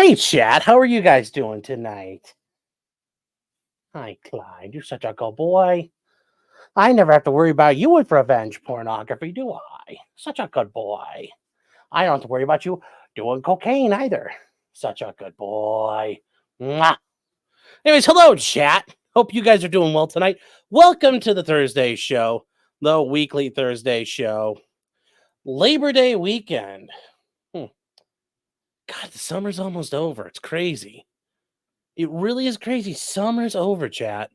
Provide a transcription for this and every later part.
Hey, chat. How are you guys doing tonight? Hi, Clyde. You're such a good boy. I never have to worry about you with revenge pornography, do I? Such a good boy. I don't have to worry about you doing cocaine either. Such a good boy. Mwah. Anyways, hello, chat. Hope you guys are doing well tonight. Welcome to the Thursday show, the weekly Thursday show. Labor Day weekend. God, the summer's almost over. It's crazy. It really is crazy. Summer's over, chat.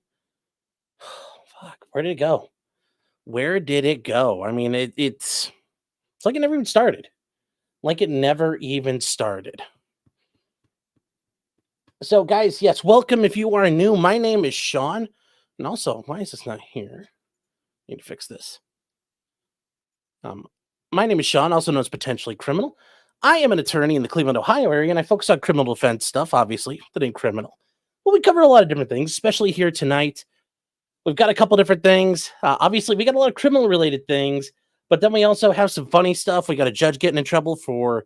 Fuck, where did it go? Where did it go? I mean, it's like it never even started. Like it never even started. So, guys, yes, welcome if you are new. My name is Sean. And also, why is this not here? Need to fix this. My name is Sean, also known as Potentially Criminal. I am an attorney in the Cleveland, Ohio area, and I focus on criminal defense stuff, obviously, that ain't criminal. But we cover a lot of different things, especially here tonight. We've got a couple different things. Obviously, we got a lot of criminal-related things, but then we also have some funny stuff. We got a judge getting in trouble for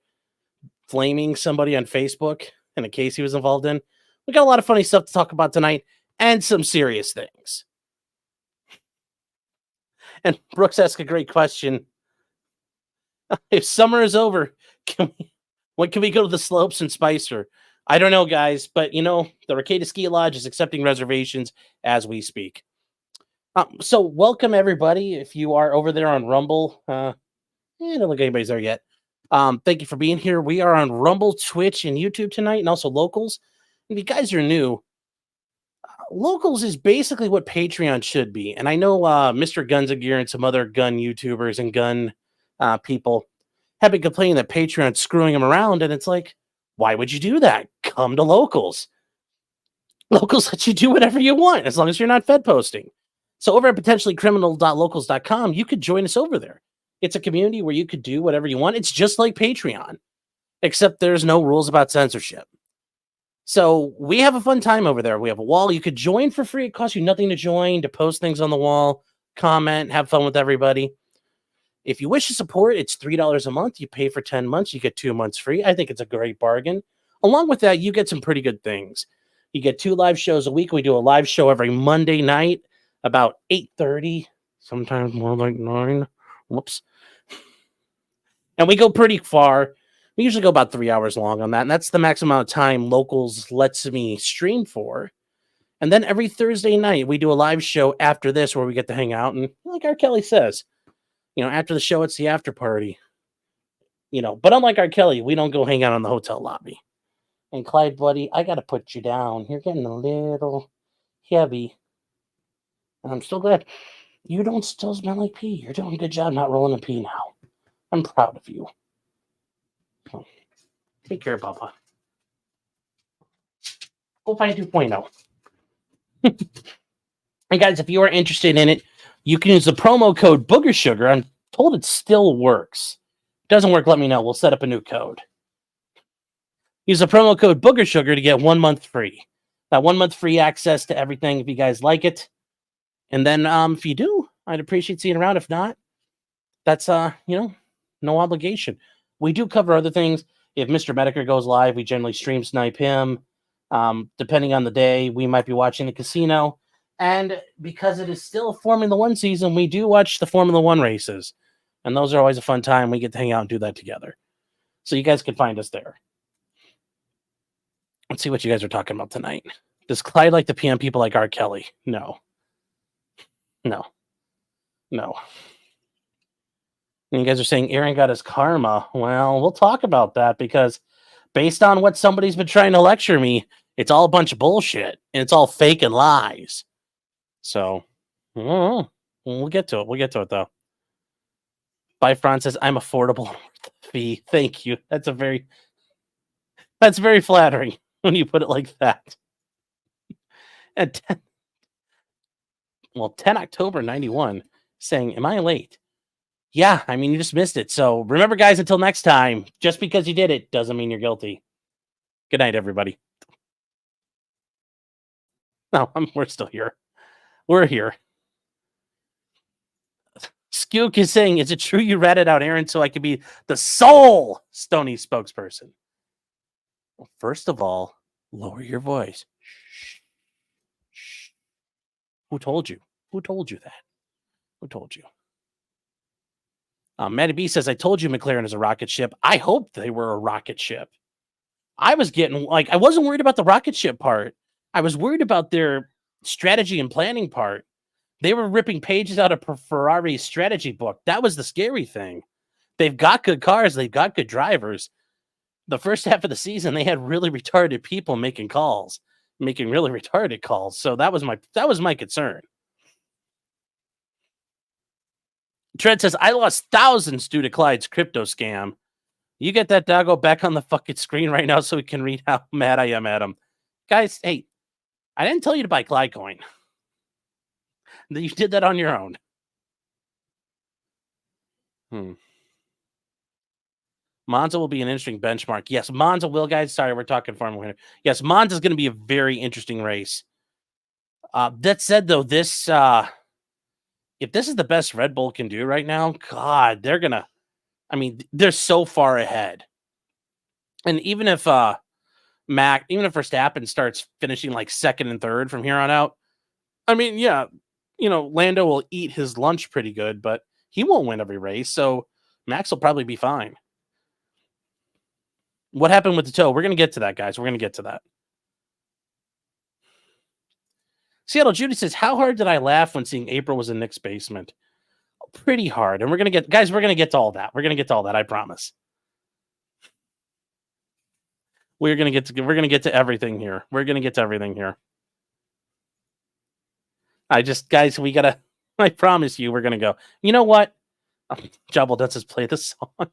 flaming somebody on Facebook in a case he was involved in. We got a lot of funny stuff to talk about tonight, and some serious things. And Brooks asked a great question. If summer is over, when can we go to the slopes and Spicer? I don't know, guys, but you know, the Rekieta Ski Lodge is accepting reservations as we speak. So welcome everybody. If you are over there on Rumble, I don't look like anybody's there yet. Thank you for being here. We are on Rumble, Twitch, and YouTube tonight, and also Locals. If you guys are new, Locals is basically what Patreon should be. And I know Mr. Guns of Gear and some other gun YouTubers and gun people have been complaining that Patreon's screwing them around, and it's like, why would you do that? Come to Locals. Locals let you do whatever you want, as long as you're not Fed posting. So over at potentiallycriminal.locals.com, you could join us over there. It's a community where you could do whatever you want. It's just like Patreon, except there's no rules about censorship. So we have a fun time over there. We have a wall. You could join for free. It costs you nothing to join, to post things on the wall, comment, have fun with everybody. If you wish to support, it's $3 a month. You pay for 10 months. You get 2 months free. I think it's a great bargain. Along with that, you get some pretty good things. You get 2 live shows a week. We do a live show every Monday night, about 8:30, sometimes more like 9. Whoops. And we go pretty far. We usually go about 3 hours long on that. And that's the maximum amount of time Locals lets me stream for. And then every Thursday night, we do a live show after this where we get to hang out. And like R. Kelly says, you know, after the show, it's the after party. You know, but unlike R. Kelly, we don't go hang out in the hotel lobby. And Clyde, buddy, I got to put you down. You're getting a little heavy. And I'm still glad you don't still smell like pee. You're doing a good job not rolling a pee now. I'm proud of you. So, take care, Papa. Go find 2.0. And guys, if you are interested in it, you can use the promo code Booger Sugar. I'm told it still works. If it doesn't work, let me know. We'll set up a new code. Use the promo code Booger Sugar to get 1 month free. That 1 month free access to everything if you guys like it. And then if you do, I'd appreciate seeing you around. If not, that's you know, no obligation. We do cover other things. If Mr. Medicare goes live, we generally stream snipe him. Depending on the day, we might be watching the casino. And because it is still Formula One season, we do watch the Formula One races. And those are always a fun time. We get to hang out and do that together. So you guys can find us there. Let's see what you guys are talking about tonight. Does Clyde like to PM people like R. Kelly? No. No. No. And you guys are saying Aaron got his karma. Well, we'll talk about that because based on what somebody's been trying to lecture me, it's all a bunch of bullshit. And it's all fake and lies. So, we'll get to it. We'll get to it, though. By Fran says, I'm affordable worth the fee. Thank you. That's very flattering when you put it like that. And 10 October 91 saying, am I late? Yeah, I mean, you just missed it. So remember, guys, until next time, just because you did it doesn't mean you're guilty. Good night, everybody. No, we're still here. We're here. Skook is saying, is it true you ratted out Aaron so I could be the sole Stony spokesperson? First of all, lower your voice. Shh. Who told you? Who told you that? Who told you? Matty B says, I told you McLaren is a rocket ship. I hope they were a rocket ship. I was getting, I wasn't worried about the rocket ship part. I was worried about their strategy and planning part. They were ripping pages out of Ferrari's strategy book. That was the scary thing. They've got good cars. They've got good drivers. The first half of the season, they had really retarded people making really retarded calls. So that was my concern. Trent says, I lost thousands due to Clyde's crypto scam. You get that doggo back on the fucking screen right now so we can read how mad I am at him. Guys, hey, I didn't tell you to buy Clyde coin. You did that on your own. Monza will be an interesting benchmark. Yes, Monza will, guys. Sorry, we're talking farm winner. Yes, Monza is going to be a very interesting race. That said, though, this if this is the best Red Bull can do right now, God, they're so far ahead. And even if Verstappen starts finishing like second and third from here on out, Lando will eat his lunch pretty good, but he won't win every race. So Max will probably be fine. What happened with the toe? We're going to get to that, guys. We're going to get to that. Seattle Judy says, how hard did I laugh when seeing April was in Nick's basement? Pretty hard. And we're going to get to all that. We're going to get to all that. I promise. We're going to get to everything here. We're going to get to everything here. I promise you, we're going to go. You know what? Jabble does us play this song.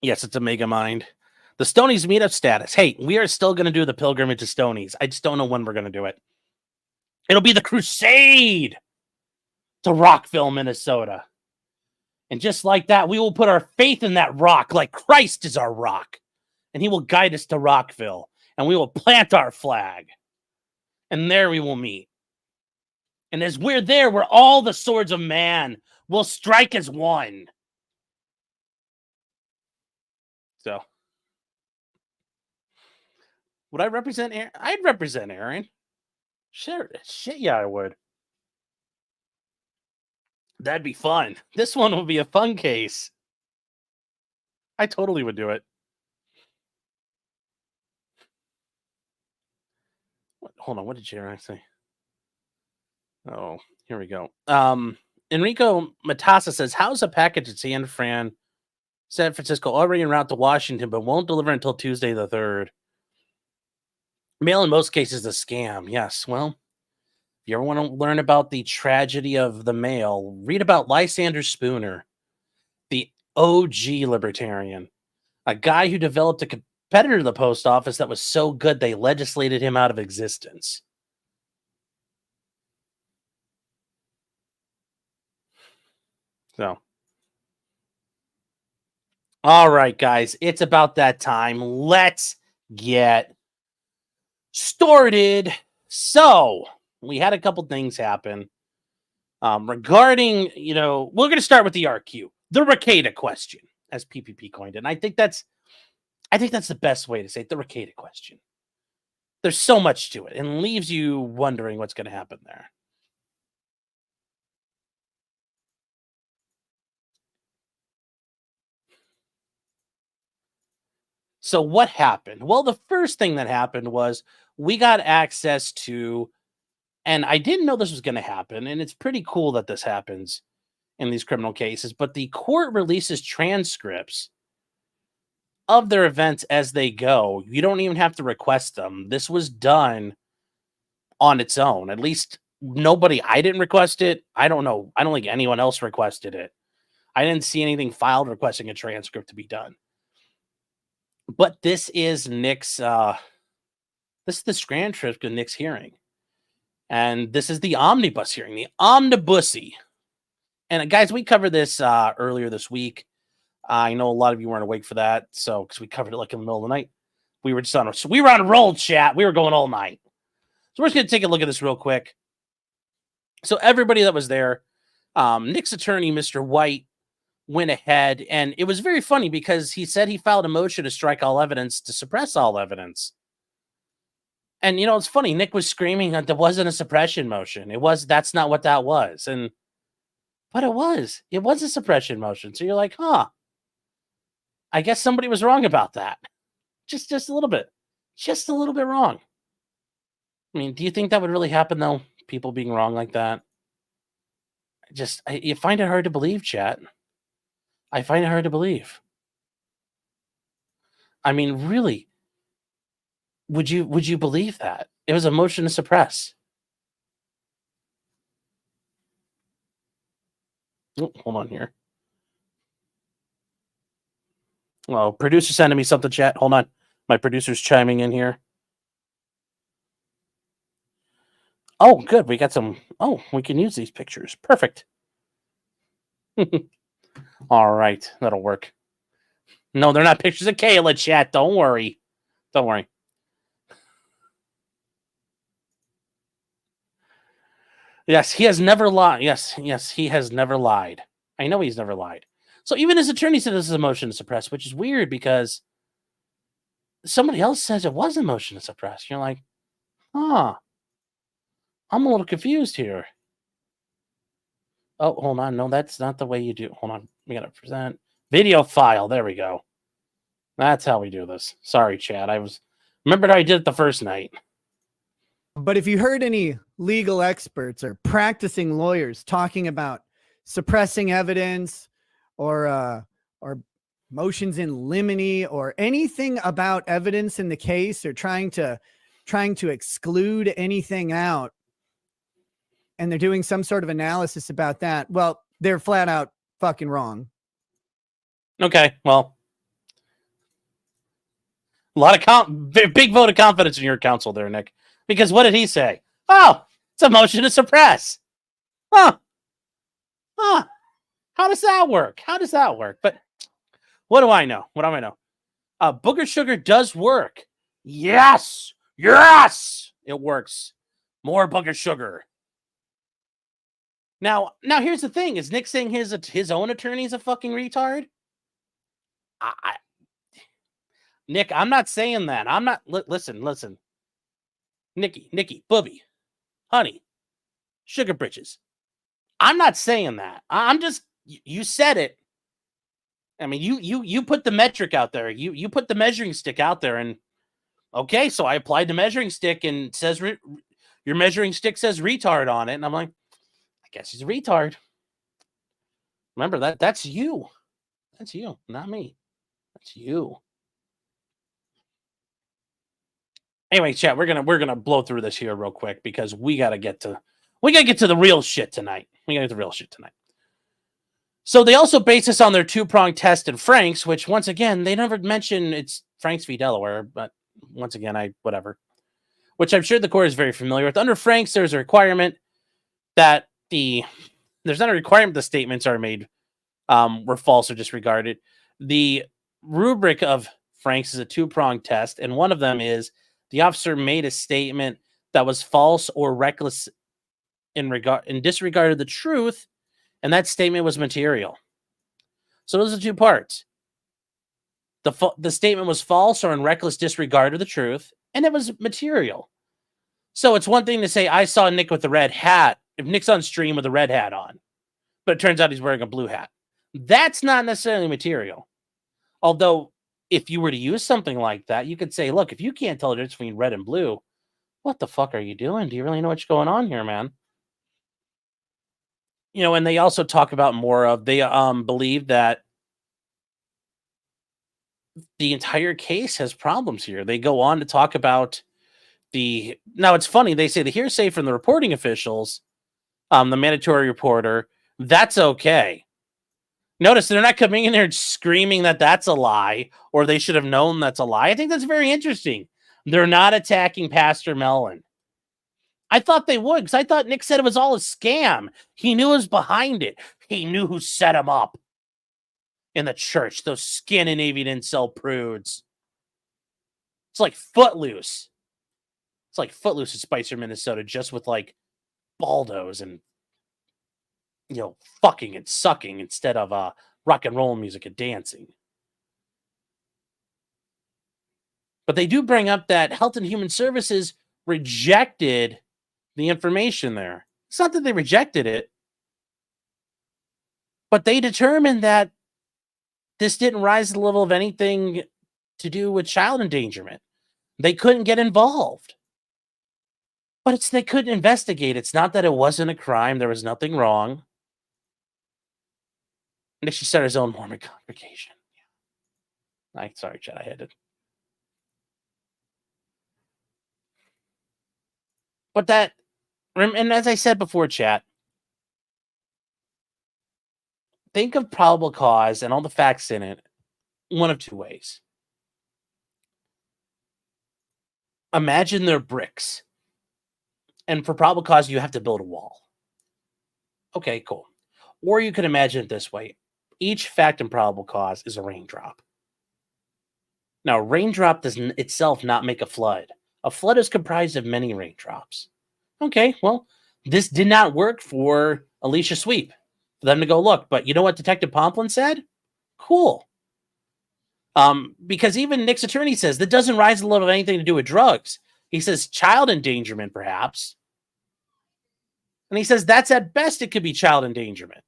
Yes, it's a mega mind. The Stonies meetup status. Hey, we are still going to do the pilgrimage to Stonies. I just don't know when we're going to do it. It'll be the crusade to Rockville, Minnesota. And just like that, we will put our faith in that rock like Christ is our rock. And he will guide us to Rockville. And we will plant our flag. And there we will meet. And as we're there, where all the swords of man will strike as one. So, would I represent Aaron? I'd represent Aaron. Sure. Shit, yeah, I would. That'd be fun. This one would be a fun case. I totally would do it. Hold on, what did Aaron say? Oh, here we go. Enrico Matassa says, how's a package at San Francisco already en route to Washington, but won't deliver until Tuesday the 3rd? Mail in most cases is a scam. Yes. Well, if you ever want to learn about the tragedy of the mail, read about Lysander Spooner, the OG libertarian, a guy who developed a competitor to the post office that was so good they legislated him out of existence. So. All right, guys, it's about that time. Let's get started. So we had a couple things happen regarding, we're going to start with the RQ, the Rekieta question, as PPP coined it. And I think that's the best way to say it, the Rekieta question. There's so much to it and leaves you wondering what's going to happen there. So what happened? Well, the first thing that happened was we got access to, and I didn't know this was going to happen, and it's pretty cool that this happens in these criminal cases, but the court releases transcripts of their events as they go. You don't even have to request them. This was done on its own. At least I didn't request it. I don't know. I don't think anyone else requested it. I didn't see anything filed requesting a transcript to be done. But this is Nick's, this is the transcript of Nick's hearing. And this is the omnibus hearing, the omnibussy. And guys, we covered this earlier this week. I know a lot of you weren't awake for that. So, because we covered it like in the middle of the night. We were just on a roll, chat. We were going all night. So we're just going to take a look at this real quick. So everybody that was there, Nick's attorney, Mr. White, went ahead, and it was very funny because he said he filed a motion to strike all evidence to suppress all evidence. And it's funny. Nick was screaming that there wasn't a suppression motion. That's not what that was. But it was a suppression motion. So you're like, huh, I guess somebody was wrong about that. Just a little bit. Just a little bit wrong. I mean, do you think that would really happen, though? People being wrong like that? You find it hard to believe, chat. I find it hard to believe. I mean, really, would you believe that? It was a motion to suppress. Oh, hold on here. Well, producer sending me something, chat. Hold on. My producer's chiming in here. Oh, good. We got some. Oh, we can use these pictures. Perfect. All right. That'll work. No, they're not pictures of Kayla, chat. Don't worry. Don't worry. Yes, he has never lied. Yes, he has never lied. I know he's never lied. So even his attorney said this is a motion to suppress, which is weird because somebody else says it was a motion to suppress. You're like, huh. I'm a little confused here. Oh, hold on. No, that's not the way you do. Hold on. We got to present video file. There we go. That's how we do this. Sorry, Chad. Remembered how I did it the first night. But if you heard any legal experts or practicing lawyers talking about suppressing evidence or motions in limine or anything about evidence in the case or trying to exclude anything out, and they're doing some sort of analysis about that, well, they're flat out fucking wrong. Okay, well, a lot of big vote of confidence in your counsel there, Nick. Because what did he say? Oh, it's a motion to suppress. Huh. How does that work? But what do I know? Booger sugar does work. Yes. It works. More booger sugar. Now here's the thing. Is Nick saying his own attorney's a fucking retard? Nick, I'm not saying that. I'm not. Listen. Nikki, Booby, honey, sugar britches. I'm not saying that. I'm just, you said it. I mean, you put the metric out there. You put the measuring stick out there, and okay, so I applied the measuring stick, and it says your measuring stick says retard on it, and I'm like, I guess he's a retard. Remember that's you. That's you, not me. That's you. Anyway, chat, we're gonna blow through this here real quick because we gotta get to the real shit tonight. So they also base this on their two-pronged test in Franks, which once again they never mention it's Franks v. Delaware, but once again whatever. Which I'm sure the court is very familiar with. Under Franks, there's a requirement that there's not a requirement the statements are made were false or disregarded. The rubric of Franks is a two-pronged test, and one of them is the officer made a statement that was false or reckless in disregard of the truth, and that statement was material. So those are two parts. The statement was false or in reckless disregard of the truth, and it was material. So it's one thing to say, I saw Nick with the red hat, if Nick's on stream with a red hat on, but it turns out he's wearing a blue hat. That's not necessarily material. Although, if you were to use something like that, you could say, look, if you can't tell the difference between red and blue, what the fuck are you doing? Do you really know what's going on here, man? And they also talk about they believe that the entire case has problems here. They go on to talk about now it's funny, they say the hearsay from the reporting officials, the mandatory reporter, that's okay. Notice they're not coming in there screaming that that's a lie or they should have known that's a lie. I think that's very interesting. They're not attacking Pastor Mellon. I thought they would because I thought Nick said it was all a scam. He knew it was behind it. He knew who set him up in the church. Those Scandinavian incel prudes. It's like Footloose. It's like Footloose in Spicer, Minnesota, just with like Baldos and fucking and sucking instead of rock and roll music and dancing. But they do bring up that Health and Human Services rejected the information there. It's not that they rejected it, but they determined that this didn't rise to the level of anything to do with child endangerment. They couldn't get involved. But they couldn't investigate. It's not that it wasn't a crime. There was nothing wrong. And she started his own Mormon congregation. Sorry, Chad, I had to. But and as I said before, chat, think of probable cause and all the facts in it one of two ways. Imagine they're bricks. And for probable cause, you have to build a wall. Okay, cool. Or you could imagine it this way. Each fact and probable cause is a raindrop. Now, a raindrop does itself not make a flood. A flood is comprised of many raindrops. Okay, well, this did not work for Alicia Sweep. For them to go look. But you know what Detective Pomplin said? Cool. Because even Nick's attorney says that doesn't rise to the level of anything to do with drugs. He says child endangerment, perhaps. And he says that's at best it could be child endangerment.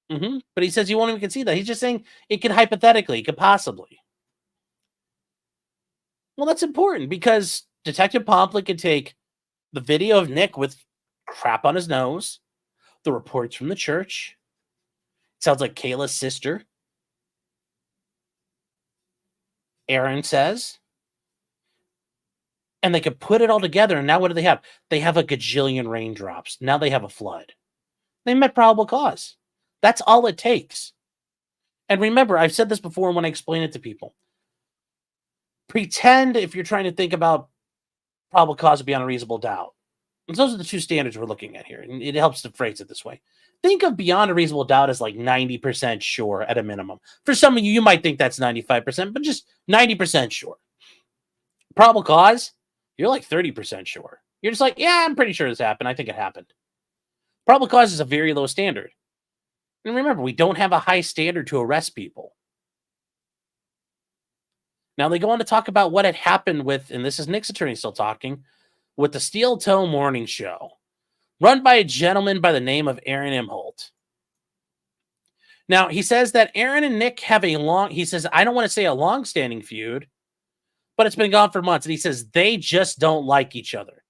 But he says you won't even concede that. He's just saying it could hypothetically, it could possibly. Well, that's important because Detective Pomplin could take the video of Nick with crap on his nose, the reports from the church. It sounds like Kayla's sister. Aaron says. And they could put it all together. And now what do they have? They have a gajillion raindrops. Now they have a flood. They met probable cause. That's all it takes. And remember, I've said this before when I explain it to people. Pretend if you're trying to think about probable cause beyond a reasonable doubt. And those are the two standards we're looking at here. And it helps to phrase it this way. Think of beyond a reasonable doubt as like 90% sure at a minimum. For some of you, you might think that's 95%, but just 90% sure. Probable cause, you're like 30% sure. You're just like, yeah, I'm pretty sure this happened. I think it happened. Probable cause is a very low standard. And remember, we don't have a high standard to arrest people. Now, they go on to talk about what had happened with, and this is Nick's attorney still talking, with the Steel Toe Morning Show, run by a gentleman by the name of Aaron Imholt. Now, he says that Aaron and Nick have I don't want to say a long-standing feud, but it's been gone for months. And he says they just don't like each other.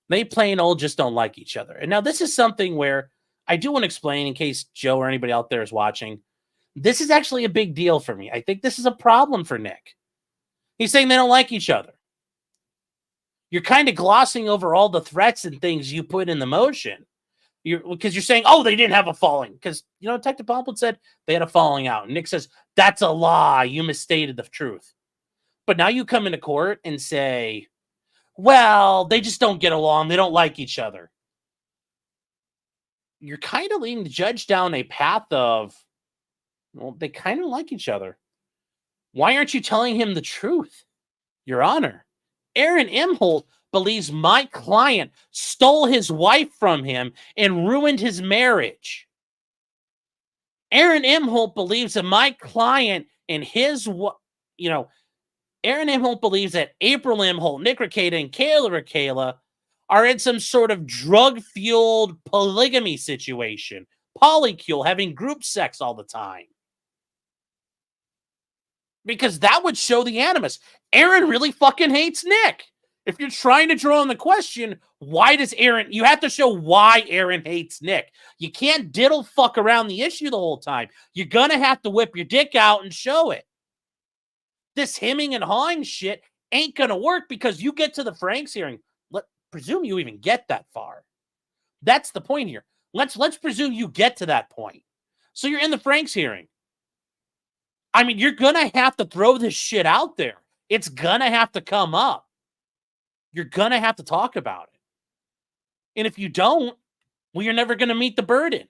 They plain old just don't like each other. And now this is something where I do want to explain in case Joe or anybody out there is watching. This is actually a big deal for me. I think this is a problem for Nick. He's saying they don't like each other. You're kind of glossing over all the threats and things you put in the motion. Because you're saying, oh, they didn't have a falling. Because, Detective Pomplin said they had a falling out. And Nick says, that's a lie. You misstated the truth. But now you come into court and say, well, they just don't get along. They don't like each other. You're kind of leading the judge down a path of, well, they kind of like each other. Why aren't you telling him the truth? Your Honor, Aaron Imholt believes my client stole his wife from him and ruined his marriage. Aaron Imholt believes that my client and Aaron Imholt believes that April Imholt, Nick Rekieta, and Kayla Rekieta are in some sort of drug-fueled polygamy situation. Polycule, having group sex all the time. Because that would show the animus. Aaron really fucking hates Nick. If you're trying to draw on the question, why does Aaron... You have to show why Aaron hates Nick. You can't diddle fuck around the issue the whole time. You're going to have to whip your dick out and show it. This hemming and hawing shit ain't going to work because you get to the Franks hearing. Presume you even get that far. That's the point here. Let's presume you get to that point. So you're in the Franks hearing. I mean, you're going to have to throw this shit out there. It's going to have to come up. You're going to have to talk about it. And if you don't, well, you're never going to meet the burden.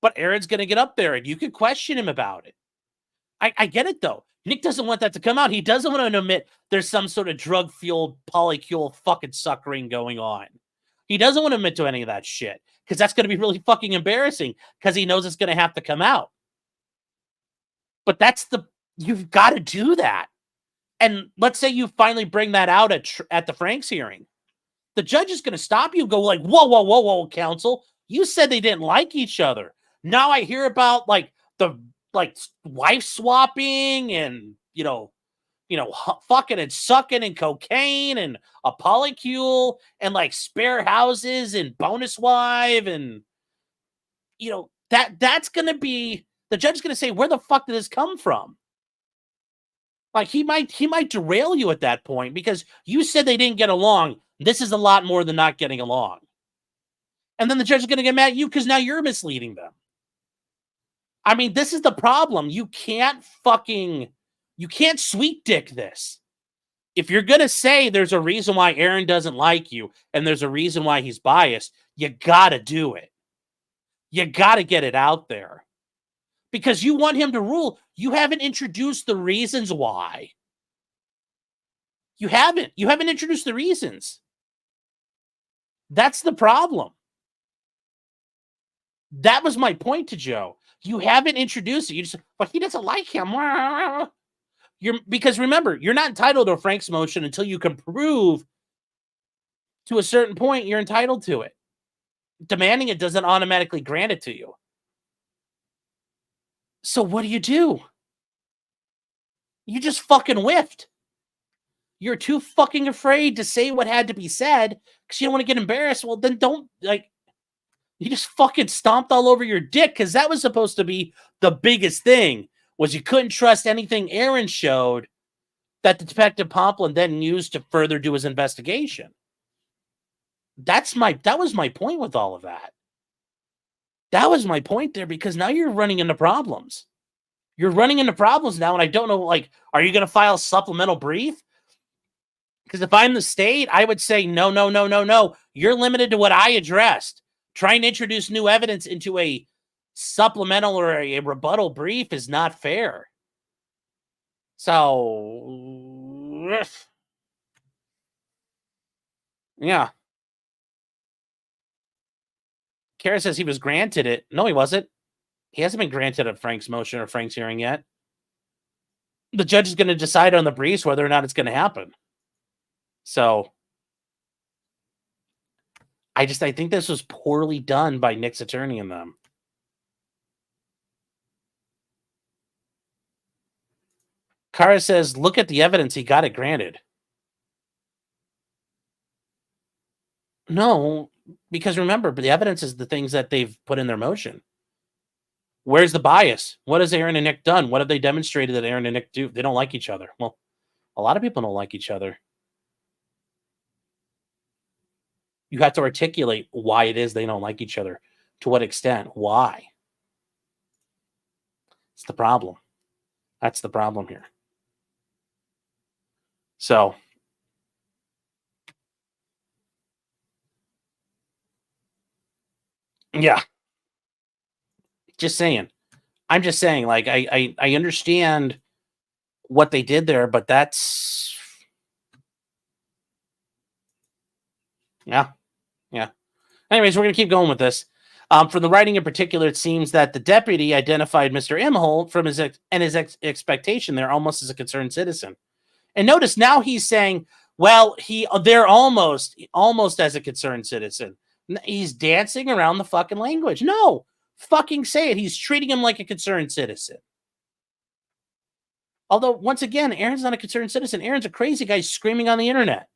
But Aaron's going to get up there and you can question him about it. I get it, though. Nick doesn't want that to come out. He doesn't want to admit there's some sort of drug-fueled, polycule fucking suckering going on. He doesn't want to admit to any of that shit because that's going to be really fucking embarrassing because he knows it's going to have to come out. But you've got to do that. And let's say you finally bring that out at the Franks hearing. The judge is going to stop you and go like, whoa, counsel. You said they didn't like each other. Now I hear about the wife swapping and, fucking and sucking and cocaine and a polycule and spare houses and bonus wife. And, that's going to be, the judge is going to say, where the fuck did this come from? He might derail you at that point because you said they didn't get along. This is a lot more than not getting along. And then the judge is going to get mad at you because now you're misleading them. I mean, this is the problem. You can't sweet dick this. If you're going to say there's a reason why Aaron doesn't like you and there's a reason why he's biased, you got to do it. You got to get it out there. Because you want him to rule. You haven't introduced the reasons why. You haven't introduced the reasons. That's the problem. That was my point to Joe. You haven't introduced it. You just, but he doesn't like him. Because remember, you're not entitled to a Frank's motion until you can prove to a certain point you're entitled to it. Demanding it doesn't automatically grant it to you. So what do? You just fucking whiffed. You're too fucking afraid to say what had to be said because you don't want to get embarrassed. Well, then don't, you just fucking stomped all over your dick because that was supposed to be the biggest thing, was you couldn't trust anything Aaron showed that Detective Pomplin then used to further do his investigation. That was my point with all of that. That was my point there, because now you're running into problems. You're running into problems now, and I don't know, are you going to file a supplemental brief? Because if I'm the state, I would say, no. You're limited to what I addressed. Trying to introduce new evidence into a supplemental or a rebuttal brief is not fair. So, yeah. Kara says he was granted it. No, he wasn't. He hasn't been granted a Frank's motion or Frank's hearing yet. The judge is going to decide on the briefs whether or not it's going to happen. So, I think this was poorly done by Nick's attorney and them. Kara says, look at the evidence. He got it granted. No, because remember, the evidence is the things that they've put in their motion. Where's the bias? What has Aaron and Nick done? What have they demonstrated that Aaron and Nick do? They don't like each other. Well, a lot of people don't like each other. You have to articulate why it is they don't like each other. To what extent? Why? It's the problem. That's the problem here. So, yeah. Just saying. I'm just saying, I understand what they did there, but that's... Yeah. Anyways, we're going to keep going with this. From the writing in particular, it seems that the deputy identified Mr. Imholt from his expectation there almost as a concerned citizen. And notice now he's saying, well, they're almost as a concerned citizen. He's dancing around the fucking language. No, fucking say it. He's treating him like a concerned citizen. Although, once again, Aaron's not a concerned citizen. Aaron's a crazy guy screaming on the internet.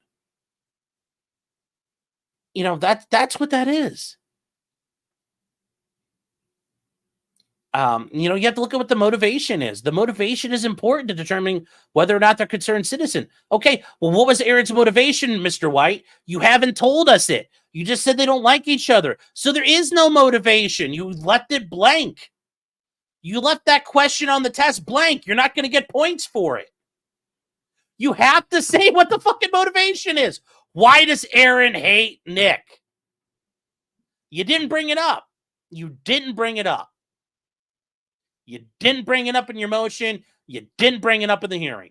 That's what that is. You have to look at what the motivation is. The motivation is important to determining whether or not they're a concerned citizen. Okay, well, what was Aaron's motivation, Mr. White? You haven't told us it. You just said they don't like each other. So there is no motivation. You left it blank. You left that question on the test blank. You're not going to get points for it. You have to say what the fucking motivation is. Why does Aaron hate Nick? You didn't bring it up. You didn't bring it up. You didn't bring it up in your motion. You didn't bring it up in the hearing.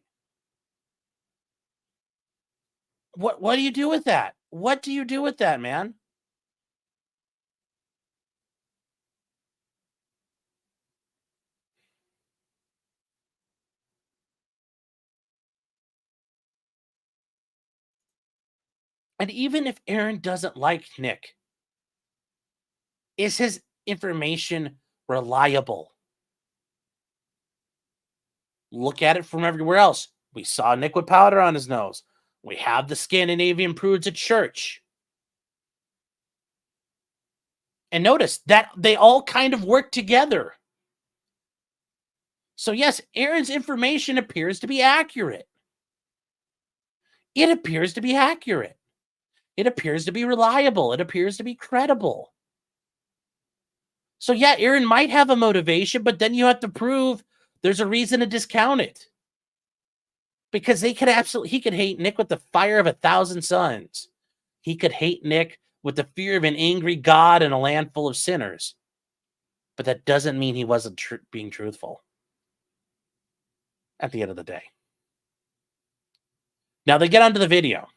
What do you do with that? What do you do with that, man? And even if Aaron doesn't like Nick, is his information reliable? Look at it from everywhere else. We saw Nick with powder on his nose. We have the Scandinavian prudes at church. And notice that they all kind of work together. So yes, Aaron's information appears to be accurate. It appears to be accurate. It appears to be reliable. It appears to be credible. So yeah, Aaron might have a motivation, but then you have to prove there's a reason to discount it. Because he could hate Nick with the fire of 1,000 suns. He could hate Nick with the fear of an angry God in a land full of sinners. But that doesn't mean he wasn't being truthful at the end of the day. Now they get onto the video.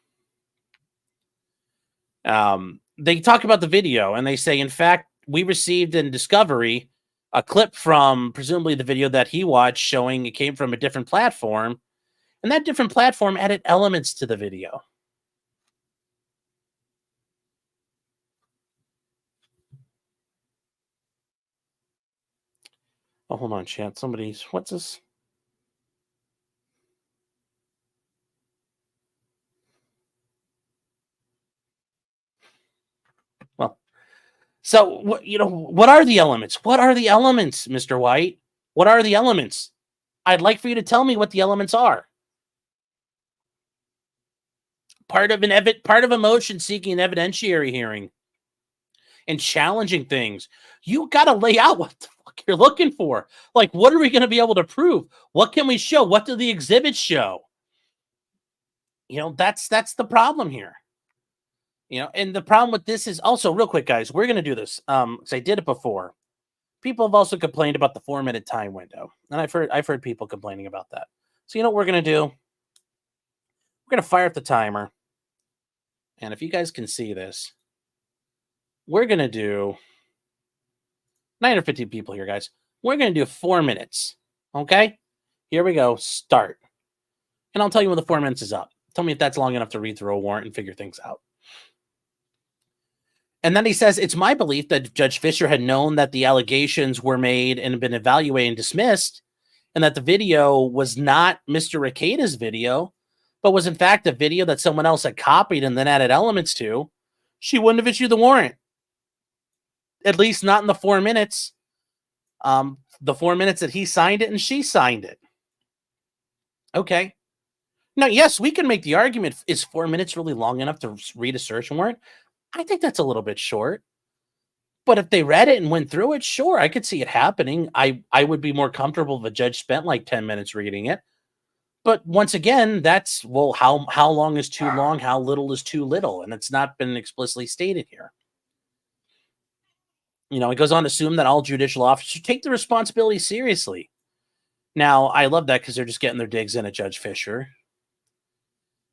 They talk about the video and they say, in fact, we received in Discovery a clip from presumably the video that he watched showing it came from a different platform. And that different platform added elements to the video. Oh, hold on, chat. What's this? Well, so, what are the elements? What are the elements, Mr. White? What are the elements? I'd like for you to tell me what the elements are. Part of a motion seeking an evidentiary hearing and challenging things. You got to lay out what the fuck you're looking for. Like, what are we going to be able to prove? What can we show? What do the exhibits show? That's the problem here. And the problem with this is also, real quick, guys, we're going to do this because I did it before. People have also complained about the 4-minute time window, and I've heard people complaining about that. So what we're going to do? We're going to fire up the timer, and if you guys can see this, we're going to do 950 people here, guys. We're going to do 4 minutes. Okay, here we go. Start, and I'll tell you when the 4 minutes is up. Tell me if that's long enough to read through a warrant and figure things out. And then he says, it's my belief that Judge Fisher had known that the allegations were made and been evaluated and dismissed, and that the video was not Mr. Rekieta's video, but was in fact a video that someone else had copied and then added elements to. She wouldn't have issued the warrant. At least not in the 4 minutes. The 4 minutes that he signed it and she signed it. Okay. Now, yes, we can make the argument, is 4 minutes really long enough to read a search warrant? I think that's a little bit short. But if they read it and went through it, sure, I could see it happening. I would be more comfortable if a judge spent like 10 minutes reading it. But once again, that's, well, how long is too long? How little is too little? And it's not been explicitly stated here. It goes on to assume that all judicial officers take the responsibility seriously. Now, I love that because they're just getting their digs in at Judge Fisher.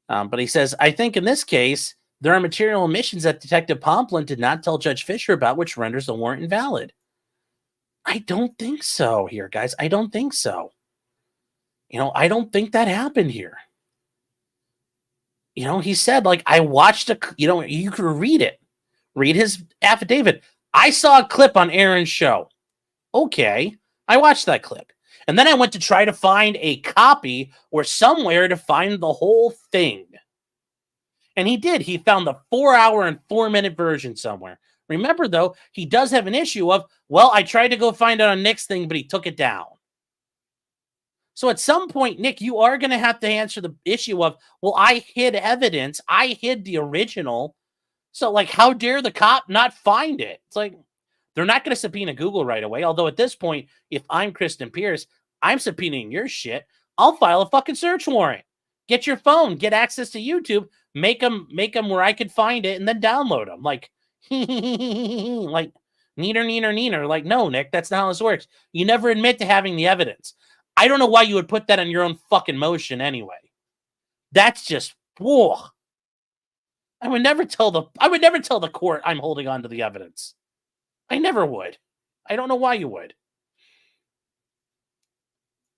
But he says, I think in this case, there are material omissions that Detective Pomplin did not tell Judge Fisher about, which renders the warrant invalid. I don't think so here, guys. I don't think so. I don't think that happened here. He said, like, I watched you could read it. Read his affidavit. I saw a clip on Aaron's show. Okay. I watched that clip. And then I went to try to find a copy or somewhere to find the whole thing. And he did. He found the 4-hour and 4-minute version somewhere. Remember, though, he does have an issue of, well, I tried to go find it on Nick's thing, but he took it down. So at some point, Nick, you are going to have to answer the issue of, well, I hid evidence. I hid the original. So, like, how dare the cop not find it? It's like, they're not going to subpoena Google right away. Although at this point, if I'm Kristen Pierce, I'm subpoenaing your shit. I'll file a fucking search warrant. Get your phone. Get access to YouTube. Make them where I could find it and then download them. Like, like, neener. Like, no, Nick, that's not how this works. You never admit to having the evidence. I don't know why you would put that on your own fucking motion anyway. That's just, whoa. I would never tell the court I'm holding on to the evidence. I never would. I don't know why you would.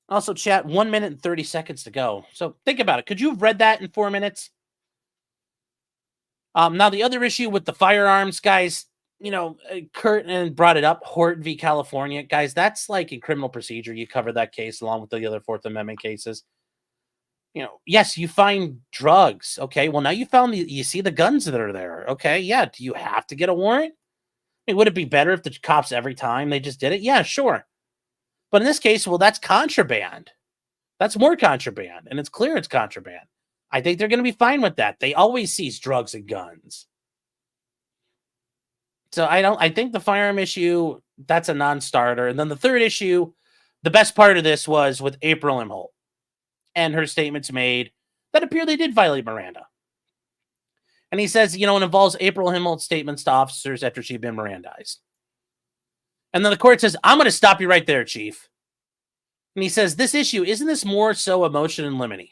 Also, chat, 1 minute and 30 seconds to go. So think about it. Could you have read that in 4 minutes? Now, the other issue with the firearms, guys, Kurt and brought it up, Hort v. California. Guys, that's like in criminal procedure. You cover that case along with the other Fourth Amendment cases. Yes, you find drugs. Okay, well, now you see the guns that are there. Okay, yeah, do you have to get a warrant? Would it be better if the cops every time they just did it? Yeah, sure. But in this case, well, that's contraband. That's more contraband, and it's clear it's contraband. I think they're going to be fine with that. They always seize drugs and guns. So I think the firearm issue, that's a non-starter. And then the third issue, the best part of this was with April Imholt and her statements made that appear they did violate Miranda. And he says, it involves April Imholt's statements to officers after she'd been Mirandized. And then the court says, I'm going to stop you right there, Chief. And he says, this issue, isn't this more so a motion in limine?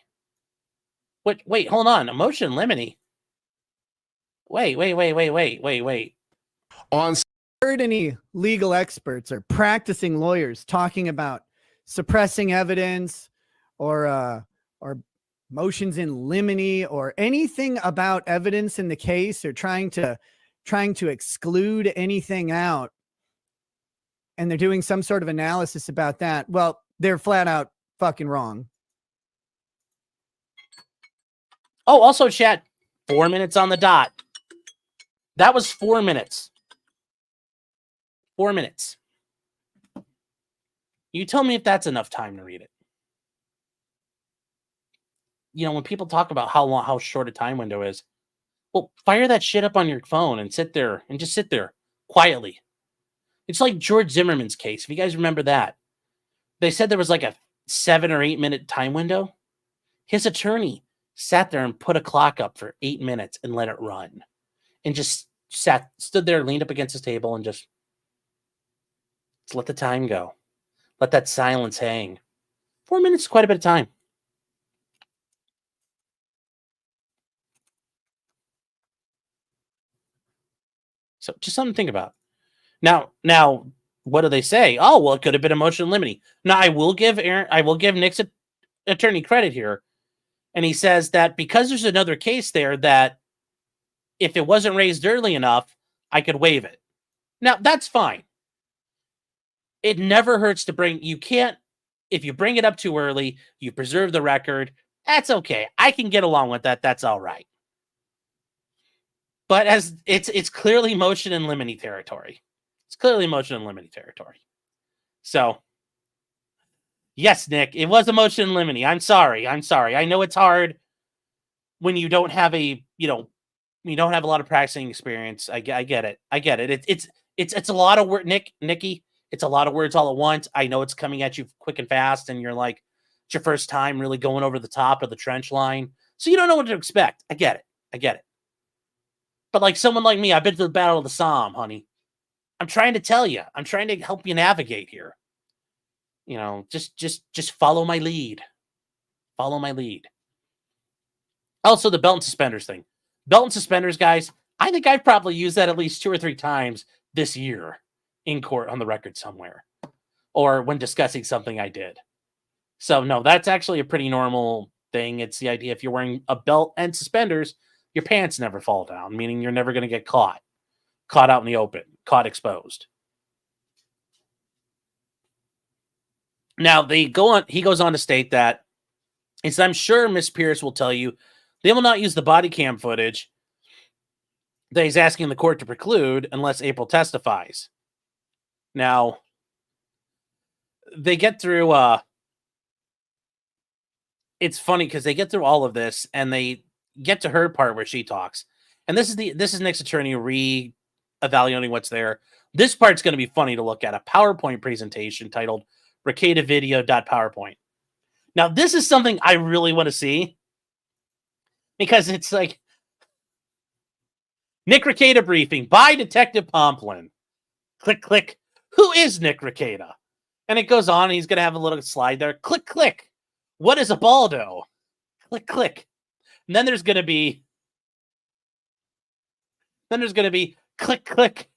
Wait, hold on. A motion in limine? Wait. Heard any legal experts or practicing lawyers talking about suppressing evidence or motions in limine or anything about evidence in the case or trying to exclude anything out, and they're doing some sort of analysis about that? Well, they're flat out fucking wrong. Oh, also, chat, 4 minutes on the dot. That was 4 minutes. 4 minutes. You tell me if that's enough time to read it. When people talk about how short a time window is, well, fire that shit up on your phone and sit there quietly. It's like George Zimmerman's case. If you guys remember that, they said there was like a 7 or 8 minute time window. His attorney sat there and put a clock up for 8 minutes and let it run, and just stood there, leaned up against his table, and just let the time go. Let that silence hang. 4 minutes is quite a bit of time. So just something to think about. Now, what do they say? Oh, well, it could have been a motion in limine. Now, I will give Nick's attorney credit here. And he says that because there's another case there, that if it wasn't raised early enough, I could waive it. Now, that's fine. It never hurts to if you bring it up too early, you preserve the record. That's okay. I can get along with that. That's all right. But as it's clearly motion in limine territory. It's clearly motion in limine territory. So, yes, Nick, it was a motion in limine. I'm sorry. I know it's hard when you don't have a lot of practicing experience. I get it. It's a lot of work, Nikki. It's a lot of words all at once. I know it's coming at you quick and fast, and you're like, it's your first time really going over the top of the trench line, so you don't know what to expect. I get it. But like someone like me, I've been to the Battle of the Somme, honey. I'm trying to tell you. I'm trying to help you navigate here. Just follow my lead. Follow my lead. Also, the belt and suspenders thing. Belt and suspenders, guys, I think I've probably used that at least 2 or 3 times this year in court on the record somewhere, or when discussing something I did. So, no, that's actually a pretty normal thing. It's the idea if you're wearing a belt and suspenders, your pants never fall down, meaning you're never going to get caught out in the open, caught exposed. Now, he goes on to state that, I'm sure Miss Pierce will tell you, they will not use the body cam footage that he's asking the court to preclude unless April testifies. Now, they get through, it's funny because they get through all of this and they get to her part where she talks. And this is Nick's attorney re-evaluating what's there. This part's going to be funny to look at, a PowerPoint presentation titled Rekieta video.powerpoint. Now, this is something I really want to see because it's like Nick Rekieta briefing by Detective Pomplin. Click, click. Who is Nick Rekieta? And it goes on, and he's going to have a little slide there. Click, click. What is a baldo? Click, click. And then there's going to be click, click.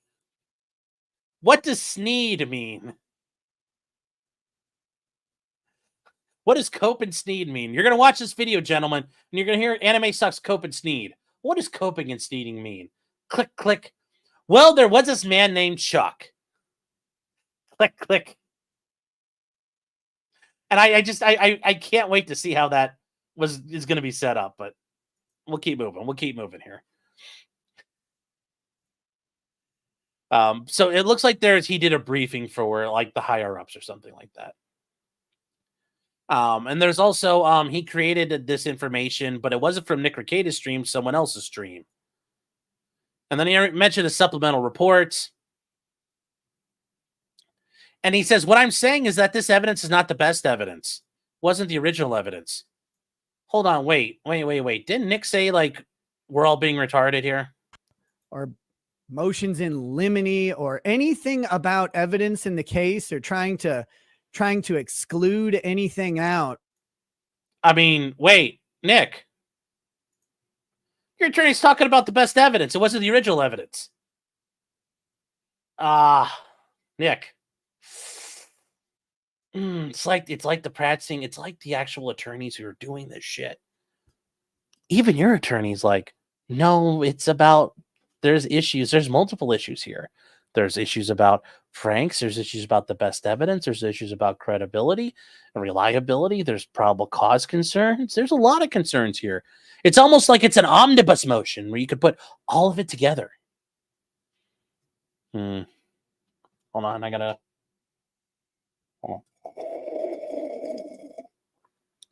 What does Sneed mean? What does Cope and Sneed mean? You're going to watch this video, gentlemen, and you're going to hear Anime Sucks Cope and Sneed. What does coping and stealing mean? Click, click. Well, there was this man named Chuck. Click, click. And I can't wait to see how that is going to be set up, but we'll keep moving. We'll keep moving here. So it looks like he did a briefing for like the higher ups or something like that. And there's also he created this information, but it wasn't from Nick Rekieta's stream, someone else's stream. And then he mentioned a supplemental report. And he says, what I'm saying is that this evidence is not the best evidence. Wasn't the original evidence. Hold on, wait. Didn't Nick say, like, we're all being retarded here? Or motions in limine or anything about evidence in the case or trying to exclude anything out. I mean, wait, Nick. Your attorney's talking about the best evidence. It wasn't the original evidence. Nick. It's like the practicing. It's like the actual attorneys who are doing this shit. Even your attorney's like, no, it's about, there's issues. There's multiple issues here. There's issues about Frank's. There's issues about the best evidence. There's issues about credibility and reliability. There's probable cause concerns. There's a lot of concerns here. It's almost like it's an omnibus motion where you could put all of it together. Hold on, I gotta. Oh.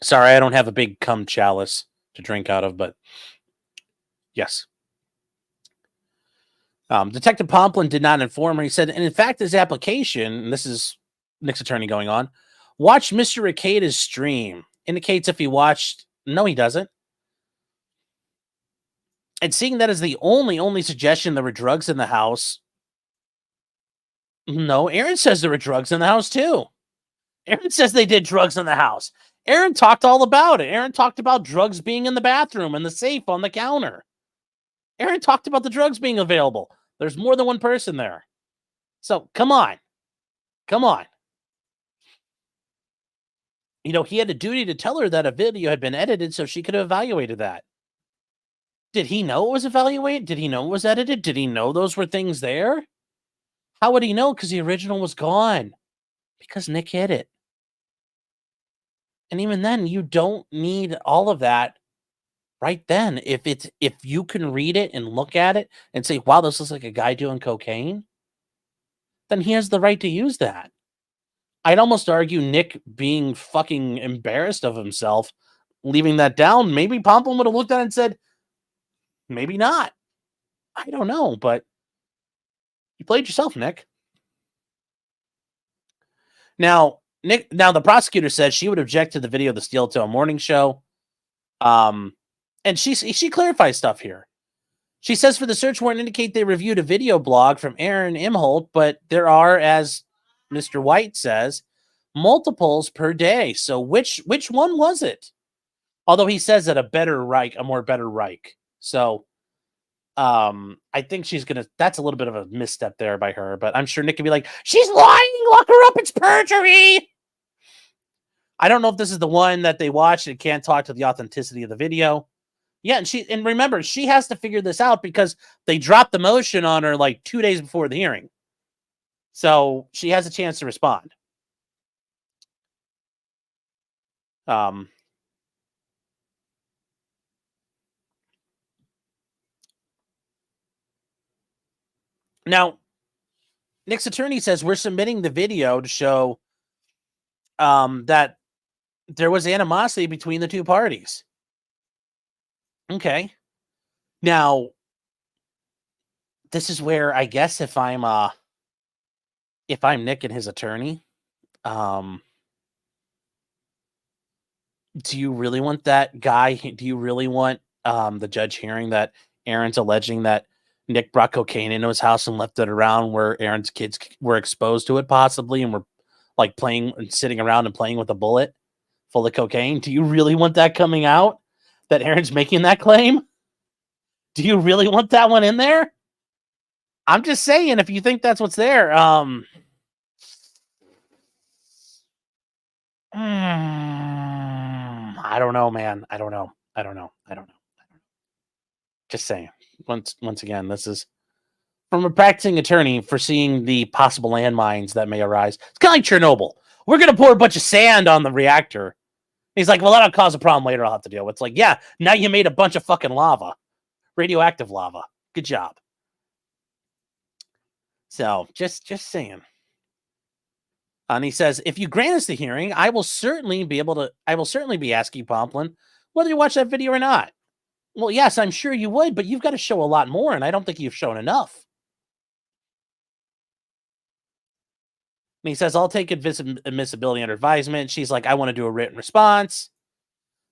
Sorry, I don't have a big cum chalice to drink out of, but yes. Detective Pomplin did not inform her. He said, and in fact, his application, and this is Nick's attorney going on, watch Mr. Rekieta's stream. Indicates if he watched. No, he doesn't. And seeing that as the only suggestion there were drugs in the house. No, Aaron says there were drugs in the house too. Aaron says they did drugs in the house. Aaron talked all about it. Aaron talked about drugs being in the bathroom and the safe on the counter. Aaron talked about the drugs being available. There's more than one person there. So, come on. Come on. You know, he had a duty to tell her that a video had been edited so she could have evaluated that. Did he know it was evaluated? Did he know it was edited? Did he know those were things there? How would he know? Because the original was gone. Because Nick hid it. And even then, you don't need all of that right then. If you can read it and look at it and say, wow, this looks like a guy doing cocaine, then he has the right to use that. I'd almost argue Nick being fucking embarrassed of himself, leaving that down, maybe Pomplin would have looked at it and said, maybe not. I don't know, but you played yourself, Nick. Now, the prosecutor says she would object to the video of the Steel Toe Morning Show. And she clarifies stuff here. She says for the search warrant indicate they reviewed a video blog from Aaron Imholt, but there are, as Mr. White says, multiples per day. So which one was it? Although he says that a more better Reich. So I think that's a little bit of a misstep there by her, but I'm sure Nick could be like, she's lying, lock her up, it's perjury. I don't know if this is the one that they watched and can't talk to the authenticity of the video. Yeah, and remember, she has to figure this out because they dropped the motion on her like 2 days before the hearing. So she has a chance to respond. Now, Nick's attorney says we're submitting the video to show that there was animosity between the two parties. Okay. Now, this is where I guess if I'm Nick and his attorney, do you really want that guy? Do you really want the judge hearing that Aaron's alleging that Nick brought cocaine into his house and left it around where Aaron's kids were exposed to it possibly and were like playing and sitting around and playing with a bullet full of cocaine? Do you really want that coming out? That Aaron's making that claim? Do you really want that one in there? I'm just saying, if you think that's what's there, I don't know, man. I don't know. Just saying. Once again, this is from a practicing attorney foreseeing the possible landmines that may arise. It's kind of like Chernobyl. We're going to pour a bunch of sand on the reactor. He's like, well, that'll cause a problem later. I'll have to deal with. It's like, yeah, now you made a bunch of fucking lava. Radioactive lava. Good job. So, just saying. And he says, if you grant us the hearing, I will certainly be asking Pomplin whether you watch that video or not. Well, yes, I'm sure you would, but you've got to show a lot more, and I don't think you've shown enough. And he says, I'll take admissibility under advisement. She's like, I want to do a written response.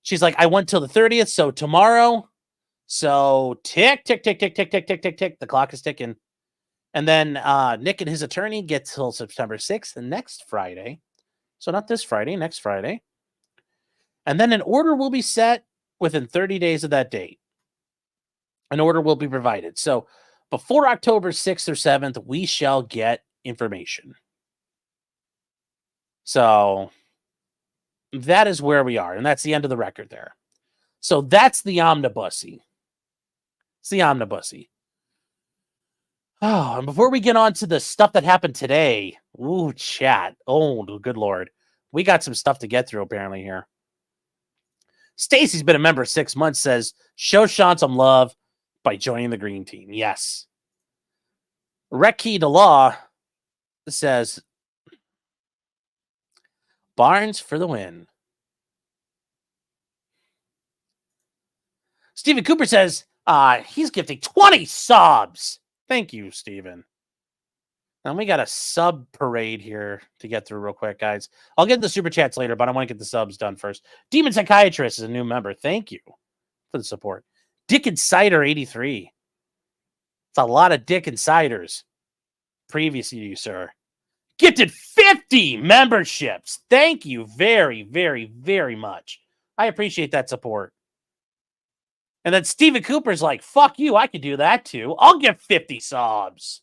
She's like, I want till the 30th, so tomorrow. So tick, tick, tick, tick, tick, tick, tick, tick, tick. The clock is ticking. And then Nick and his attorney get till September 6th, the next Friday. So not this Friday, next Friday. And then an order will be set within 30 days of that date. An order will be provided. So before October 6th or 7th, we shall get information. So that is where we are. And that's the end of the record there. So that's the omnibussy. It's the omnibussy. Oh, and before we get on to the stuff that happened today, ooh, chat. Oh, good Lord. We got some stuff to get through apparently here. Stacy's been a member 6 months, says, show Sean some love by joining the green team. Yes. Rekieta Law says, Barnes for the win. Stephen Cooper says, he's gifting 20 subs. Thank you, Stephen. And we got a sub parade here to get through real quick, guys. I'll get the super chats later, but I want to get the subs done first. Demon Psychiatrist is a new member. Thank you for the support. Dick Insider 83. It's a lot of Dick Insiders. Previous to you, sir. Gifted 50 memberships. Thank you very, very, very much. I appreciate that support. And then Stephen Cooper's like, fuck you, I could do that too. I'll give 50 subs.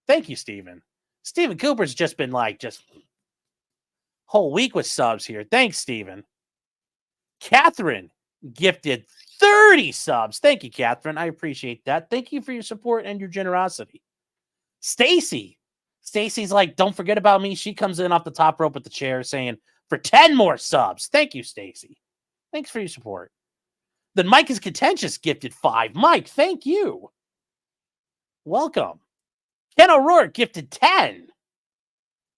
Thank you, Stephen. Stephen Cooper's just been like, just whole week with subs here. Thanks, Stephen. Catherine gifted 30 subs. Thank you, Catherine. I appreciate that. Thank you for your support and your generosity. Stacy's like, don't forget about me. She comes in off the top rope with the chair saying, for 10 more subs. Thank you, Stacy. Thanks for your support. Then Mike is Contentious gifted 5. Mike, thank you. Welcome. Ken O'Rourke gifted 10.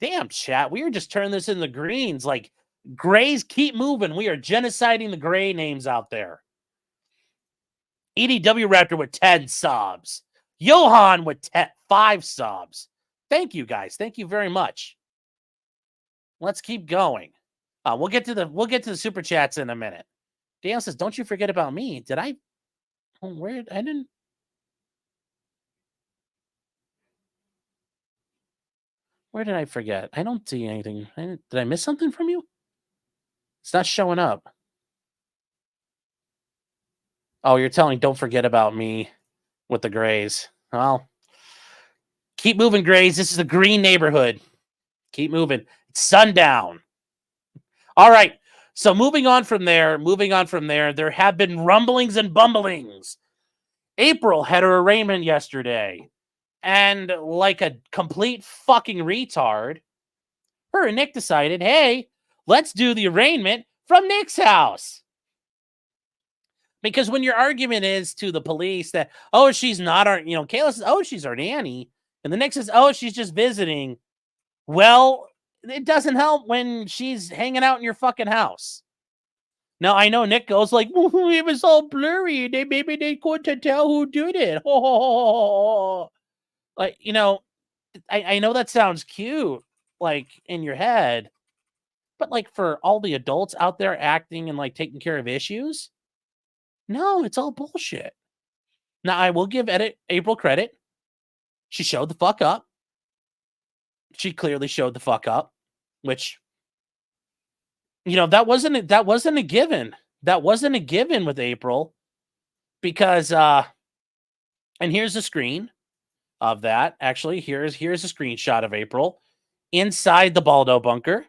Damn, chat. We are just turning this into greens. Like, grays keep moving. We are genociding the gray names out there. EDW Raptor with 10 subs. Johan with 5 subs. Thank you, guys. Thank you very much. Let's keep going. We'll get to the super chats in a minute. Daniel says, don't you forget about me. Did I? Oh, where? I didn't. Where did I forget? I don't see anything. Did I miss something from you? It's not showing up. Oh, you're telling don't forget about me with the grays. Well, keep moving, grays. This is the green neighborhood. Keep moving. It's sundown. All right. So moving on from there, there have been rumblings and bumblings. April had her arraignment yesterday. And like a complete fucking retard, her and Nick decided, hey, let's do the arraignment from Nick's house. Because when your argument is to the police that, oh, she's not our, Kayla says, oh, she's our nanny. And the Nick says, oh, she's just visiting. Well, it doesn't help when she's hanging out in your fucking house. Now, I know Nick goes like, it was all blurry. Maybe they couldn't tell who did it. Like, I know that sounds cute, like, in your head. But, like, for all the adults out there acting and, like, taking care of issues, no, it's all bullshit. Now, I will give April credit. She showed the fuck up. She clearly showed the fuck up, which, that wasn't a given. That wasn't a given with April because, and here's the screen of that. Actually, here's a screenshot of April inside the Baldo bunker.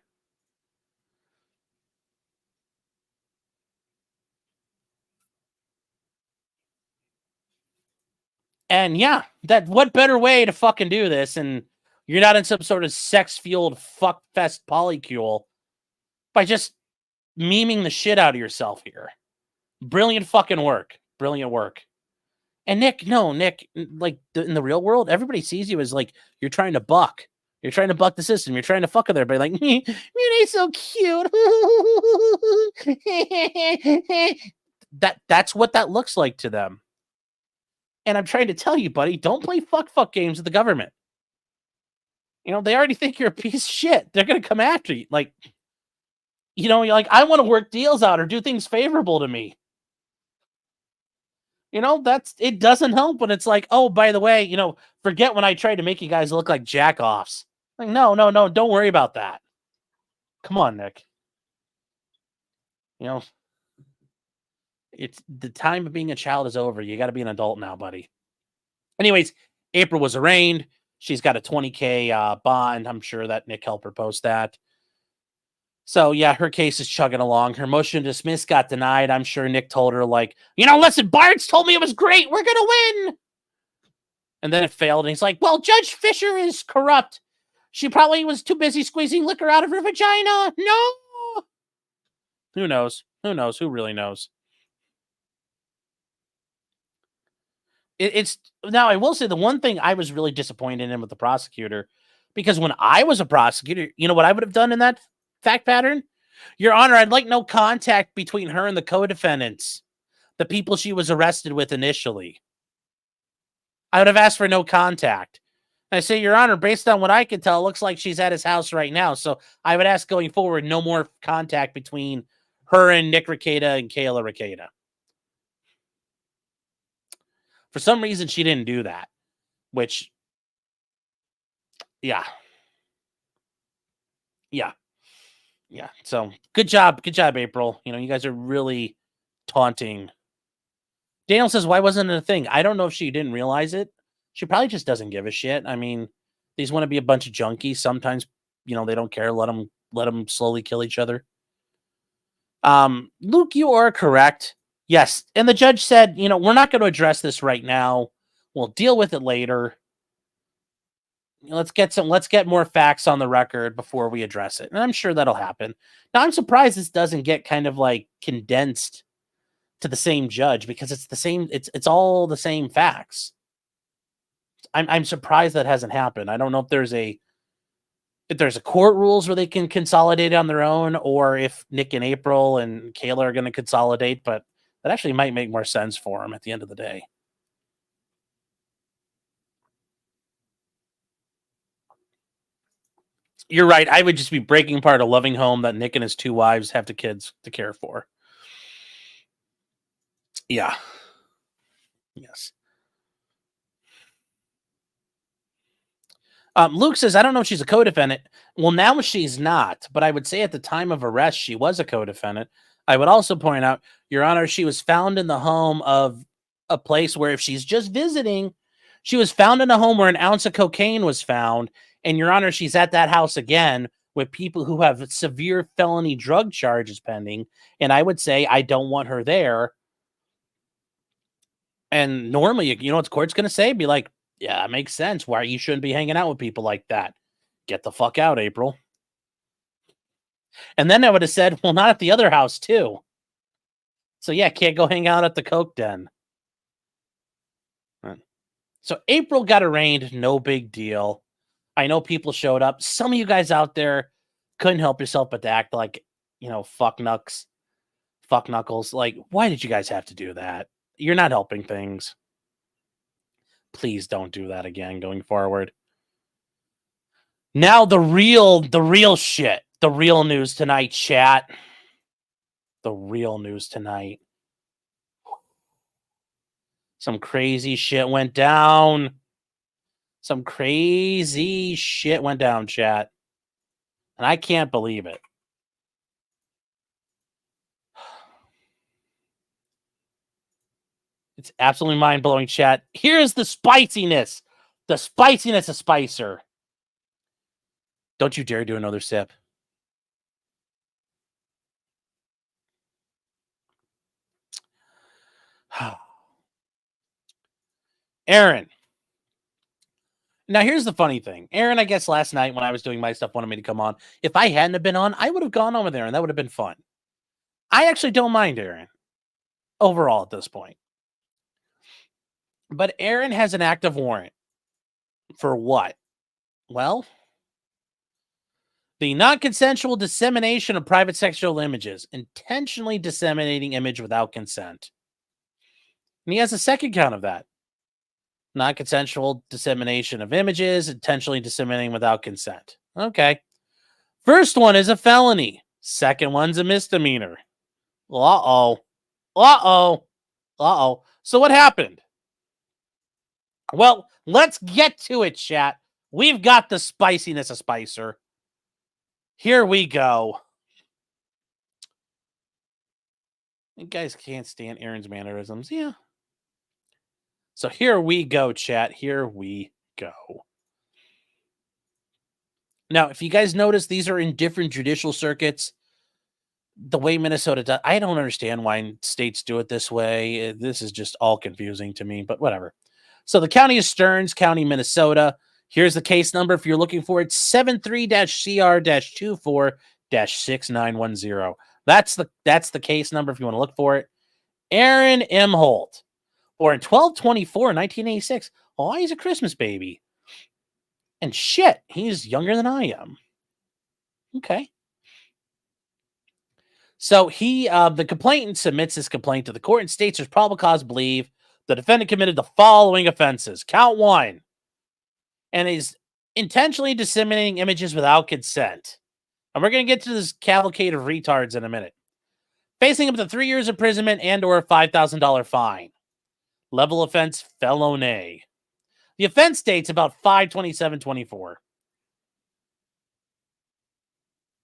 And yeah, that what better way to fucking do this? And you're not in some sort of sex-fueled fuck fest polycule by just memeing the shit out of yourself here. Brilliant fucking work. Brilliant work. And Nick, like in the real world, everybody sees you as like you're trying to buck. You're trying to buck the system. You're trying to fuck with everybody. Like, Mune's so cute. That's what that looks like to them. And I'm trying to tell you, buddy, don't play fuck games with the government. You know, they already think you're a piece of shit. They're gonna come after you. Like, you know, you're like, I want to work deals out or do things favorable to me. You know, it doesn't help when it's like, oh, by the way, you know, forget when I tried to make you guys look like jack-offs. Like, no, don't worry about that. Come on, Nick. You know, it's the time of being a child is over. You got to be an adult now, buddy. Anyways, April was arraigned. She's got a $20K bond. I'm sure that Nick helped her post that. So, yeah, her case is chugging along. Her motion to dismiss got denied. I'm sure Nick told her, like, you know, listen, Bart's told me it was great. We're going to win. And then it failed. And he's like, well, Judge Fisher is corrupt. She probably was too busy squeezing liquor out of her vagina. No. Who knows? Who knows? Who really knows? It's now, I will say the one thing I was really disappointed in with the prosecutor, because when I was a prosecutor, you know what I would have done in that fact pattern? Your Honor, I'd like no contact between her and the co-defendants, the people she was arrested with initially. I would have asked for no contact. I say, Your Honor, based on what I can tell, it looks like she's at his house right now. So I would ask going forward, no more contact between her and Nick Rekieta and Kayla Rekieta. For some reason, she didn't do that, which, yeah. So good job, April. You know, you guys are really taunting. Daniel says, why wasn't it a thing? I don't know if she didn't realize it. She probably just doesn't give a shit. I mean, these want to be a bunch of junkies. Sometimes, you know, they don't care. Let them slowly kill each other. Luke, you are correct. Yes. And the judge said, you know, we're not going to address this right now. We'll deal with it later. Let's get more facts on the record before we address it. And I'm sure that'll happen. Now, I'm surprised this doesn't get kind of like condensed to the same judge, because it's the same, it's all the same facts. I'm surprised that hasn't happened. I don't know if there's a court rules where they can consolidate on their own, or if Nick and April and Kayla are going to consolidate, but that actually might make more sense for them at the end of the day. You're right. I would just be breaking apart a loving home that Nick and his two wives have kids to care for. Yeah. Yes. Luke says, I don't know if she's a co-defendant. Well, now she's not, but I would say at the time of arrest, she was a co-defendant. I would also point out, Your Honor, she was found in the home of a place where, if she's just visiting, she was found in a home where an ounce of cocaine was found. And Your Honor, she's at that house again with people who have severe felony drug charges pending. And I would say, I don't want her there. And normally, you know what the court's going to say? Be like, yeah, it makes sense. Why you shouldn't be hanging out with people like that. Get the fuck out, April. And then I would have said, well, not at the other house, too. So, yeah, can't go hang out at the coke den. So, April got arraigned. No big deal. I know people showed up. Some of you guys out there couldn't help yourself but to act like, you know, fuck knuckles. Like, why did you guys have to do that? You're not helping things. Please don't do that again going forward. Now the real shit. The real news tonight, chat. The real news tonight. Some crazy shit went down. Some crazy shit went down, chat. And I can't believe it. It's absolutely mind-blowing, chat. Here's the spiciness. The spiciness of Spicer. Don't you dare do another sip. Aaron. Now, here's the funny thing. Aaron, I guess last night when I was doing my stuff, wanted me to come on. If I hadn't have been on, I would have gone on with Aaron. That would have been fun. I actually don't mind Aaron overall at this point. But Aaron has an active warrant. For what? Well, the non-consensual dissemination of private sexual images, intentionally disseminating image without consent. And he has a second count of that. Non-consensual dissemination of images, intentionally disseminating without consent. Okay. First one is a felony. Second one's a misdemeanor. Uh-oh. Uh-oh. Uh-oh. So what happened? Well, let's get to it, chat. We've got the spiciness of Spicer. Here we go. You guys can't stand Aaron's mannerisms. Yeah. So here we go, chat. Here we go. Now, if you guys notice, these are in different judicial circuits. The way Minnesota does, I don't understand why states do it this way. This is just all confusing to me, but whatever. So the county is Stearns County, Minnesota. Here's the case number if you're looking for it, 73-CR-24-6910. That's the case number if you want to look for it. Aaron M. Holt, born 12/24/1986. Oh, he's a Christmas baby. And shit, he's younger than I am. Okay. So the complainant submits his complaint to the court and states there's probable cause to believe the defendant committed the following offenses. Count 1. And is intentionally disseminating images without consent. And we're going to get to this cavalcade of retards in a minute. Facing up to 3 years imprisonment and or a $5,000 fine. Level offense, felony. The offense date's about 5/27/24.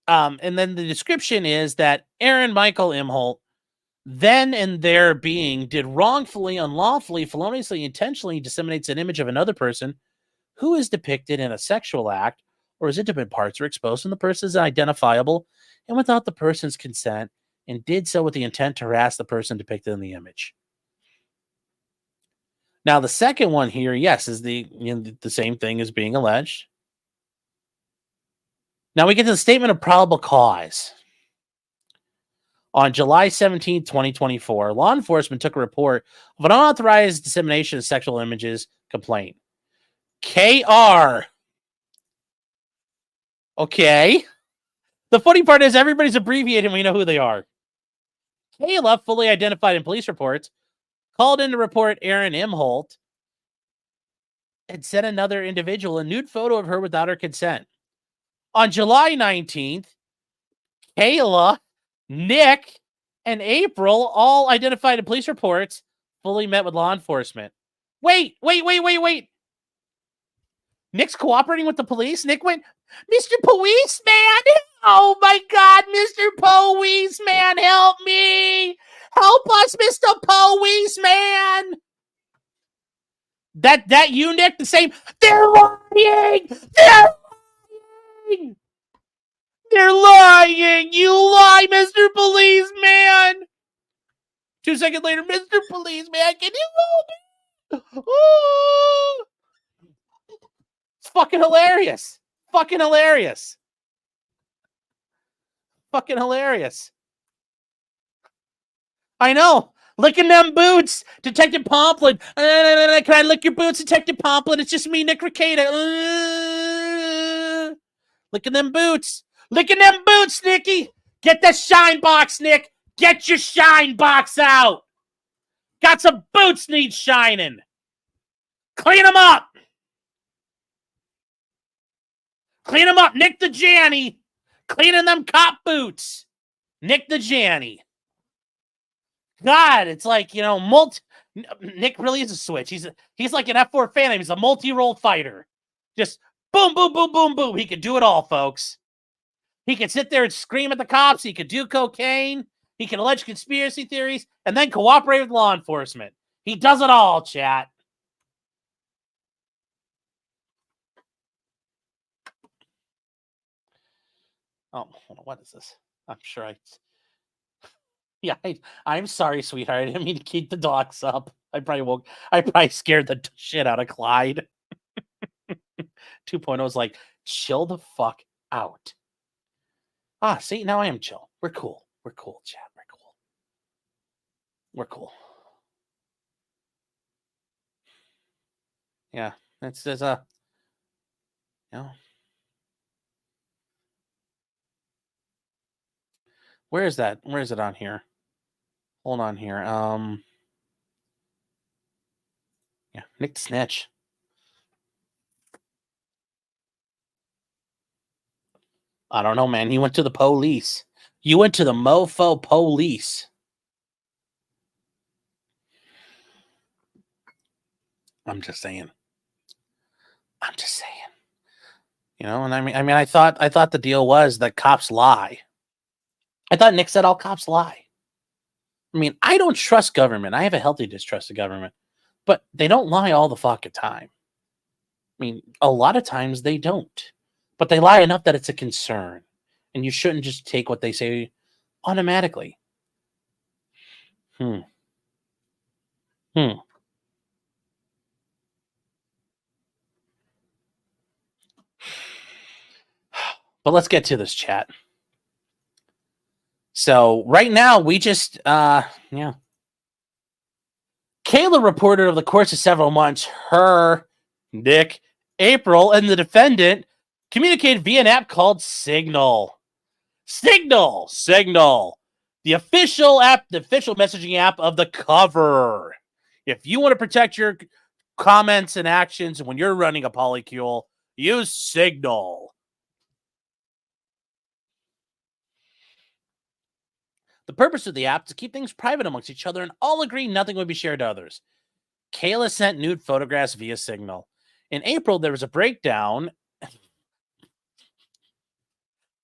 And then the description is that Aaron Michael M. Holt, then and there being, did wrongfully, unlawfully, feloniously, intentionally disseminates an image of another person who is depicted in a sexual act or his intimate parts are exposed and the person is identifiable and without the person's consent and did so with the intent to harass the person depicted in the image. Now, the second one here, yes, is the same thing as being alleged. Now we get to the statement of probable cause. On July 17, 2024, law enforcement took a report of an unauthorized dissemination of sexual images complaint. KR. Okay. The funny part is everybody's abbreviated and we know who they are. Kayla, fully identified in police reports, called in to report Aaron M. Holt and sent another individual a nude photo of her without her consent. On July 19th, Kayla, Nick, and April, all identified in police reports, fully met with law enforcement. Wait. Nick's cooperating with the police? Nick went, Mr. Policeman! Oh my God, Mr. Policeman, help me! Help us, Mr. Policeman! That you, Nick, the same. They're lying! They're lying! They're lying! You lie, Mr. Policeman! 2 seconds later, Mr. Policeman, can you help me? Oh! It's fucking hilarious. Fucking hilarious. Fucking hilarious. I know. Licking them boots, Detective Pomplin. Can I lick your boots, Detective Pomplin? It's just me, Nick Rekieta. Licking them boots. Licking them boots, Nicky. Get the shine box, Nick. Get your shine box out. Got some boots need shining. Clean them up. Clean them up. Nick the Janny. Cleaning them cop boots. Nick the Janny. God, it's like, Nick really is a switch. He's like an F4 Phantom. He's a multi-role fighter. Just boom, boom, boom, boom, boom. He could do it all, folks. He could sit there and scream at the cops. He could do cocaine. He can allege conspiracy theories and then cooperate with law enforcement. He does it all, chat. Oh, hold on. What is this? I'm sure Yeah, I'm sorry, sweetheart. I didn't mean to keep the dogs up. I probably scared the shit out of Clyde. 2.0 is like, chill the fuck out. Ah, see, now I am chill. We're cool. We're cool, chat. We're cool. We're cool. Yeah, there's a, you know. Where is that? Where is it on here? Hold on here. Yeah, Nick the Snitch. I don't know, man. He went to the police. You went to the mofo police. I'm just saying. I'm just saying. You know, and I mean, I thought the deal was that cops lie. I thought Nick said all cops lie. I mean, I don't trust government. I have a healthy distrust of government, but they don't lie all the fucking time. I mean, a lot of times they don't, but they lie enough that it's a concern, and you shouldn't just take what they say automatically. But let's get to this, chat. So right now we just yeah. Kayla reported over the course of several months her, Nick, April, and the defendant communicated via an app called Signal. Signal. The official app, the official messaging app of the cover. If you want to protect your comments and actions when you're running a polycule, use Signal. The purpose of the app is to keep things private amongst each other and all agree nothing would be shared to others. Kayla sent nude photographs via Signal. In April, there was a breakdown.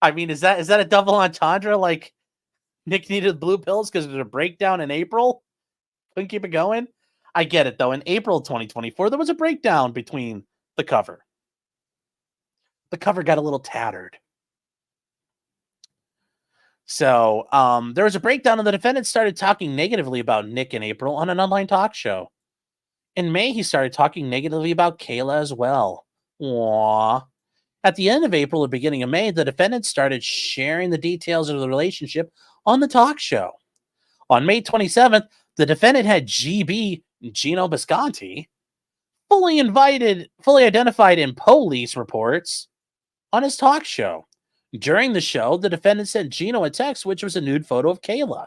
I mean, is that a double entendre? Like Nick needed blue pills because there's a breakdown in April? Couldn't keep it going? I get it, though. In April 2024, there was a breakdown between the cover. The cover got a little tattered. So there was a breakdown, and the defendant started talking negatively about Nick in April on an online talk show. In May, he started talking negatively about Kayla as well. Aww. At the end of April or beginning of May, the defendant started sharing the details of the relationship on the talk show. On May 27th, the defendant had GB, Gino Bisconti, fully identified in police reports on his talk show. During the show, the defendant sent Gino a text, which was a nude photo of Kayla.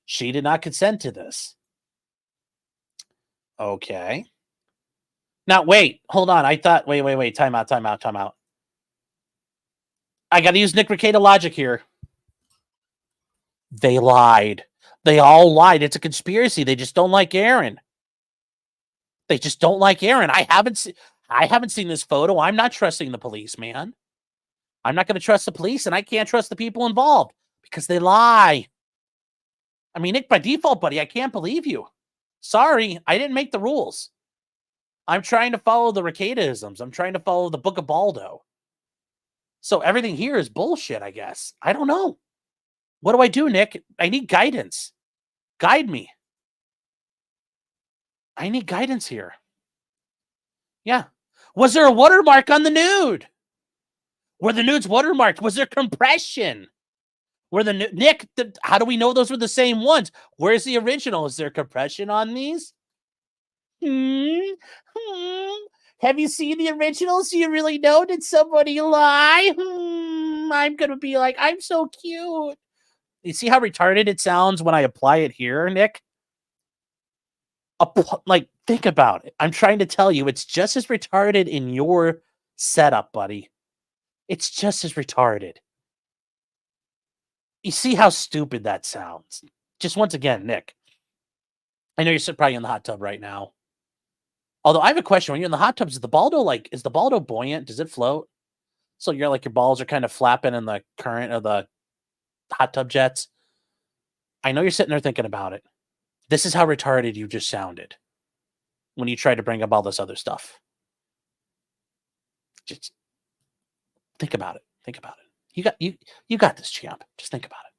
She did not consent to this. Okay. Now, wait, hold on. I thought, wait. Time out. I got to use Nick Rekieta logic here. They lied. They all lied. It's a conspiracy. They just don't like Aaron. I haven't seen this photo. I'm not trusting the police, man. I'm not going to trust the police, and I can't trust the people involved because they lie. I mean, Nick, by default, buddy, I can't believe you. Sorry, I didn't make the rules. I'm trying to follow the Rekieta-isms. I'm trying to follow the Book of Baldo. So everything here is bullshit, I guess. I don't know. What do I do, Nick? I need guidance. Guide me. I need guidance here. Yeah. Was there a watermark on the nude? Were the nudes watermarked? Was there compression? Nick, how do we know those were the same ones? Where's the original? Is there compression on these? Have you seen the originals? Do you really know? Did somebody lie? I'm going to be like, I'm so cute. You see how retarded it sounds when I apply it here, Nick? Like, think about it. I'm trying to tell you, it's just as retarded in your setup, buddy. It's just as retarded. You see how stupid that sounds? Just once again, Nick. I know you're probably in the hot tub right now. Although I have a question. When you're in the hot tub, is the Baldo buoyant? Does it float? So your balls are kind of flapping in the current of the hot tub jets. I know you're sitting there thinking about it. This is how retarded you just sounded when you tried to bring up all this other stuff. Just think about it. Think about it. You got this, champ. Just think about it.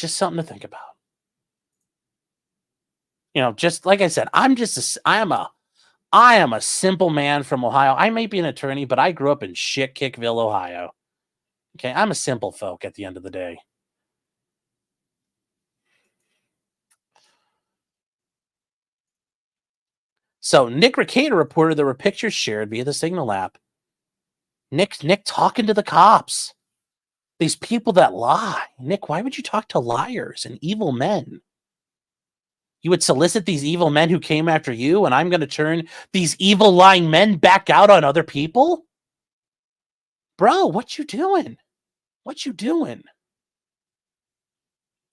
Just something to think about. You know, just like I said, I am a simple man from Ohio. I may be an attorney, but I grew up in Shit-Kickville, Ohio. Okay, I'm a simple folk at the end of the day. So Nick Rekieta reported there were pictures shared via the Signal app. Nick talking to the cops. These people that lie. Nick, why would you talk to liars and evil men? You would solicit these evil men who came after you, and I'm going to turn these evil lying men back out on other people? Bro, what you doing? What you doing?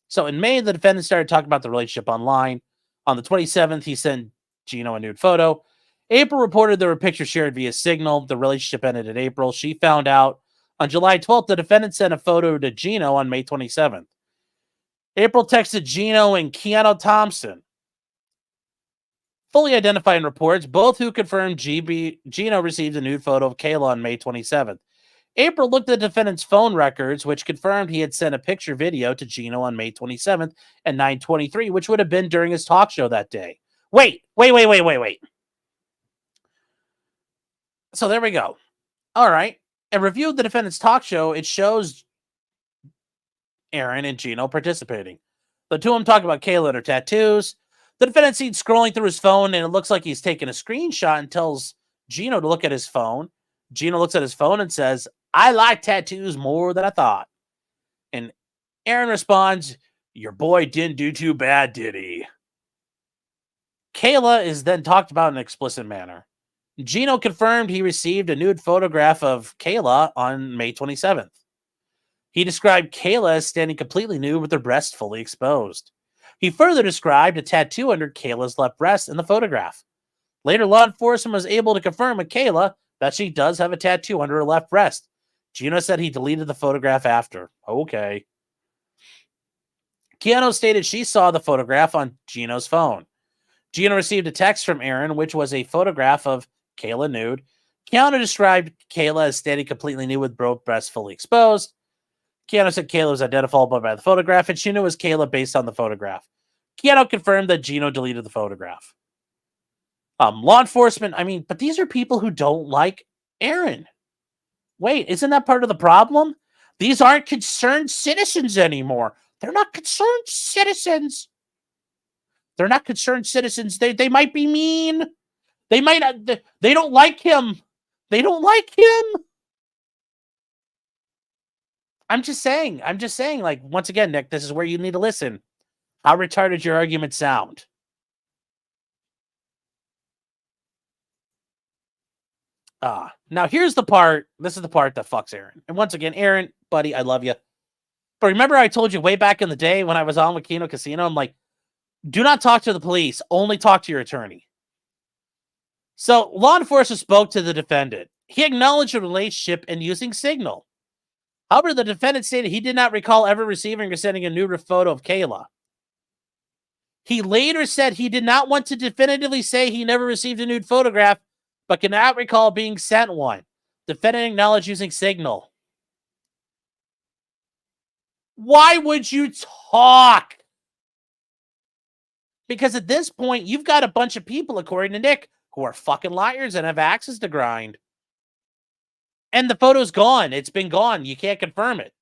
So in May, the defendant started talking about the relationship online. On the 27th, he sent Gino a nude photo. April reported there were pictures shared via Signal. The relationship ended in April. She found out on July 12th, the defendant sent a photo to Gino on May 27th. April texted Gino and Keanu Thompson, fully identified in reports, both who confirmed Gino received a nude photo of Kayla on May 27th. April looked at the defendant's phone records, which confirmed he had sent a picture video to Gino on May 27th at 9:23, which would have been during his talk show that day. Wait. So there we go. All right. A review of the defendant's talk show, it shows Aaron and Gino participating. The two of them talk about Kayla and her tattoos. The defendant seen scrolling through his phone, and it looks like he's taking a screenshot and tells Gino to look at his phone. Gino looks at his phone and says, "I like tattoos more than I thought." And Aaron responds, "Your boy didn't do too bad, did he?" Kayla is then talked about in an explicit manner. Gino confirmed he received a nude photograph of Kayla on May 27th. He described Kayla as standing completely nude with her breast fully exposed. He further described a tattoo under Kayla's left breast in the photograph. Later, law enforcement was able to confirm with Kayla that she does have a tattoo under her left breast. Gino said he deleted the photograph after. Okay. Keanu stated she saw the photograph on Gino's phone. Gino received a text from Aaron, which was a photograph of Kayla nude. Keanu described Kayla as standing completely nude with both breasts fully exposed. Keanu said Kayla was identifiable by the photograph, and she knew it was Kayla based on the photograph. Keanu confirmed that Gino deleted the photograph. Law enforcement, but these are people who don't like Aaron. Wait, isn't that part of the problem? These aren't concerned citizens anymore. They're not concerned citizens. They're not concerned citizens. They might be mean. They might not, they don't like him. They don't like him. I'm just saying, like, once again, Nick, this is where you need to listen. How retarded your arguments sound. Now here's the part. This is the part that fucks Aaron. And once again, Aaron, buddy, I love you. But remember I told you way back in the day when I was on with Kino Casino, I'm like, do not talk to the police. Only talk to your attorney. So law enforcement spoke to the defendant. He acknowledged the relationship and using Signal. However, the defendant stated he did not recall ever receiving or sending a nude photo of Kayla. He later said he did not want to definitively say he never received a nude photograph, but cannot recall being sent one. Defendant acknowledged using Signal. Why would you talk? Because at this point, you've got a bunch of people, according to Nick, who are fucking liars and have axes to grind. And the photo's gone. It's been gone. You can't confirm it.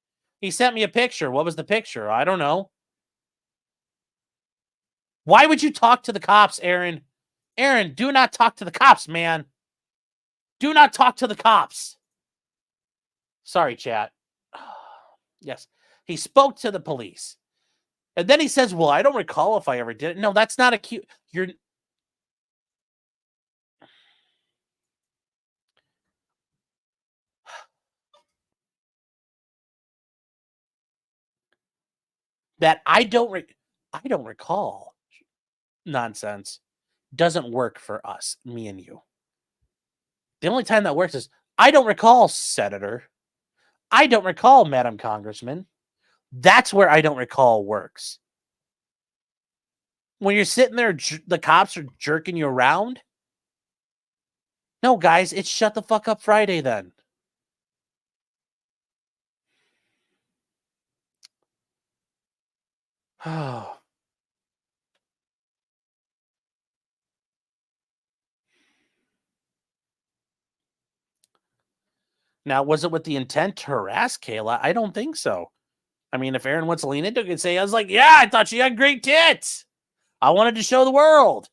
He sent me a picture. What was the picture? I don't know. Why would you talk to the cops, Aaron? Aaron, do not talk to the cops, man. Do not talk to the cops. Sorry, chat. Yes. He spoke to the police. And then he says, well, I don't recall if I ever did it. No, that's not a cute. You're. That I don't recall nonsense doesn't work for us, me and you. The only time that works is, I don't recall, Senator. I don't recall, Madam Congressman. That's where I don't recall works. When you're sitting there, the cops are jerking you around. No, guys, it's shut the fuck up Friday then. Oh. Now, was it with the intent to harass Kayla? I don't think so. I mean, if Aaron wants to lean into it, could say, I was like, yeah, I thought she had great tits. I wanted to show the world.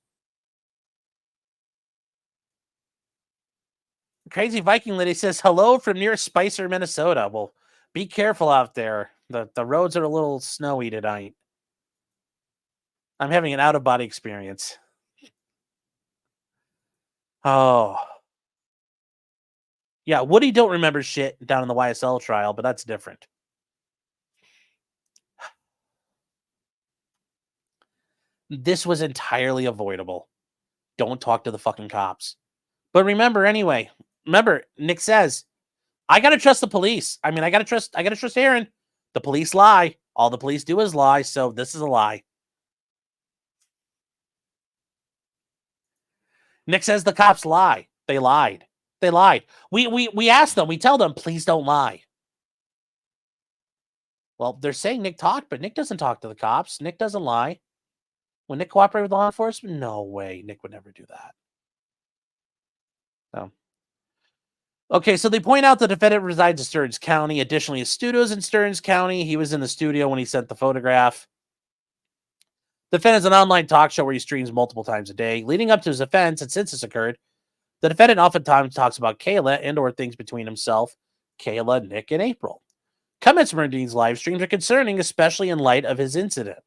Crazy Viking Lady says, hello from near Spicer, Minnesota. Well, be careful out there. The roads are a little snowy tonight. I'm having an out-of-body experience. Oh. Yeah, Woody don't remember shit down in the YSL trial, but that's different. This was entirely avoidable. Don't talk to the fucking cops. But remember, anyway, Nick says, I gotta trust the police. I mean, I gotta trust Aaron. The police lie. All the police do is lie, so this is a lie. Nick says the cops lie. They lied. They lied. We asked them, we tell them, please don't lie. Well, they're saying Nick talked, but Nick doesn't talk to the cops. Nick doesn't lie. When Nick cooperate with law enforcement? No way. Nick would never do that. No. Okay, so they point out the defendant resides in Stearns County. Additionally, his studio is in Stearns County. He was in the studio when he sent the photograph. The defendant is an online talk show where he streams multiple times a day. Leading up to his offense, and since this occurred, the defendant oftentimes talks about Kayla and or things between himself, Kayla, Nick, and April. Comments from these live streams are concerning, especially in light of his incident.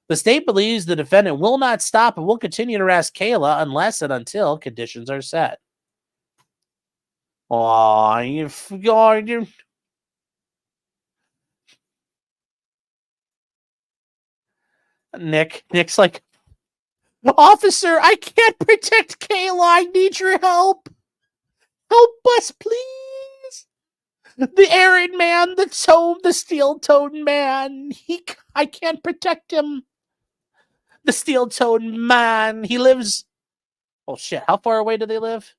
The state believes the defendant will not stop and will continue to harass Kayla unless and until conditions are set. Oh, you Nick's like, officer, I can't protect Kayla. I need your help. Help us, please. The Aaron man, the steel-toed man. I can't protect him. The steel-toed man. He lives. Oh shit! How far away do they live?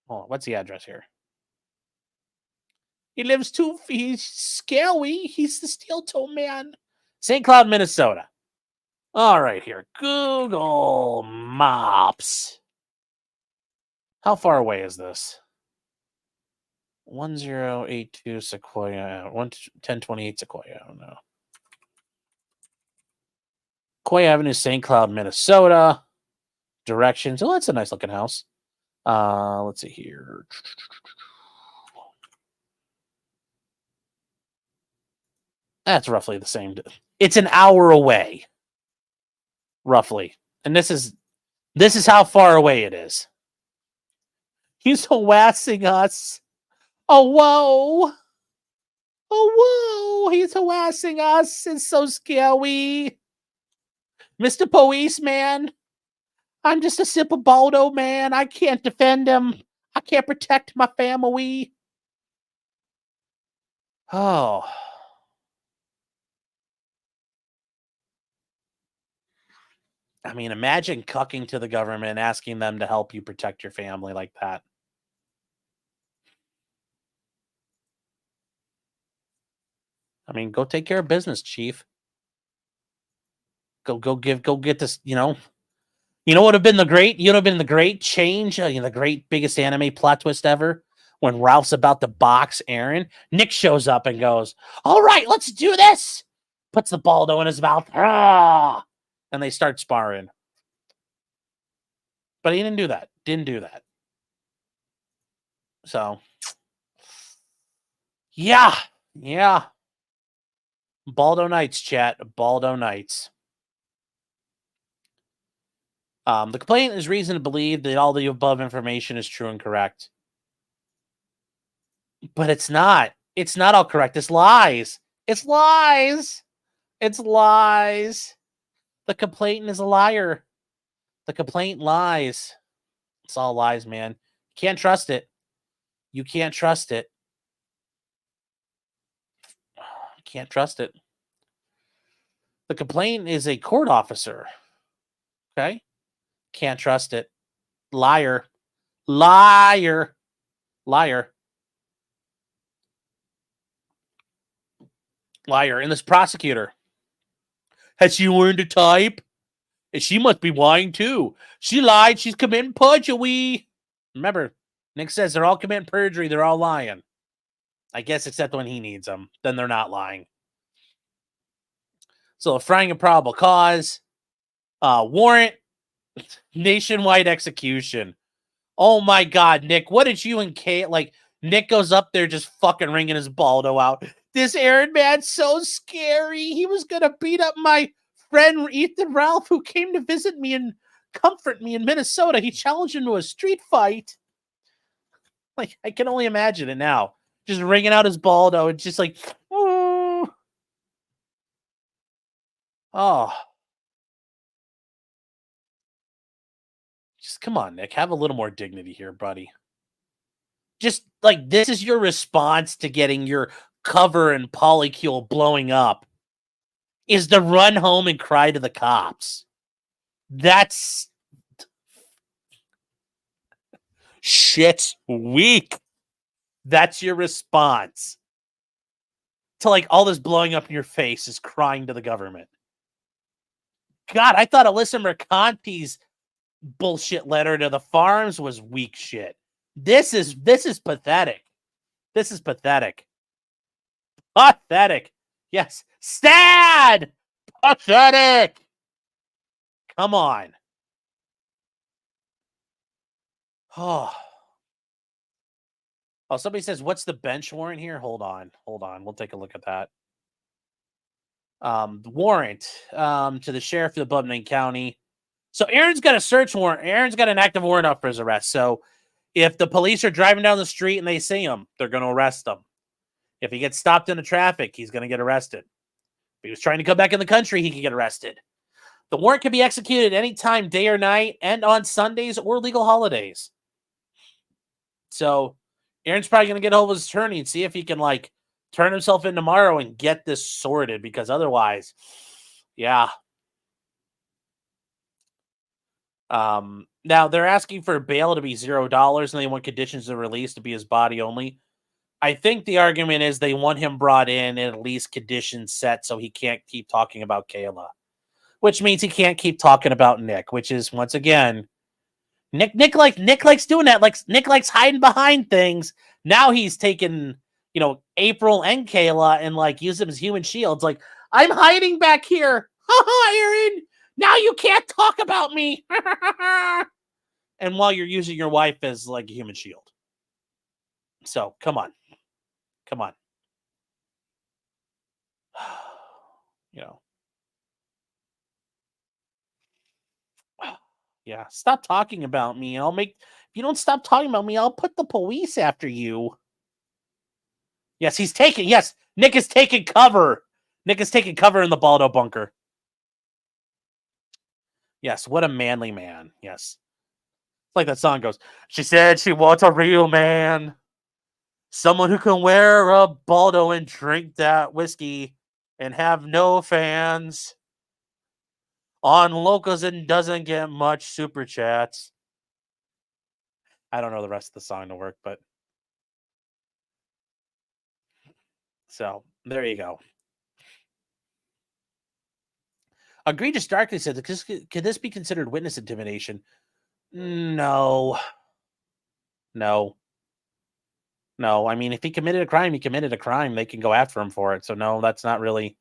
Oh, what's the address here? He lives he's scary. He's the steel-toed man. St. Cloud, Minnesota. All right, here. Google Maps. How far away is this? 1082 Sequoia. 1028 Sequoia. I don't know. Sequoia Avenue, St. Cloud, Minnesota. Directions. Oh, that's a nice looking house. Let's see here. That's roughly the same. It's an hour away. Roughly. And this is how far away it is. He's harassing us. Oh, whoa. Oh, whoa. He's harassing us. It's so scary. Mr. Policeman. I'm just a simple Baldo man. I can't defend him. I can't protect my family. Oh. I mean, imagine cucking to the government, asking them to help you protect your family like that. I mean, go take care of business, chief. Go get this, You know what would have been the great change, the great biggest anime plot twist ever? When Ralph's about to box Aaron, Nick shows up and goes, all right, let's do this. Puts the Baldo in his mouth. Ah! And they start sparring. But he didn't do that. So, yeah. Baldo Knights, chat. Baldo Knights. The complaint is reason to believe that all the above information is true and correct. But it's not. It's not all correct. It's lies. It's lies. It's lies. The complainant is a liar. The complaint lies. It's all lies, man. Can't trust it. You can't trust it. Can't trust it. The complainant is a court officer. Okay? Can't trust it. Liar. Liar. Liar. Liar. And this prosecutor Has she learned to type? And she must be lying too. She lied. She's committing perjury. Remember, Nick says they're all committing perjury. They're all lying. I guess except when he needs them. Then they're not lying. So, frying a probable cause. Warrant. Nationwide execution. Oh my God, Nick. What did you and Kate like? Nick goes up there just fucking ringing his baldo out. This Aaron man's so scary. He was going to beat up my friend Ethan Ralph, who came to visit me and comfort me in Minnesota. He challenged him to a street fight. Like, I can only imagine it now. Just ringing out his baldo and just like, oh. Just come on, Nick. Have a little more dignity here, buddy. Just like this is your response to getting your cover and polycule blowing up is to run home and cry to the cops. That's shit weak. That's your response to like all this blowing up in your face is crying to the government. God, I thought Alyssa Mercanti's bullshit letter to the farms was weak shit. This is pathetic. This is pathetic. Pathetic. Yes. Sad. Pathetic. Come on. Oh, somebody says, what's the bench warrant here? Hold on. We'll take a look at that. The warrant to the sheriff of the Lebanon County. So Aaron's got a search warrant. Aaron's got an active warrant up for his arrest. So if the police are driving down the street and they see him, they're going to arrest him. If he gets stopped in the traffic, he's going to get arrested. If he was trying to come back in the country, he could get arrested. The warrant can be executed anytime, day or night, and on Sundays or legal holidays. So Aaron's probably going to get hold of his attorney and see if he can like turn himself in tomorrow and get this sorted, because otherwise, yeah. Now they're asking for bail to be $0 and they want conditions of release to be his body only. I think the argument is they want him brought in and at least conditions set so he can't keep talking about Kayla, which means he can't keep talking about Nick, which is once again, Nick likes doing that. Like Nick likes hiding behind things. Now he's taken, April and Kayla and like use them as human shields. Like, I'm hiding back here. Aaron, now you can't talk about me. And while you're using your wife as like a human shield. So come on. Yeah, stop talking about me. If you don't stop talking about me, I'll put the police after you. Yes, Nick is taking cover. Nick is taking cover in the Baldo bunker. Yes, what a manly man. Yes. It's like that song goes, she said she wants a real man. Someone who can wear a Baldo and drink that whiskey and have no fans. On locals and doesn't get much super chats. I don't know the rest of the song to work, but so there you go. Egregious Darkly said, could this be considered witness intimidation? No. I mean, if he committed a crime, he committed a crime. They can go after him for it. So no, that's not really.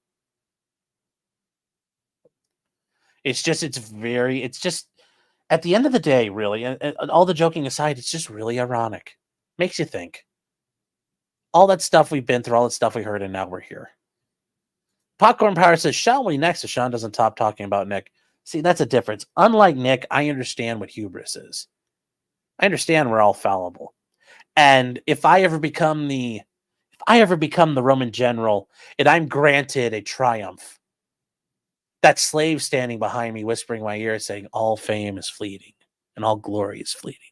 It's just at the end of the day, really, and all the joking aside, it's just really ironic. Makes you think. All that stuff we've been through, all that stuff we heard, and now we're here. Popcorn Power says, Sean will be next if Sean doesn't stop talking about Nick. See, that's a difference. Unlike Nick, I understand what hubris is. I understand we're all fallible. And if I ever become the Roman general and I'm granted a triumph, that slave standing behind me, whispering in my ear, saying, all fame is fleeting and all glory is fleeting,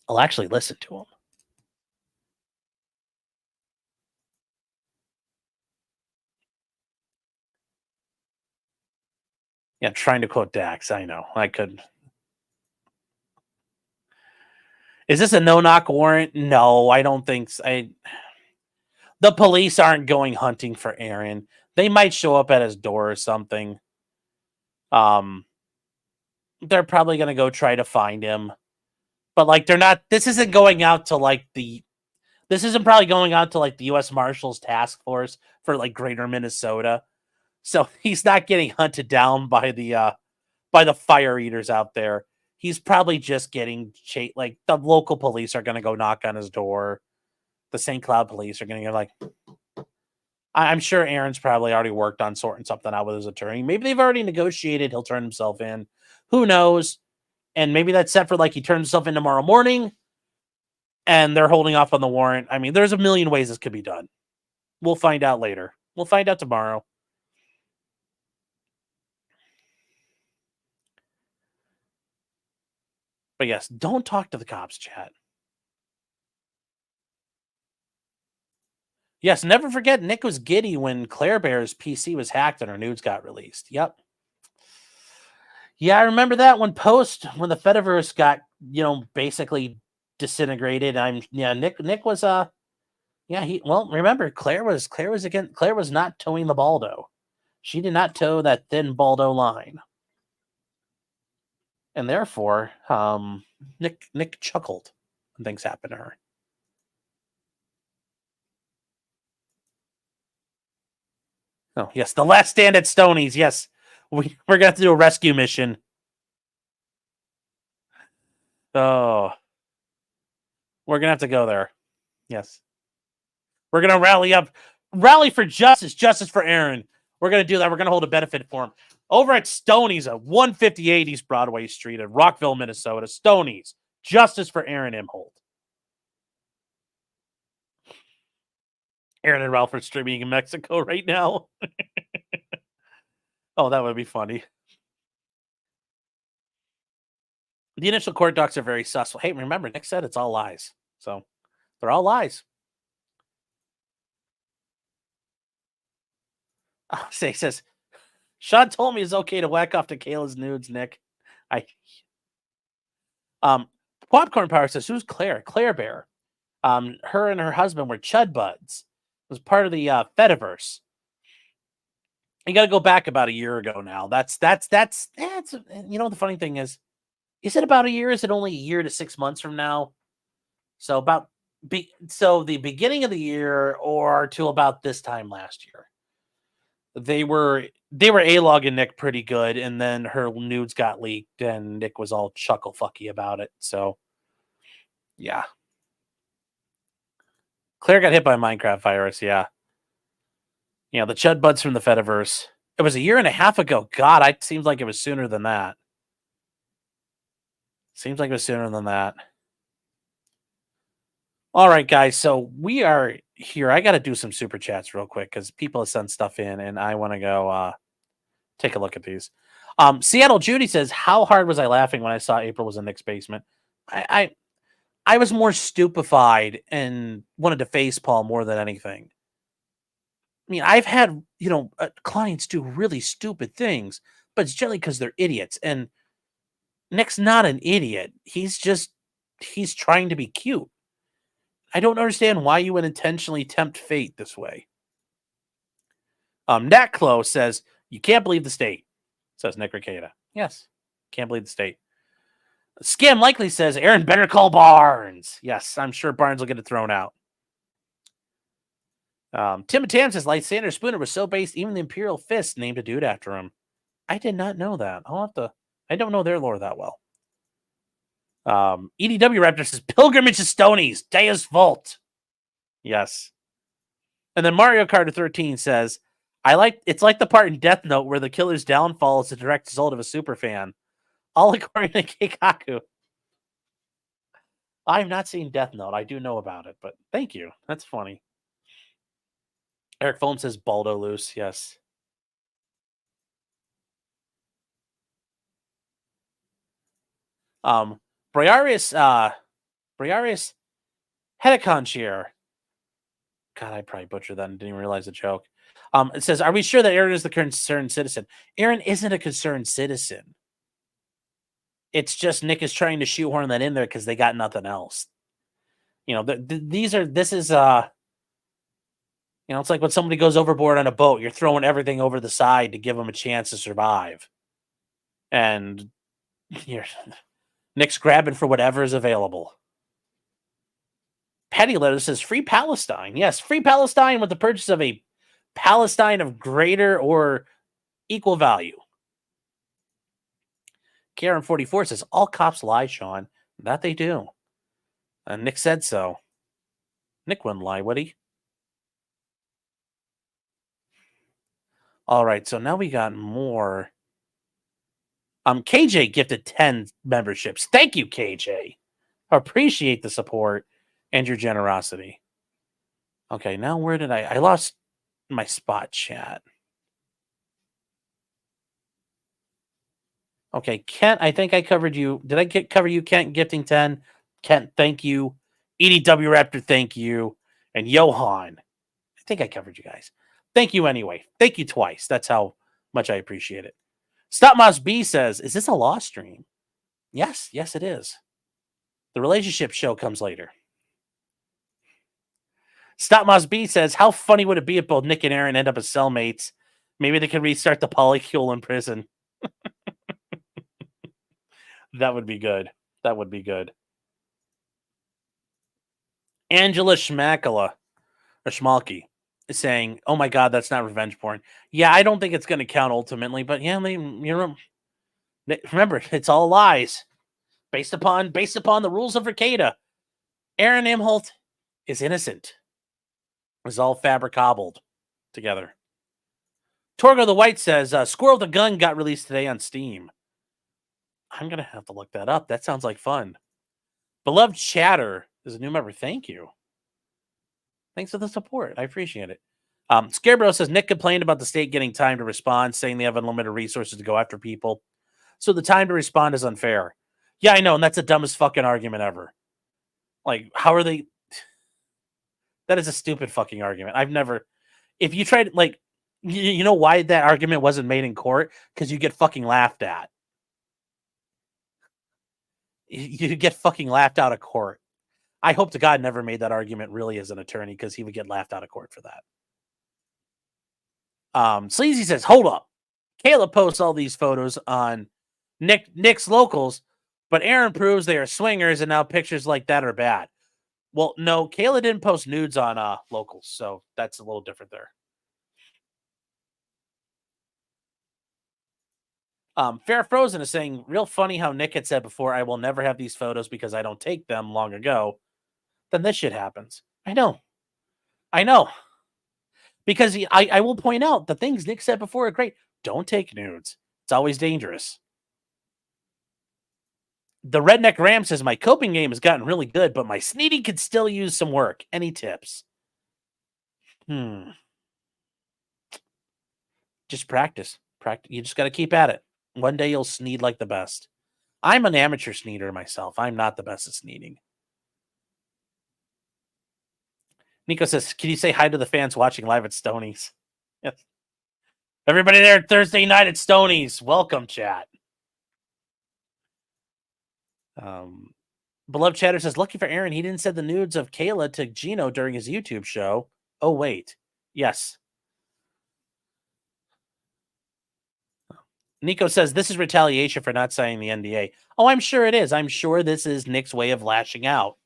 I'll actually listen to him. Yeah, trying to quote Dax. I know. I couldn't. Is this a no-knock warrant? No, I don't think so. The police aren't going hunting for Aaron. They might show up at his door or something. They're probably going to go try to find him. But like they're not, this isn't going out to like this isn't probably going out to like the US Marshals Task Force for like Greater Minnesota. So he's not getting hunted down by the fire eaters out there. He's probably just getting like the local police are going to go knock on his door. The St. Cloud police are going to go like, I'm sure Aaron's probably already worked on sorting something out with his attorney. Maybe they've already negotiated. He'll turn himself in. Who knows? And maybe that's set for like he turns himself in tomorrow morning and they're holding off on the warrant. I mean, there's a million ways this could be done. We'll find out later. We'll find out tomorrow. But yes, don't talk to the cops, chat. Yes, never forget Nick was giddy when Claire Bear's PC was hacked and her nudes got released. Yep. Yeah, I remember that when the Fediverse got, basically disintegrated. Nick was remember Claire was not towing the Baldo. She did not tow that thin Baldo line. And therefore, Nick chuckled when things happened to her. Oh, yes, the last stand at Stoney's. Yes, we're going to have to do a rescue mission. Oh, we're going to have to go there. Yes. We're going to rally for justice for Aaron. We're going to do that. We're going to hold a benefit for him. Over at Stoney's at 158 East Broadway Street in Rockville, Minnesota. Stoney's, justice for Aaron Imholt. Aaron and Ralph are streaming in Mexico right now. Oh, that would be funny. The initial court docs are very sus. Hey, remember, Nick said it's all lies. So they're all lies. Oh, he says, Sean told me it's okay to whack off to Kayla's nudes, Nick. Popcorn Power says, who's Claire? Claire Bear. Her and her husband were chud buds. It was part of the Fediverse. You got to go back about a year ago now. That's the funny thing is it about a year? Is it only a year to 6 months from now? So the beginning of the year or to about this time last year. They were A-logging Nick pretty good, and then her nudes got leaked, and Nick was all chuckle fucky about it. So, yeah. Claire got hit by a Minecraft virus, yeah. Yeah, the Chud Buds from the Fediverse. It was a year and a half ago. God, it seems like it was sooner than that. Seems like it was sooner than that. All right, guys. So we are here. I got to do some super chats real quick because people have sent stuff in, and I want to go take a look at these. Seattle Judy says, "How hard was I laughing when I saw April was in Nick's basement?" I was more stupefied and wanted to facepalm more than anything. I mean, I've had clients do really stupid things, but it's generally because they're idiots. And Nick's not an idiot. He's trying to be cute. I don't understand why you would intentionally tempt fate this way. Natclo says, you can't believe the state, says Nick Rekieta. Yes, can't believe the state. Scam Likely says, Aaron better call Barnes. Yes, I'm sure Barnes will get it thrown out. Tim Tam says, Lysander Spooner was so based, even the Imperial Fist named a dude after him. I did not know that. I don't know their lore that well. EDW Raptor says, Pilgrimage to Stoney's, Deus Vult. Yes. And then Mario Kart 13 says, it's like the part in Death Note where the killer's downfall is the direct result of a super fan. All according to Keikaku. I've not seen Death Note. I do know about it, but thank you. That's funny. Eric Foam says Baldo loose. Yes. Briaris Hedeconchier. God, I probably butchered that and didn't even realize the joke. It says, are we sure that Aaron is the concerned citizen? Aaron isn't a concerned citizen. It's just Nick is trying to shoehorn that in there because they got nothing else. This is it's like when somebody goes overboard on a boat, you're throwing everything over the side to give them a chance to survive. And Nick's grabbing for whatever is available. Petty Letter says free Palestine. Yes, free Palestine with the purchase of a Palestine of greater or equal value. Karen44 says all cops lie, Sean. That they do. And Nick said so. Nick wouldn't lie, would he? All right, so now we got more. KJ gifted 10 memberships. Thank you, KJ. Appreciate the support and your generosity. Okay, now where did I lost my spot chat. Okay, Kent, I think I covered you. Did I cover you, Kent, gifting 10? Kent, thank you. EDW Raptor, thank you. And Johan, I think I covered you guys. Thank you anyway. Thank you twice. That's how much I appreciate it. Stop Moss B says, is this a law stream? Yes, it is. The relationship show comes later. Stop Moss B says, how funny would it be if both Nick and Aaron end up as cellmates? Maybe they can restart the polycule in prison. That would be good. That would be good. Angela Schmalke is saying, oh my God, that's not revenge porn. Yeah, I don't think it's going to count ultimately, but yeah, remember, it's all lies based upon the rules of Rekieta. Aaron Imholt is innocent. It was all fabricable together. Torgo the White says, Squirrel the Gun got released today on Steam. I'm going to have to look that up. That sounds like fun. Beloved Chatter is a new member. Thank you. Thanks for the support. I appreciate it. Scarebro says, Nick complained about the state getting time to respond, saying they have unlimited resources to go after people. So the time to respond is unfair. Yeah, I know, and that's the dumbest fucking argument ever. Like, how are they... That is a stupid fucking argument. I've never... If you tried, like... You know why that argument wasn't made in court? Because you get fucking laughed at. You get fucking laughed out of court. I hope to God never made that argument really as an attorney, because he would get laughed out of court for that. Sleazy says, hold up. Kayla posts all these photos on Nick's locals, but Aaron proves they are swingers, and now pictures like that are bad. Well, no, Kayla didn't post nudes on locals, so that's a little different there. Fair Frozen is saying, real funny how Nick had said before, I will never have these photos because I don't take them long ago. Then this shit happens. I know. Because I will point out the things Nick said before are great. Don't take nudes. It's always dangerous. The Redneck Ram says, my coping game has gotten really good, but my sneating could still use some work. Any tips? Just practice. You just got to keep at it. One day you'll sneed like the best. I'm an amateur sneeder myself. I'm not the best at sneeding. Nico says, can you say hi to the fans watching live at Stoney's? Yes. Everybody there Thursday night at Stoney's. Welcome, chat. Beloved Chatter says, lucky for Aaron, he didn't send the nudes of Kayla to Gino during his YouTube show. Oh, wait. Yes. Nico says, this is retaliation for not signing the NDA. Oh, I'm sure it is. I'm sure this is Nick's way of lashing out.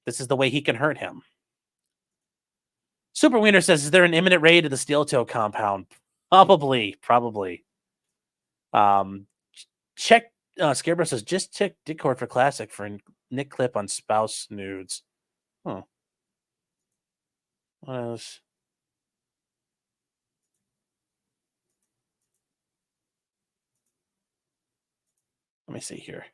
This is the way he can hurt him. Super Wiener says, is there an imminent raid to the Steel Toe compound? Probably. Check. Scarebro says, just check Discord for Classic for a Nick clip on spouse nudes. Huh. What else? Let me see here.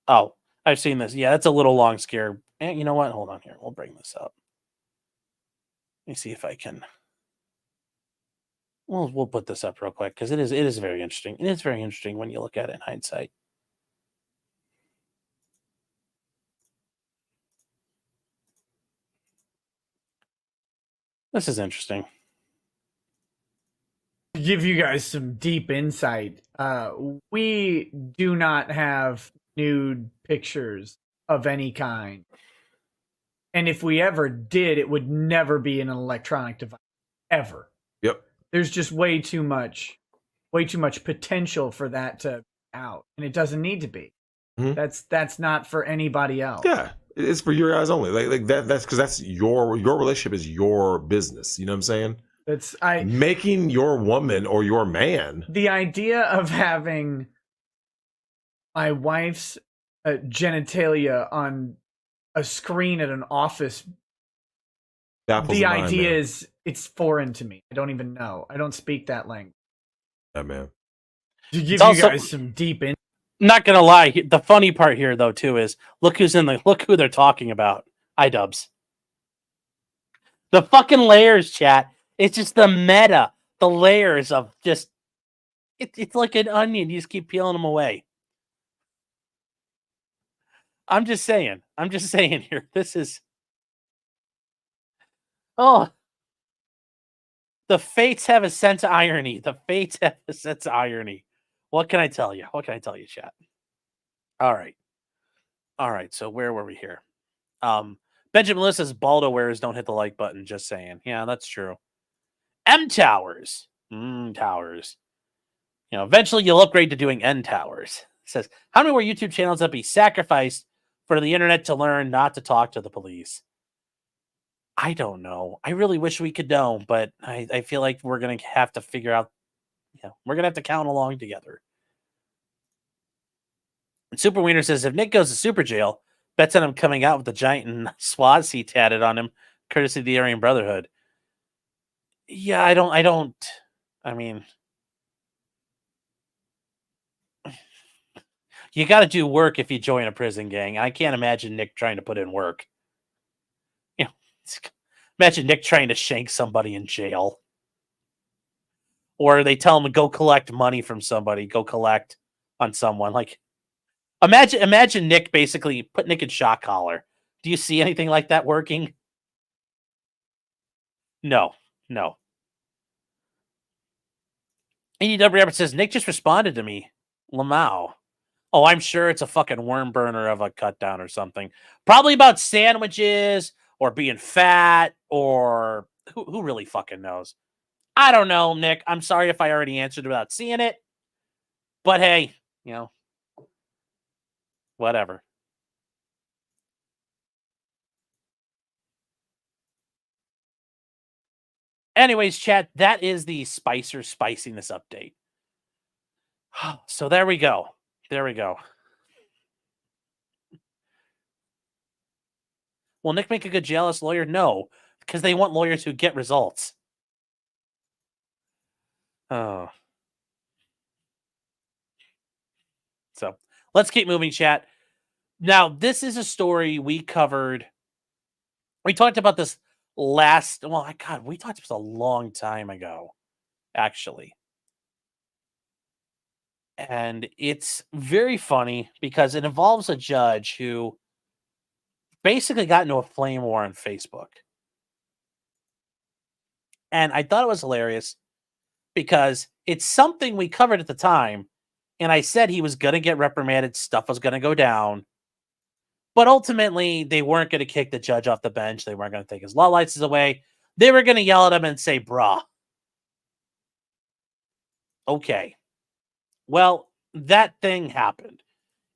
Oh, I've seen this. Yeah, that's a little long scare. And you know what? Hold on here. We'll bring this up. Let me see if I can. We'll put this up real quick because it is very interesting. It is very interesting when you look at it in hindsight. This is interesting. To give you guys some deep insight, we do not have nude pictures of any kind And if we ever did, it would never be in an electronic device. Ever. Yep. There's just way too much potential for that to out. And it doesn't need to be. Mm-hmm. That's not for anybody else. Yeah. It's for your guys only. Like that's because that's your relationship is your business. You know what I'm saying? Making your woman or your man. The idea of having my wife's genitalia on a screen at an office. The idea is it's foreign to me. I don't even know. I don't speak that language. Yeah, man. To give you guys some deep in. Not gonna lie, the funny part here though too is look who they're talking about. iDubbbz. The fucking layers, chat. It's just the meta, the layers of just it's like an onion. You just keep peeling them away. I'm just saying here. This is the fates have a sense of irony. What can I tell you? Chat? All right. So where were we here? Benjamin Lewis says Baldo wearers don't hit the like button. Just saying. Yeah, that's true. M towers. Towers. Eventually you'll upgrade to doing N towers. It says, how many more YouTube channels that be sacrificed for the internet to learn not to talk to the police? I don't know. I really wish we could know, but I feel like we're going to have to figure out, we're going to have to count along together. And Super Wiener says, if Nick goes to super jail, bets on him coming out with the giant Swazi tatted on him, courtesy of the Aryan Brotherhood. Yeah, I mean, you got to do work if you join a prison gang. I can't imagine Nick trying to put in work. Imagine Nick trying to shank somebody in jail. Or they tell him to go collect money from somebody, go collect on someone. Like, imagine Nick basically put Nick in shock collar. Do you see anything like that working? No. ADW says, Nick just responded to me. Lamau. Oh, I'm sure it's a fucking worm burner of a cut down or something. Probably about sandwiches or being fat or who really fucking knows? I don't know, Nick. I'm sorry if I already answered without seeing it. But hey, whatever. Anyways, chat, that is the Spicer spiciness update. So there we go. Will Nick make a good jealous lawyer? No, because they want lawyers who get results. Oh. So let's keep moving, chat. Now, this is a story we covered. We talked about this we talked about this a long time ago, actually. And it's very funny because it involves a judge who basically got into a flame war on Facebook. And I thought it was hilarious because it's something we covered at the time. And I said he was going to get reprimanded. Stuff was going to go down. But ultimately, they weren't going to kick the judge off the bench. They weren't going to take his law license away. They were going to yell at him and say, bruh. Okay. Well, that thing happened.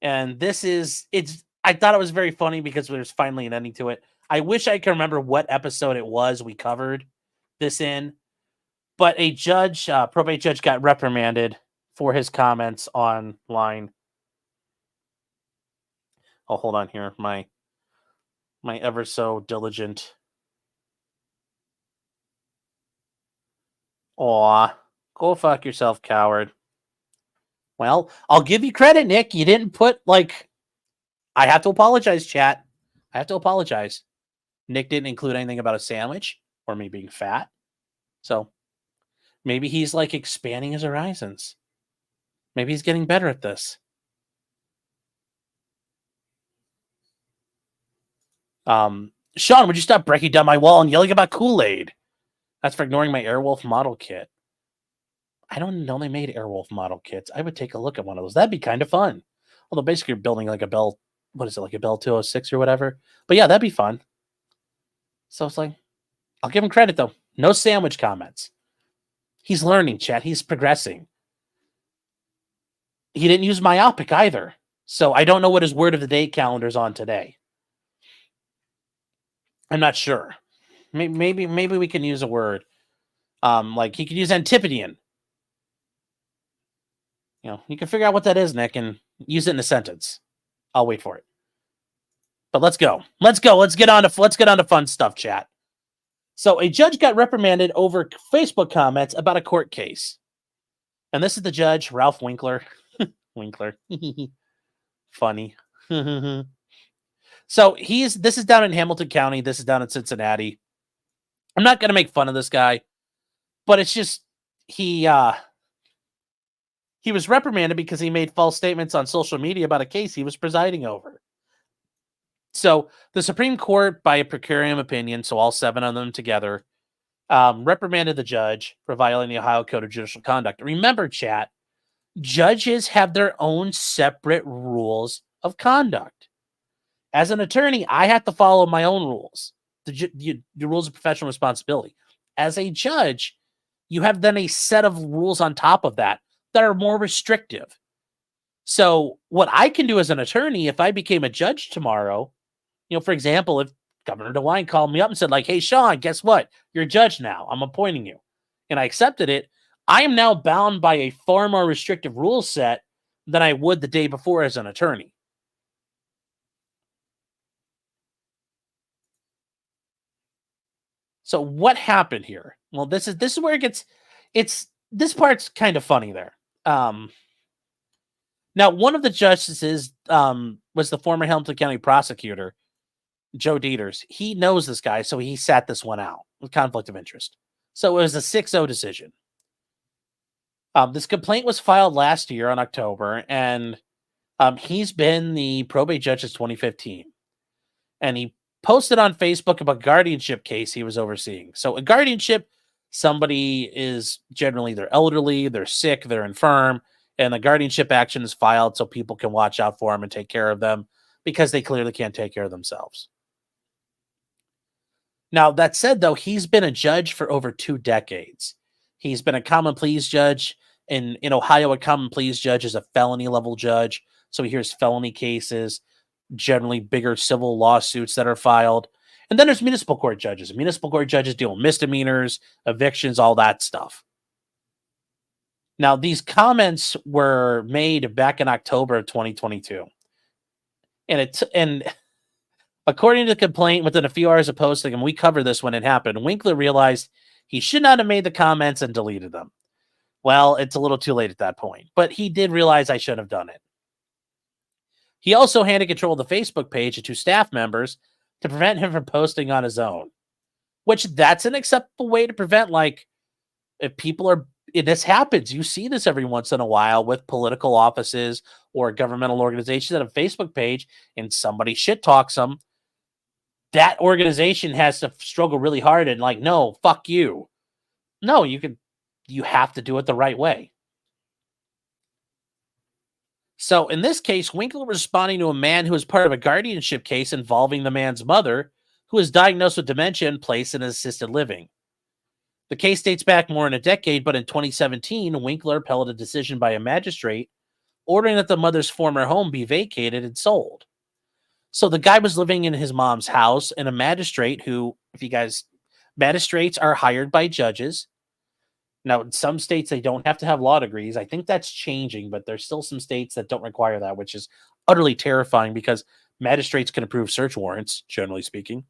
And I thought it was very funny because there's finally an ending to it. I wish I could remember what episode it was we covered this in. But a judge, probate judge, got reprimanded for his comments online. Oh, hold on here. My ever so diligent. Aw, go fuck yourself, coward. Well, I'll give you credit, Nick. You didn't put, I have to apologize, chat. I have to apologize. Nick didn't include anything about a sandwich or me being fat. So maybe he's, expanding his horizons. Maybe he's getting better at this. Sean, would you stop breaking down my wall and yelling about Kool-Aid? That's for ignoring my Airwolf model kit. I don't know they made Airwolf model kits. I would take a look at one of those. That'd be kind of fun. Although basically you're building a Bell, what is it, like a Bell 206 or whatever. But yeah, that'd be fun. So it's like, I'll give him credit, though. No sandwich comments. He's learning, chat. He's progressing. He didn't use myopic either. So I don't know what his word of the day calendar's on today. I'm not sure. Maybe we can use a word. Like he could use Antipodean. You know, you can figure out what that is, Nick, and use it in a sentence. I'll wait for it. But let's go. Let's go. Let's get on to fun stuff, chat. So a judge got reprimanded over Facebook comments about a court case. And this is the judge, Ralph Winkler. Winkler. Funny. So this is down in Hamilton County. This is down in Cincinnati. I'm not going to make fun of this guy, but it's just he was reprimanded because he made false statements on social media about a case he was presiding over. So the Supreme Court, by a per curiam opinion, so all 7 of them together, reprimanded the judge for violating the Ohio Code of Judicial Conduct. Remember, chat, judges have their own separate rules of conduct. As an attorney, I have to follow my own rules, the rules of professional responsibility. As a judge, you have then a set of rules on top of that are more restrictive. So what I can do as an attorney, if I became a judge tomorrow, you know, for example, if Governor DeWine called me up and said, like, hey, Sean, guess what? You're a judge now. I'm appointing you. And I accepted it. I am now bound by a far more restrictive rule set than I would the day before as an attorney. So what happened here? Well, this is where this part's kind of funny there. Now, one of the justices was the former Hamilton County prosecutor, Joe Dieters. He knows this guy, so he sat this one out with conflict of interest. So it was a 6-0 decision. This complaint was filed last year on October, and he's been the probate judge since 2015. And he posted on Facebook about a guardianship case he was overseeing. So a guardianship, somebody is generally they're elderly, they're sick, they're infirm, and the guardianship action is filed so people can watch out for them and take care of them because they clearly can't take care of themselves. Now, that said, though, he's been a judge for over 2 decades. He's been a common pleas judge. In Ohio, a common pleas judge is a felony level judge. So he hears felony cases, generally bigger civil lawsuits that are filed. And then there's municipal court judges. Municipal court judges deal with misdemeanors, evictions, all that stuff. Now, these comments were made back in October of 2022. And according to the complaint, within a few hours of posting, and we covered this when it happened, Winkler realized he should not have made the comments and deleted them. Well, it's a little too late at that point, but he did realize I should have done it. He also handed control of the Facebook page to 2 staff members to prevent him from posting on his own, which that's an acceptable way to prevent, like, if people are, this happens, you see this every once in a while with political offices or governmental organizations that have a Facebook page and somebody shit talks them. That organization has to struggle really hard and like, no, fuck you. No, you have to do it the right way. So in this case, Winkler was responding to a man who was part of a guardianship case involving the man's mother, who was diagnosed with dementia and placed in assisted living. The case dates back more than a decade, but in 2017, Winkler upheld a decision by a magistrate ordering that the mother's former home be vacated and sold. So the guy was living in his mom's house, and a magistrate who, magistrates are hired by judges. Now, in some states, they don't have to have law degrees. I think that's changing, but there's still some states that don't require that, which is utterly terrifying because magistrates can approve search warrants, generally speaking.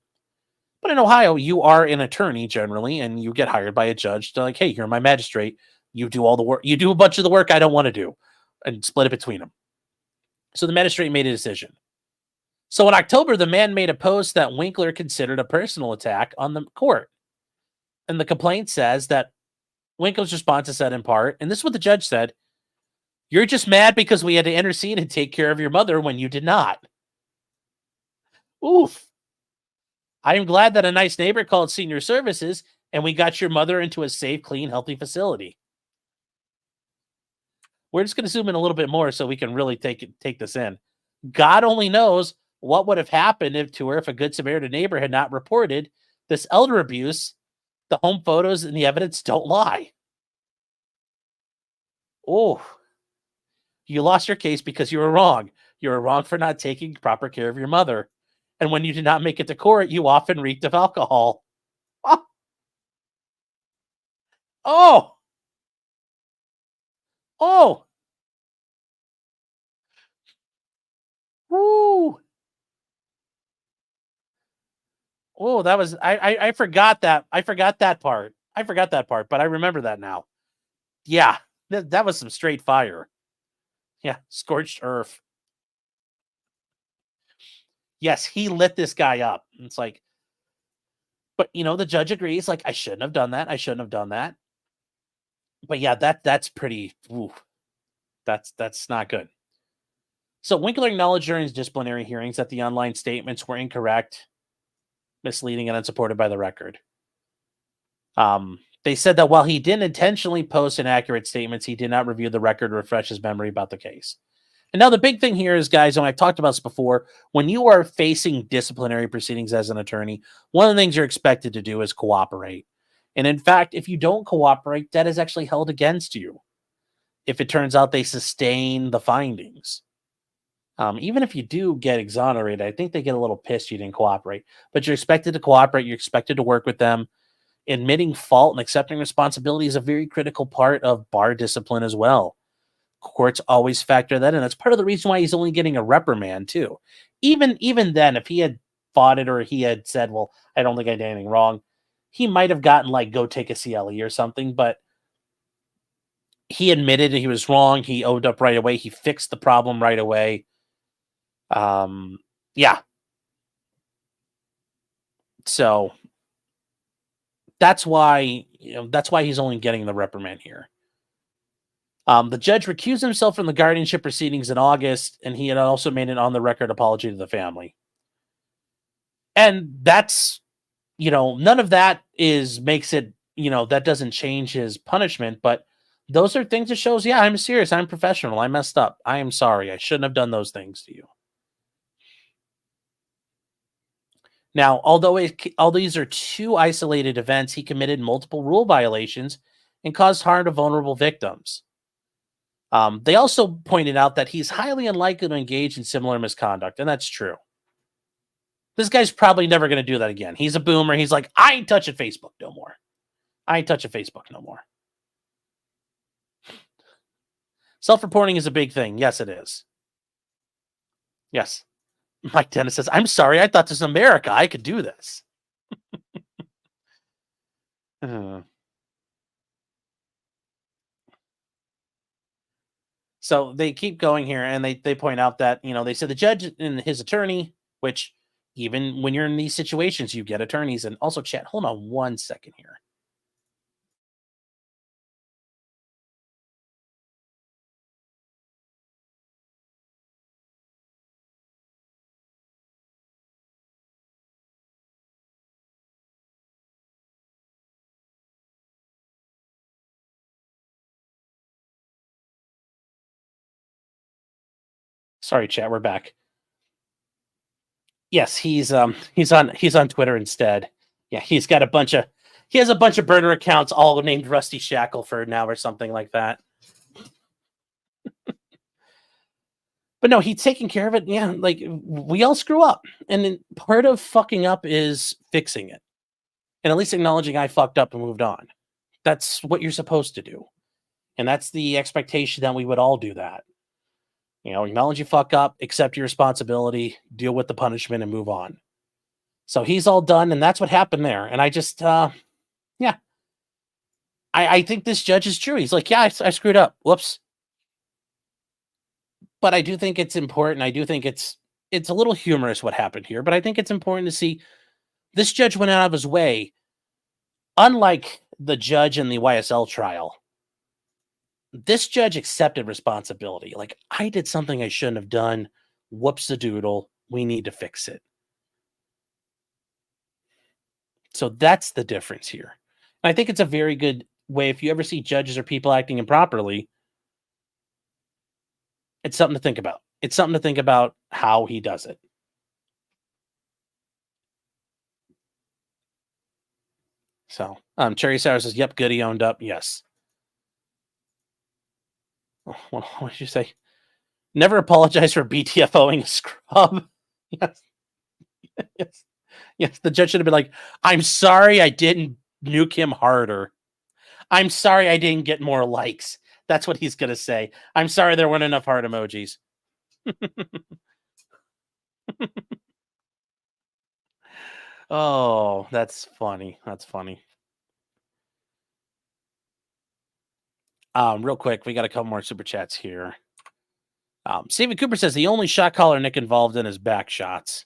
But in Ohio, you are an attorney generally, and you get hired by a judge to like, hey, you're my magistrate. You do all the work. You do a bunch of the work I don't want to do and split it between them. So the magistrate made a decision. So in October, the man made a post that Winkler considered a personal attack on the court. And the complaint says that Winkler's response is said in part, and this is what the judge said, you're just mad because we had to intercede and take care of your mother when you did not. Oof. I am glad that a nice neighbor called Senior Services and we got your mother into a safe, clean, healthy facility. We're just going to zoom in a little bit more so we can really take this in. God only knows what would have happened to her if a Good Samaritan neighbor had not reported This elder abuse, the home photos and the evidence don't lie. Oh, you lost your case because you were wrong. You were wrong for not taking proper care of your mother. And when you did not make it to court, you often reeked of alcohol. Oh. Oh. Oh. Woo. Oh, that was I forgot that. I forgot that part. But I remember that now. Yeah. That was some straight fire. Yeah, scorched earth. Yes, he lit this guy up. It's like, but the judge agrees, like, I shouldn't have done that. I shouldn't have done that. But yeah, that's pretty that's not good. So Winkler acknowledged during his disciplinary hearings that the online statements were incorrect, misleading, and unsupported by the record. They said that while he didn't intentionally post inaccurate statements, he did not review the record to refresh his memory about the case. And now the big thing here is, guys, and I've talked about this before, when you are facing disciplinary proceedings as an attorney, one of the things you're expected to do is cooperate. And in fact, if you don't cooperate, that is actually held against you if it turns out they sustain the findings. Even if you do get exonerated, I think they get a little pissed you didn't cooperate. But you're expected to cooperate. You're expected to work with them. Admitting fault and accepting responsibility is a very critical part of bar discipline as well. Courts always factor that in. That's part of the reason why he's only getting a reprimand too. Even then, if he had fought it or he had said, well, I don't think I did anything wrong, he might have gotten like, go take a CLE or something, but he admitted he was wrong. He owned up right away. He fixed the problem right away. Yeah. So that's why he's only getting the reprimand here. The judge recused himself from the guardianship proceedings in August, and he had also made an on-the-record apology to the family. And that's, none of that makes it, that doesn't change his punishment, but those are things that shows, yeah, I'm serious, I'm professional, I messed up, I am sorry, I shouldn't have done those things to you. Now, although these are two isolated events, he committed multiple rule violations and caused harm to vulnerable victims. They also pointed out that he's highly unlikely to engage in similar misconduct, and that's true. This guy's probably never going to do that again. He's a boomer. He's like, I ain't touching Facebook no more. Self-reporting is a big thing. Yes, it is. Yes. Mike Dennis says, I'm sorry. I thought this was America. I could do this. So they keep going here, and they point out that, they said the judge and his attorney, which even when you're in these situations, you get attorneys. And also, chat, hold on 1 second here. Sorry, chat, we're back. Yes, he's on Twitter instead. Yeah, he has a bunch of burner accounts all named Rusty Shackelford now or something like that. But no, he's taking care of it. Yeah, like we all screw up. And part of fucking up is fixing it. And at least acknowledging I fucked up and moved on. That's what you're supposed to do. And that's the expectation that we would all do that. Acknowledge you fuck up, accept your responsibility, deal with the punishment, and move on. So he's all done, and that's what happened there. And I just, yeah. I think this judge is true. He's like, yeah, I screwed up. Whoops. But I do think it's important. I do think it's a little humorous what happened here, but I think it's important to see this judge went out of his way. Unlike the judge in the YSL trial, this judge accepted responsibility. Like, I did something I shouldn't have done. Whoops-a-doodle. We need to fix it. So that's the difference here. And I think it's a very good way. If you ever see judges or people acting improperly, it's something to think about. It's something to think about how he does it. So, Cherry Sour says, "Yep, Goody owned up." Yes. Oh, what did you say? Never apologize for BTFOing a scrub. Yes. Yes. Yes. The judge should have been like, "I'm sorry I didn't nuke him harder. I'm sorry I didn't get more likes." That's what he's gonna say. "I'm sorry there weren't enough heart emojis." Oh, that's funny. That's funny. Real quick, we got a couple more super chats here. Stephen Cooper says the only shot caller Nick involved in is back shots.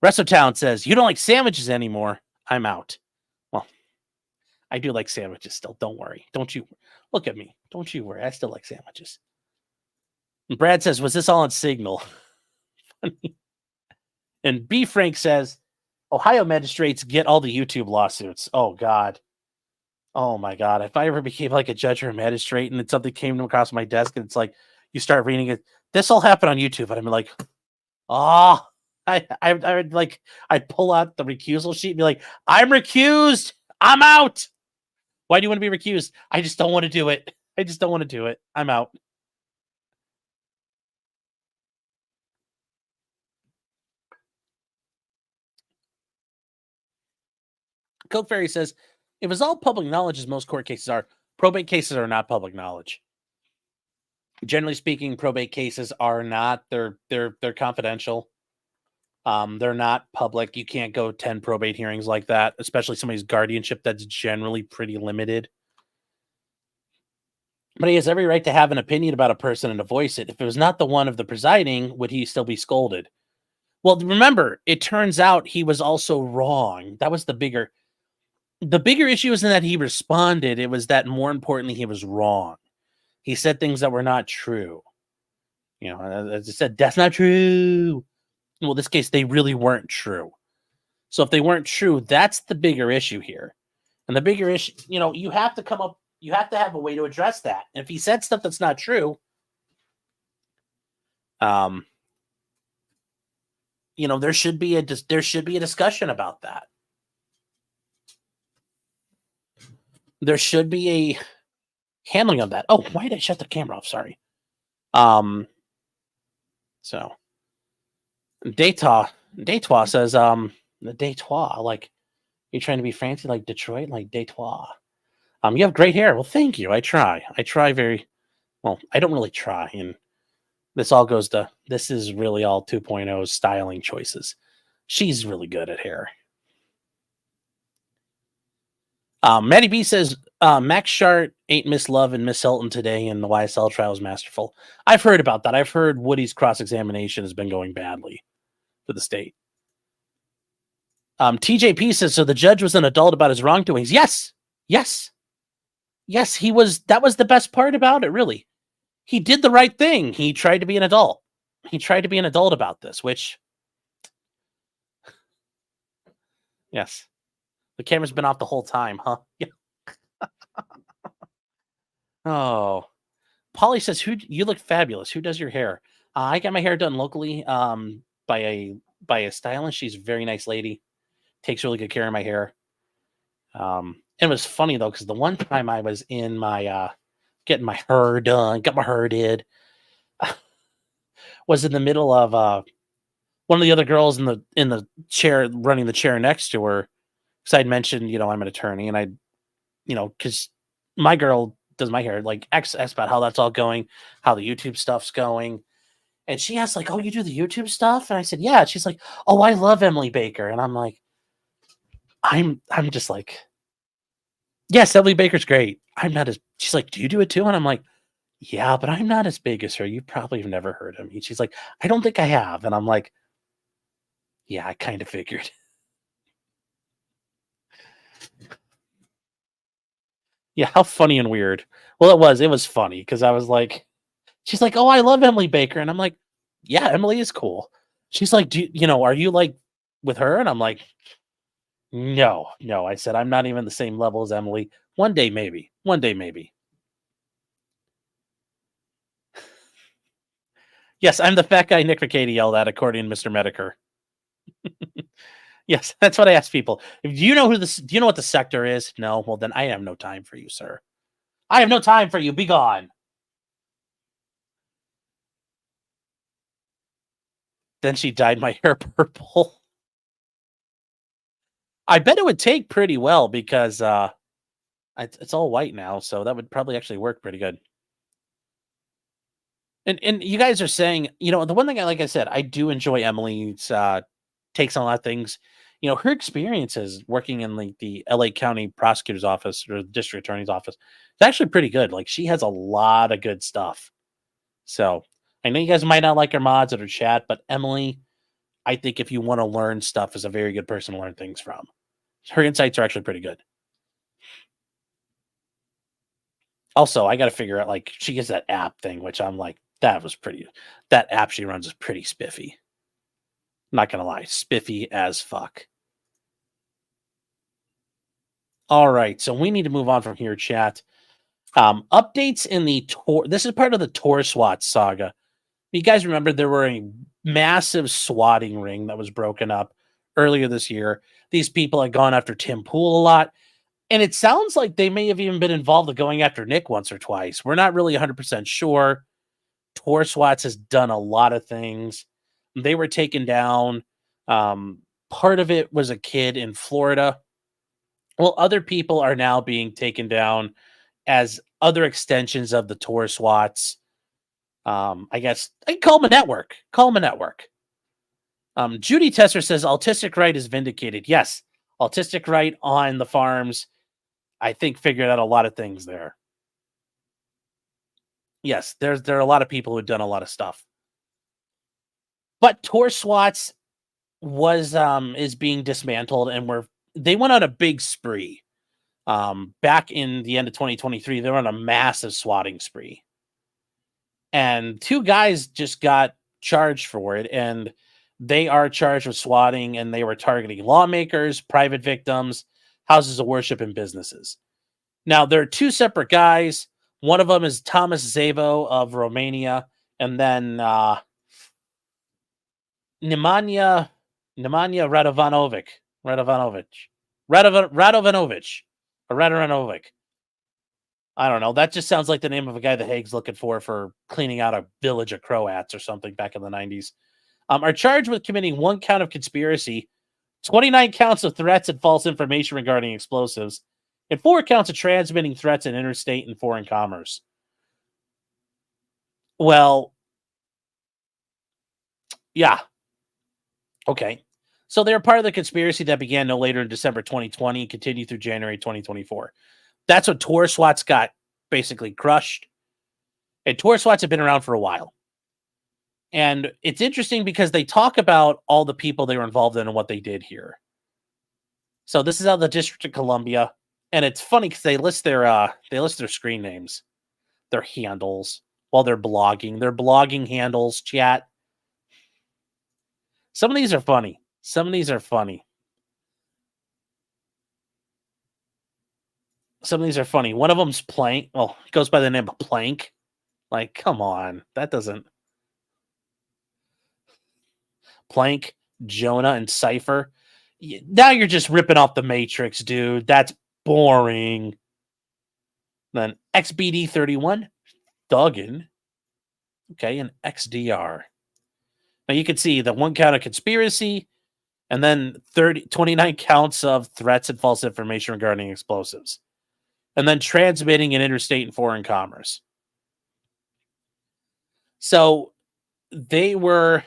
Restotown says, "You don't like sandwiches anymore. I'm out." Well, I do like sandwiches still. Don't worry. Don't you look at me. Don't you worry. I still like sandwiches. And Brad says, "Was this all on Signal?" And B. Frank says, "Ohio magistrates get all the YouTube lawsuits." Oh, God. Oh, my God. If I ever became like a judge or a magistrate and then something came across my desk and it's like, you start reading it, this all happened on YouTube. And I'm like, oh, I would like, I'd pull out the recusal sheet and be like, "I'm recused. I'm out." "Why do you want to be recused?" "I just don't want to do it. I just don't want to do it. I'm out." Coke Fairy says, "It was all public knowledge as most court cases are. Probate cases are not public knowledge. Generally speaking, probate cases are not. They're confidential. They're not public. You can't go 10 probate hearings like that, especially somebody's guardianship that's generally pretty limited. But he has every right to have an opinion about a person and to voice it. If it was not the one of the presiding, would he still be scolded?" Well, remember, it turns out he was also wrong. That was the bigger issue isn't that he responded. It was that more importantly, he was wrong. He said things that were not true. You know, as I said, that's not true. Well, in this case, they really weren't true. So if they weren't true, that's the bigger issue here. And the bigger issue, you know, you have to have a way to address that. And if he said stuff that's not true, you know, there should be a discussion about that. There should be a handling of that. Oh, why did I shut the camera off? Sorry. So Daytwa says, the Daytwa, like, you're trying to be fancy like Detroit, like Daytwa. You have great hair. Well, thank you. I try very well. I don't really try. And this is really all 2.0's styling choices. She's really good at hair. Maddie B says, Max Shart ate Miss Love and Miss Hilton today, and the YSL trial was masterful. I've heard about that. I've heard Woody's cross-examination has been going badly for the state. TJP says, so the judge was an adult about his wrongdoings. Yes, he was. That was the best part about it, really. He did the right thing. He tried to be an adult. He tried to be an adult about this, which, yes. The camera's been off the whole time, huh? Yeah. Oh. Polly says, you look fabulous. Who does your hair? I got my hair done locally by a stylist. She's a very nice lady. Takes really good care of my hair. It was funny, though, because the one time I was in my getting my hair done, got my hair did, was in the middle of one of the other girls in the chair, running the chair next to her. Because I'd mentioned, I'm an attorney, and I, because my girl does my hair, like, asked about how that's all going, how the YouTube stuff's going. And she asked, like, "Oh, you do the YouTube stuff?" And I said, "Yeah." She's like, "Oh, I love Emily Baker." And I'm like, I'm just like, yes, Emily Baker's great. I'm not as, she's like, "Do you do it too?" And I'm like, "Yeah, but I'm not as big as her. You probably have never heard of me." She's like, "I don't think I have." And I'm like, yeah, I kind of figured. Yeah, how funny and weird. Well, it was funny because I was like, she's like, "Oh, I love Emily Baker." And I'm like, yeah, Emily is cool. She's like, are you like with her? And I'm like, no. I said, I'm not even the same level as Emily. One day, maybe. Yes, I'm the fat guy Nick Rekieta yelled at, according to Mr. Medicare. Yes, that's what I ask people. Do you know do you know what the sector is? No. Well, then I have no time for you, sir. I have no time for you. Be gone. Then she dyed my hair purple. I bet it would take pretty well because it's all white now, so that would probably actually work pretty good. And you guys are saying, you know, the one thing like I said, I do enjoy Emily's takes on a lot of things. You know, her experiences working in like the LA County prosecutor's office or the district attorney's office is actually pretty good. Like she has a lot of good stuff. So I know you guys might not like her mods or her chat, but Emily, I think if you want to learn stuff, is a very good person to learn things from. Her insights are actually pretty good. Also, I got to figure out, like, she gets that app thing, which I'm like, that app she runs is pretty spiffy. Not going to lie, spiffy as fuck. All right, so we need to move on from here, chat. Updates in the this is part of the Torswatts saga. You guys remember there were a massive swatting ring that was broken up earlier this year. These people had gone after Tim Pool a lot. And it sounds like they may have even been involved in going after Nick once or twice. We're not really 100% sure. Torswatts has done a lot of things. They were taken down. Part of it was a kid in Florida. Well, other people are now being taken down as other extensions of the Torswatts. I guess I can call them a network. Call them a network. Judy Tesser says autistic right is vindicated. Yes, autistic right on the farms. I think figured out a lot of things there. Yes, there are a lot of people who've done a lot of stuff. But Torswatts is being dismantled, and they went on a big spree. Back in the end of 2023, they were on a massive swatting spree. And 2 guys just got charged for it, and they are charged with swatting, and they were targeting lawmakers, private victims, houses of worship, and businesses. Now, there are 2 separate guys. One of them is Thomas Zavo of Romania, and then Nemanja Radovanovic. I don't know. That just sounds like the name of a guy the Hague's looking for cleaning out a village of Croats or something back in the 90s. Are charged with committing 1 count of conspiracy, 29 counts of threats and false information regarding explosives, and 4 counts of transmitting threats in interstate and foreign commerce. Well, yeah. Okay. So they're part of the conspiracy that began no later in December 2020 and continued through January 2024. That's what Torswatts got basically crushed. And Torswatts have been around for a while. And it's interesting because they talk about all the people they were involved in and what they did here. So this is out of the District of Columbia. And it's funny because they list their screen names, their handles while they're blogging. Their blogging handles, chat. Some of these are funny. Some of these are funny. One of them's Plank. Well, it goes by the name of Plank. Like, come on. That doesn't. Plank, Jonah, and Cypher. Now you're just ripping off the Matrix, dude. That's boring. Then XBD31, Duggan. Okay, and XDR. Now you can see the 1 count of conspiracy and then 29 counts of threats and false information regarding explosives. And then transmitting in interstate and foreign commerce. So they were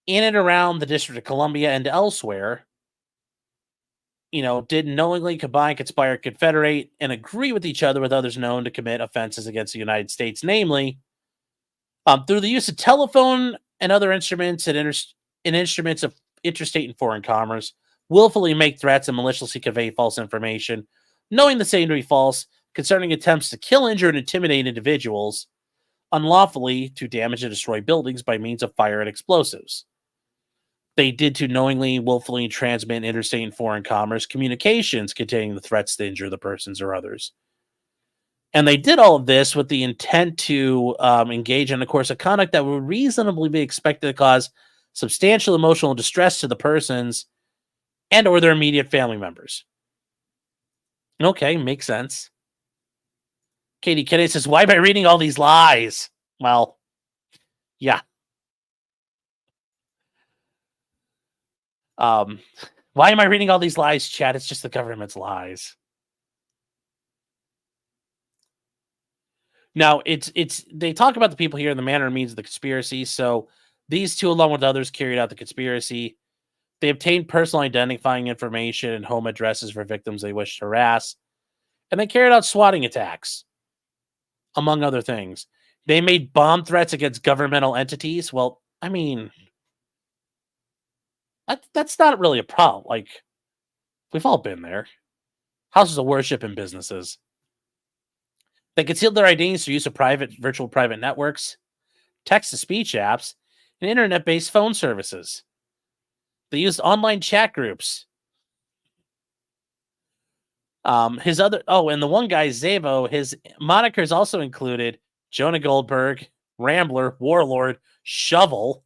in and around the District of Columbia and elsewhere, did knowingly combine, conspire, confederate, and agree with each other with others known to commit offenses against the United States, namely, through the use of telephone and other instruments and instruments of interstate and foreign commerce, willfully make threats and maliciously convey false information, knowing the same to be false, concerning attempts to kill, injure, and intimidate individuals, unlawfully to damage and destroy buildings by means of fire and explosives. They did to knowingly, willfully transmit interstate and foreign commerce communications containing the threats to injure the persons or others. And they did all of this with the intent to engage in a course of conduct that would reasonably be expected to cause substantial emotional distress to the persons and or their immediate family members. Okay, makes sense. Katie Kennedy says, why am I reading all these lies? Well, yeah. Why am I reading all these lies, chat? It's just the government's lies. Now, they talk about the people here in the manner and means of the conspiracy. So these two, along with others, carried out the conspiracy. They obtained personal identifying information and home addresses for victims they wished to harass. And they carried out swatting attacks, among other things. They made bomb threats against governmental entities. Well, I mean, that's not really a problem. Like, we've all been there. Houses of worship and businesses. They concealed their IDs through use of virtual private networks, text-to-speech apps, and internet-based phone services. They used online chat groups. And the one guy, Zavo, his monikers also included Jonah Goldberg, Rambler, Warlord, Shovel.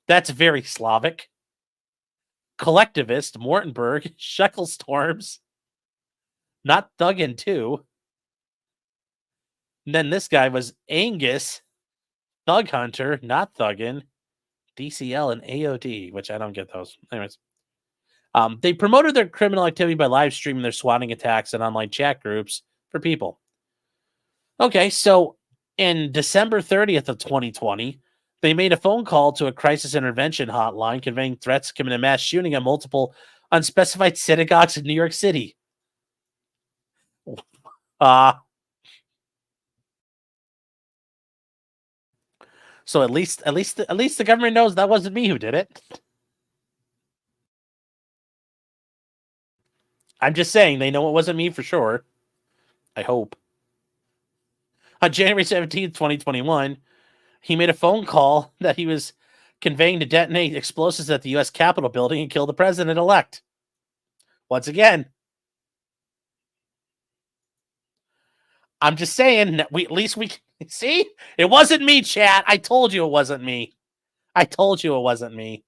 That's very Slavic. Collectivist, Mortenberg, Shecklestorms, Not Thuggin' too. And then this guy was Angus, Thug Hunter, Not Thuggin', DCL, and AOD, which I don't get those. Anyways. They promoted their criminal activity by live streaming their swatting attacks and online chat groups for people. Okay, so in December 30th of 2020, they made a phone call to a crisis intervention hotline conveying threats to commit a mass shooting at multiple unspecified synagogues in New York City. So at least the government knows that wasn't me who did it. I'm just saying they know it wasn't me for sure. I hope. On January 17th, 2021, he made a phone call that he was conveying to detonate explosives at the U.S. Capitol building and kill the president-elect. Once again, I'm just saying that we see, it wasn't me, chat. I told you it wasn't me. I told you it wasn't me.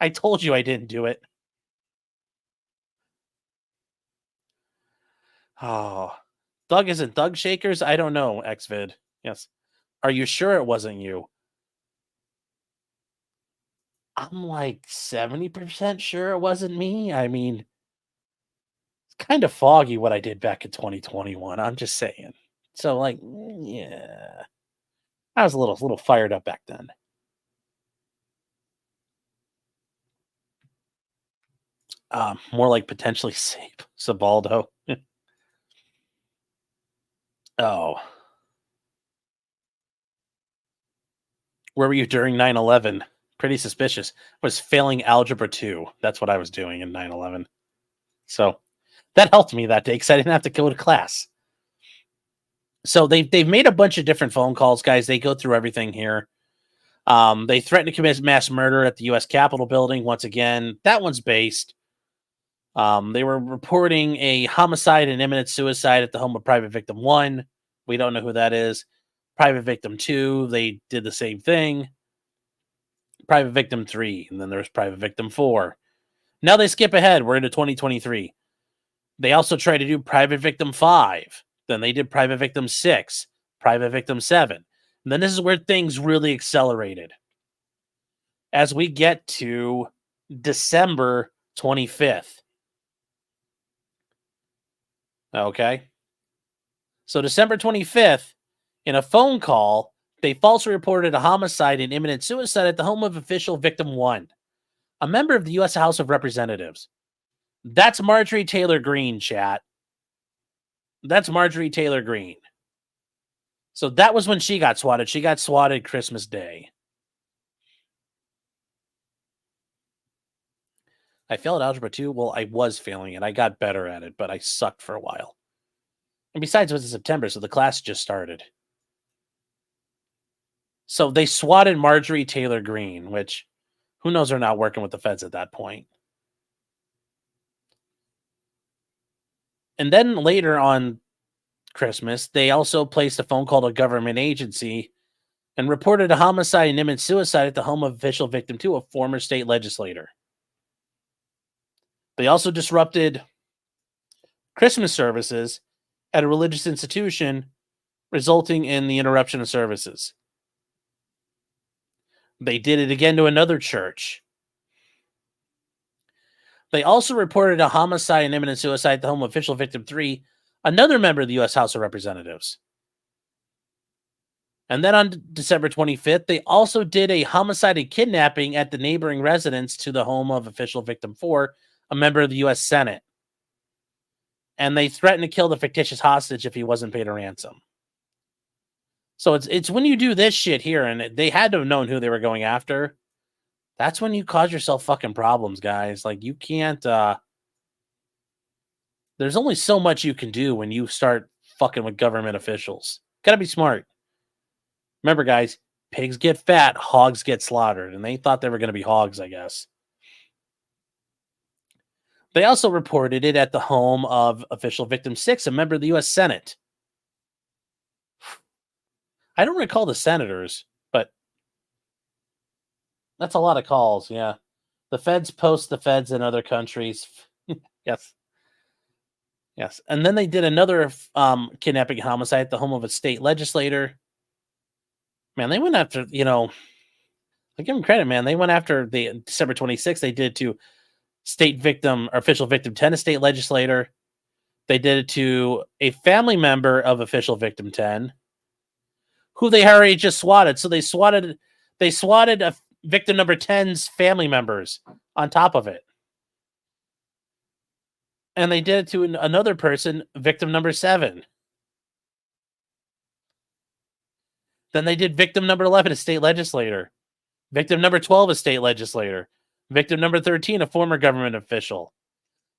I told you I didn't do it. Oh, Thug isn't Thug Shakers? I don't know, XVid. Yes. Are you sure it wasn't you? I'm like 70% sure it wasn't me. I mean, it's kind of foggy what I did back in 2021. I'm just saying. So, like, yeah. I was a little fired up back then. More like potentially Sabaldo. Oh. Where were you during 9/11? Pretty suspicious. I was failing Algebra 2. That's what I was doing in 9/11. So that helped me that day because I didn't have to go to class. So they've made a bunch of different phone calls, guys. They go through everything here. They threatened to commit mass murder at the U.S. Capitol building. Once again, that one's based. They were reporting a homicide and imminent suicide at the home of Private Victim 1. We don't know who that is. Private Victim 2, they did the same thing. Private Victim 3, and then there's Private Victim 4. Now they skip ahead. We're into 2023. They also tried to do Private Victim 5. Then they did Private Victim 6, Private Victim 7. And then this is where things really accelerated. As we get to December 25th. Okay. So December 25th, in a phone call, they falsely reported a homicide and imminent suicide at the home of official Victim 1, a member of the U.S. House of Representatives. That's Marjorie Taylor Greene, chat. That's Marjorie Taylor Greene. So that was when she got swatted. She got swatted Christmas Day. I failed Algebra 2. Well, I was failing it. I got better at it, but I sucked for a while. And besides, it was in September, so the class just started. So they swatted Marjorie Taylor Greene, which who knows they're not working with the feds at that point. And then later on Christmas, they also placed a phone call to a government agency and reported a homicide and imminent suicide at the home of official Victim 2, a former state legislator. They also disrupted Christmas services at a religious institution, resulting in the interruption of services. They did it again to another church. They also reported a homicide and imminent suicide at the home of official victim 3, another member of the U.S. House of Representatives. And then on December 25th, they also did a homicide and kidnapping at the neighboring residence to the home of official victim 4, a member of the U.S. Senate. And they threatened to kill the fictitious hostage if he wasn't paid a ransom. So it's when you do this shit here, and they had to have known who they were going after. That's when you cause yourself fucking problems, guys. Like, you can't, there's only so much you can do when you start fucking with government officials. Gotta be smart. Remember, guys, pigs get fat, hogs get slaughtered. And they thought they were going to be hogs, I guess. They also reported it at the home of official victim 6, a member of the U.S. Senate. I don't recall the senators, but that's a lot of calls, yeah. The feds post the feds in other countries. Yes. Yes. And then they did another kidnapping homicide at the home of a state legislator. Man, they went after, I give them credit, man. They went after the December 26th. They did it to state victim or official victim 10, a state legislator. They did it to a family member of official victim 10, who they already just swatted. So they swatted a victim number 10's family members on top of it. And they did it to another person, victim number 7. Then they did victim number 11, a state legislator. Victim number 12, a state legislator. Victim number 13, a former government official.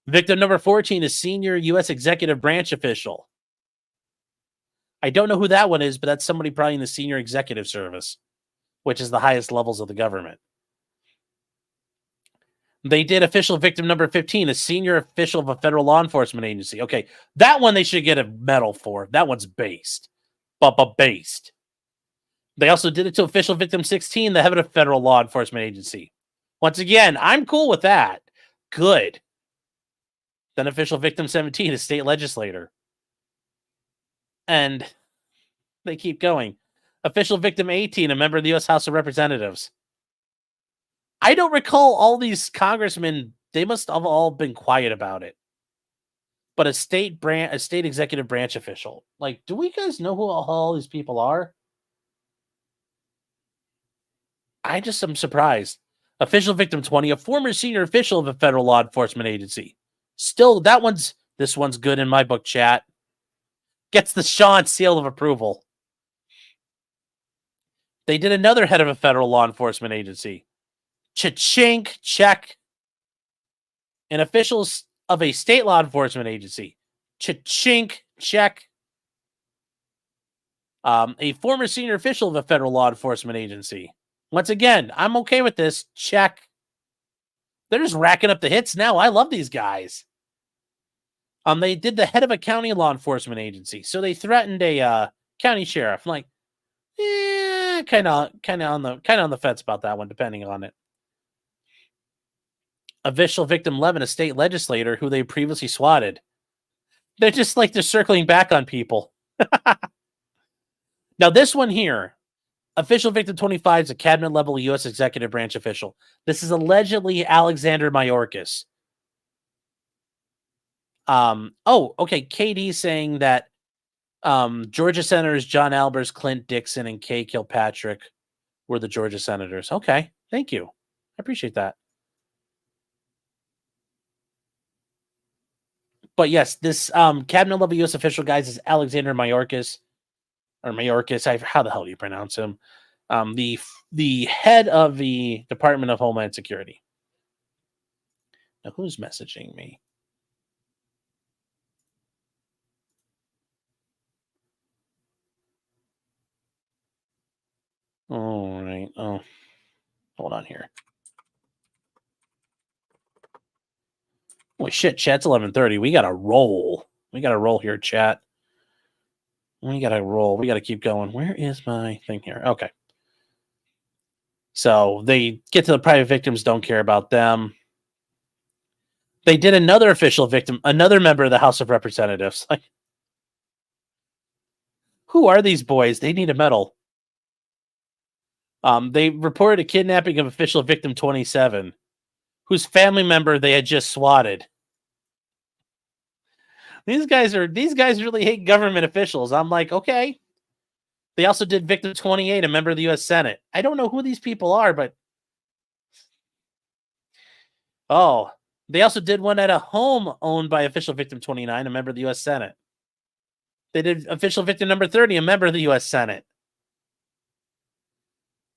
Victim number 14, a senior U.S. executive branch official. I don't know who that one is, but that's somebody probably in the senior executive service, which is the highest levels of the government. They did official victim number 15, a senior official of a federal law enforcement agency. Okay, that one they should get a medal for. That one's based. But based. They also did it to official victim 16, the head of a federal law enforcement agency. Once again, I'm cool with that. Good. Then official victim 17, a state legislator. And they keep going. Official victim 18, a member of the U.S. House of Representatives. I don't recall all these congressmen. They must have all been quiet about it. But a state executive branch official. Like, do we guys know who all these people are? I just am surprised. Official victim 20, a former senior official of a federal law enforcement agency. Still, this one's good in my book, chat. Gets the Sean seal of approval. They did another head of a federal law enforcement agency. Cha-chink, check. And officials of a state law enforcement agency. Cha-chink, check. A former senior official of a federal law enforcement agency. Once again, I'm okay with this. Check. They're just racking up the hits now. I love these guys. They did the head of a county law enforcement agency. So they threatened a county sheriff. I'm like, kind of on the fence about that one, depending on it. Official victim 11, a state legislator who they previously swatted. They're just like they're circling back on people. Now this one here. Official victim 25 is a cabinet-level U.S. executive branch official. This is allegedly Alexander Mayorkas. Okay. KD saying that Georgia Senators John Albers, Clint Dixon, and Kay Kilpatrick were the Georgia Senators. Okay. Thank you. I appreciate that. But yes, this cabinet-level U.S. official, guys, is Alexander Mayorkas. Or Mayorkas, how the hell do you pronounce him? The head of the Department of Homeland Security. Now, who's messaging me? All right. Oh, hold on here. Holy shit, chat's 11:30. We got to roll. We got to roll here, chat. We got to roll. We got to keep going. Where is my thing here? Okay. So they get to the private victims, don't care about them. They did another official victim, another member of the House of Representatives. Like, who are these boys? They need a medal. They reported a kidnapping of official victim 27, whose family member they had just swatted. These guys really hate government officials. I'm like, okay. They also did victim 28, a member of the U.S. Senate. I don't know who these people are, but they also did one at a home owned by official victim 29, a member of the U.S. Senate. They did official victim number 30, a member of the U.S. Senate.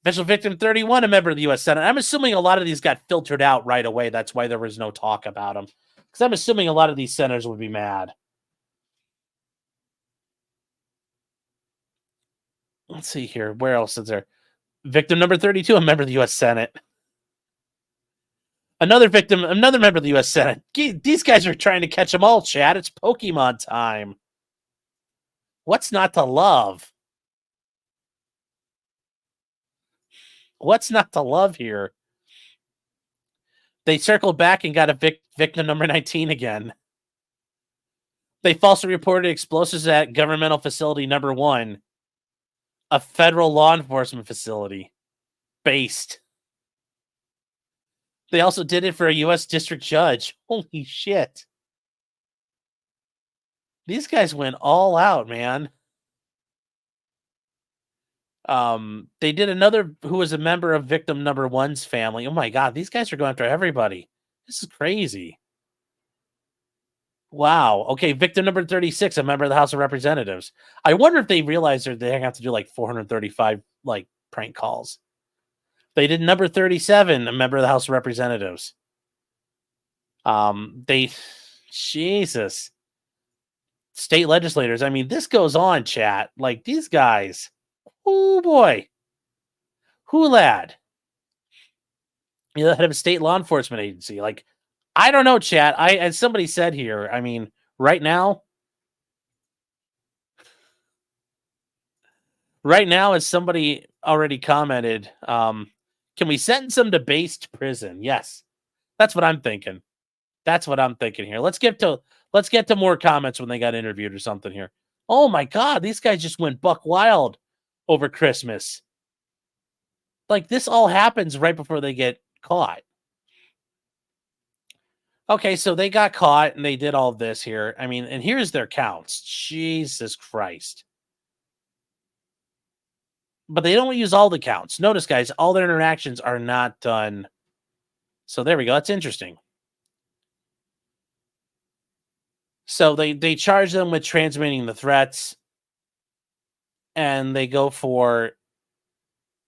Official victim 31, a member of the U.S. Senate. I'm assuming a lot of these got filtered out right away. That's why there was no talk about them. Because I'm assuming a lot of these senators would be mad. Let's see here. Where else is there? Victim number 32, a member of the U.S. Senate. Another victim, another member of the U.S. Senate. These guys are trying to catch them all, chat. It's Pokemon time. What's not to love? What's not to love here? They circled back and got a victim number 19 again. They falsely reported explosives at governmental facility number 1, a federal law enforcement facility based. They also did it for a U.S. district judge. Holy shit. These guys went all out, man. They did another who was a member of victim number 1's family. Oh my God, these guys are going after everybody. This is crazy. Wow. Okay, victim number 36, a member of the House of Representatives. I wonder if they realize they have to do like 435 like prank calls. They did number 37, a member of the House of Representatives. Jesus. State legislators. I mean, this goes on, chat. Like these guys. Oh boy. Who lad? You know, the head of a state law enforcement agency. Like, I don't know, chat. As somebody said here, I mean, right now, as somebody already commented, can we sentence them to based prison? Yes. That's what I'm thinking. That's what I'm thinking here. Let's get to more comments when they got interviewed or something here. Oh my God, these guys just went buck wild over Christmas. Like this all happens right before they get caught. Okay, so they got caught and they did all of this here. I mean, and here's their counts. Jesus Christ. But they don't use all the counts. Notice, guys, all their interactions are not done. So there we go. That's interesting. So they charge them with transmitting the threats. And they go for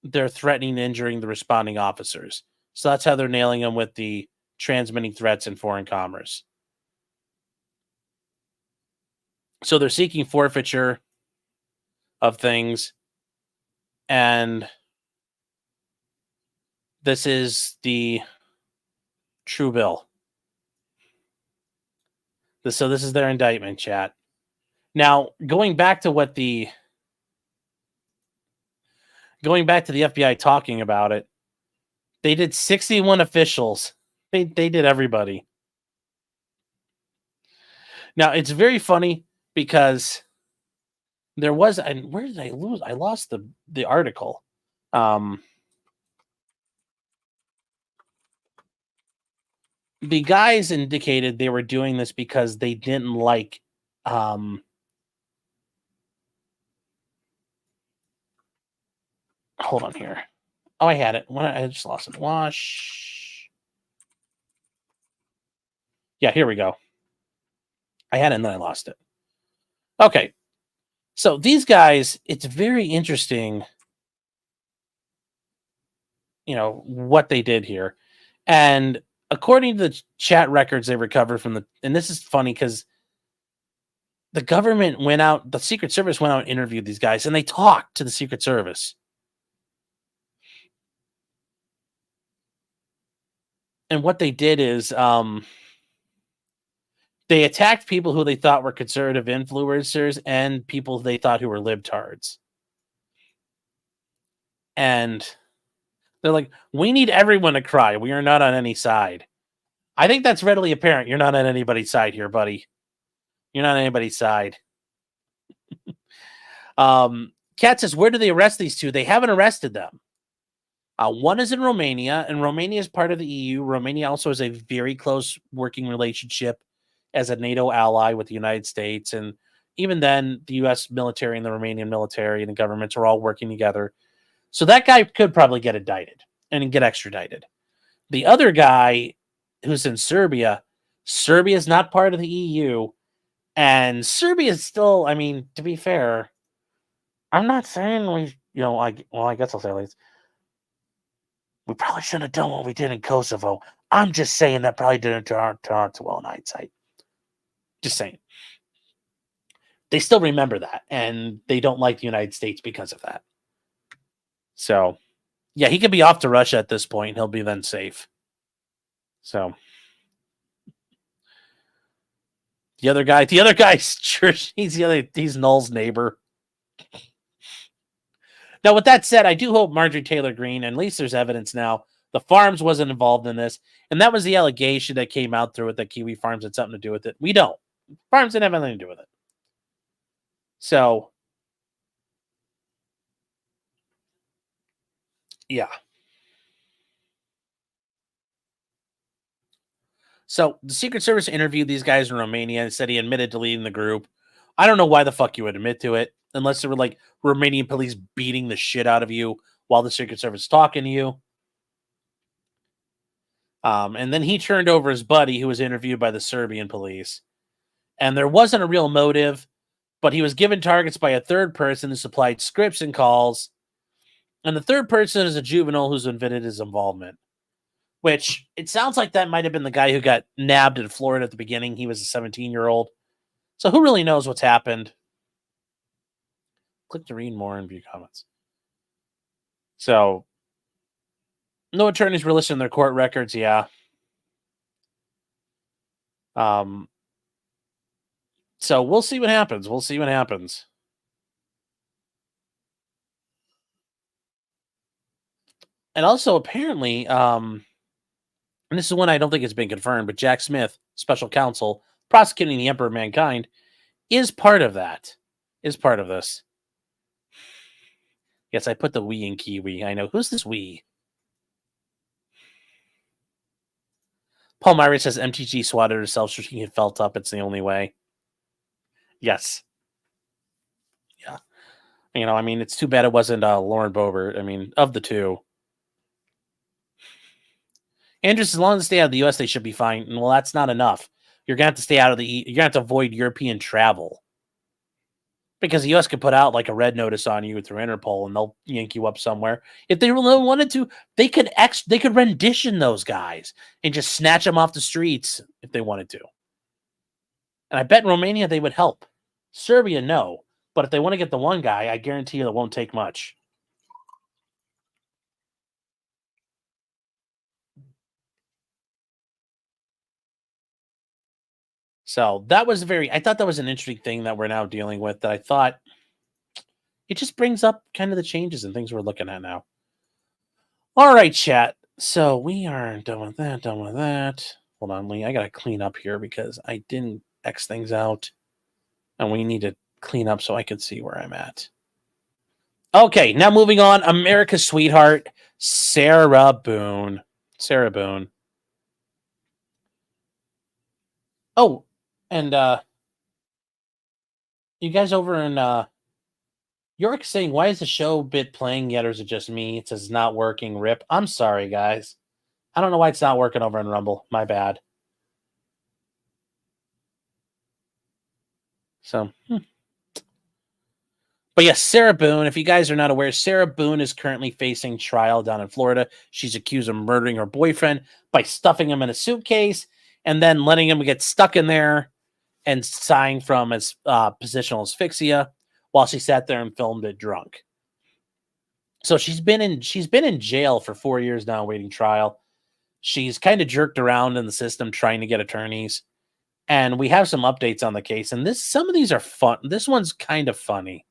they're threatening and injuring the responding officers. So that's how they're nailing them with the transmitting threats in foreign commerce. So they're seeking forfeiture of things. And this is the true bill. So this is their indictment, chat. Now, going back to the FBI talking about it, they did 61 officials. They did everybody. Now, it's very funny because there was, and where did I lose? I lost the article. The guys indicated they were doing this because they didn't like hold on here. Oh, I had it. I just lost it. Wash. Yeah, here we go. I had it and then I lost it. Okay. So these guys, it's very interesting, you know, what they did here. And according to the chat records they recovered from and this is funny because the government went out, the Secret Service went out and interviewed these guys and they talked to the Secret Service. And what they did is they attacked people who they thought were conservative influencers and people they thought who were libtards. And they're like, we need everyone to cry. We are not on any side. I think that's readily apparent. You're not on anybody's side here, buddy. You're not on anybody's side. Kat says, where do they arrest these two? They haven't arrested them. One is in Romania, and Romania is part of the EU. Romania also has a very close working relationship as a NATO ally with the United States. And even then, the U.S. military and the Romanian military and the governments are all working together. So that guy could probably get indicted and get extradited. The other guy who's in Serbia, Serbia is not part of the EU. And Serbia is still, I mean, to be fair, I'm not saying we, I guess I'll say like, we probably shouldn't have done what we did in Kosovo. I'm just saying that probably didn't turn out well in hindsight. Just saying. They still remember that, and they don't like the United States because of that. So, yeah, he could be off to Russia at this point. He'll be then safe. So, the other guy's church. He's Null's neighbor. Now, with that said, I do hope Marjorie Taylor Greene, and at least there's evidence now, the Farms wasn't involved in this, and that was the allegation that came out through it, that Kiwi Farms had something to do with it. We don't. Farms didn't have anything to do with it. So, yeah. So, the Secret Service interviewed these guys in Romania and said he admitted to leading the group. I don't know why the fuck you would admit to it, unless there were like Romanian police beating the shit out of you while the Secret Service is talking to you. And then he turned over his buddy who was interviewed by the Serbian police. And there wasn't a real motive, but he was given targets by a third person who supplied scripts and calls. And the third person is a juvenile who's admitted his involvement. Which, it sounds like that might have been the guy who got nabbed in Florida at the beginning. He was a 17-year-old. So who really knows what's happened? Click to read more and view comments. So, no attorneys were listed in their court records, yeah. So we'll see what happens. And also, apparently, and this is one I don't think has been confirmed, but Jack Smith, special counsel, prosecuting the Emperor of Mankind, is part of that. Is part of this. Yes, I put the we in Kiwi. I know. Who's this we? Paul Myrie says MTG swatted herself so she can get felt up. It's the only way. Yes. Yeah. I mean, it's too bad it wasn't Lauren Boebert. I mean, of the two. Andrews, as long as they stay out of the U.S., they should be fine. And, well, that's not enough. You're going to have to stay out of you're going to have to avoid European travel. Because the U.S. could put out like a red notice on you through Interpol and they'll yank you up somewhere. If they really wanted to, they could rendition those guys and just snatch them off the streets if they wanted to. And I bet in Romania they would help. Serbia, no. But if they want to get the one guy, I guarantee you it won't take much. So that was I thought that was an interesting thing that we're now dealing with, that I thought it just brings up kind of the changes and things we're looking at now. All right, chat. So we are done with that, Hold on, Lee. I got to clean up here because I didn't X things out. And we need to clean up so I can see where I'm at. Okay, now moving on. America's sweetheart, Sarah Boone. Oh, and you guys over in York saying, why is the show bit playing yet, or is it just me? It says it's not working. Rip. I'm sorry, guys. I don't know why it's not working over in Rumble. My bad. So, But yes, Sarah Boone, if you guys are not aware, Sarah Boone is currently facing trial down in Florida. She's accused of murdering her boyfriend by stuffing him in a suitcase and then letting him get stuck in there and dying from his positional asphyxia while she sat there and filmed it drunk. So she's been in jail for 4 years now, waiting trial. She's kind of jerked around in the system trying to get attorneys. And we have some updates on the case. And some of these are fun. This one's kind of funny.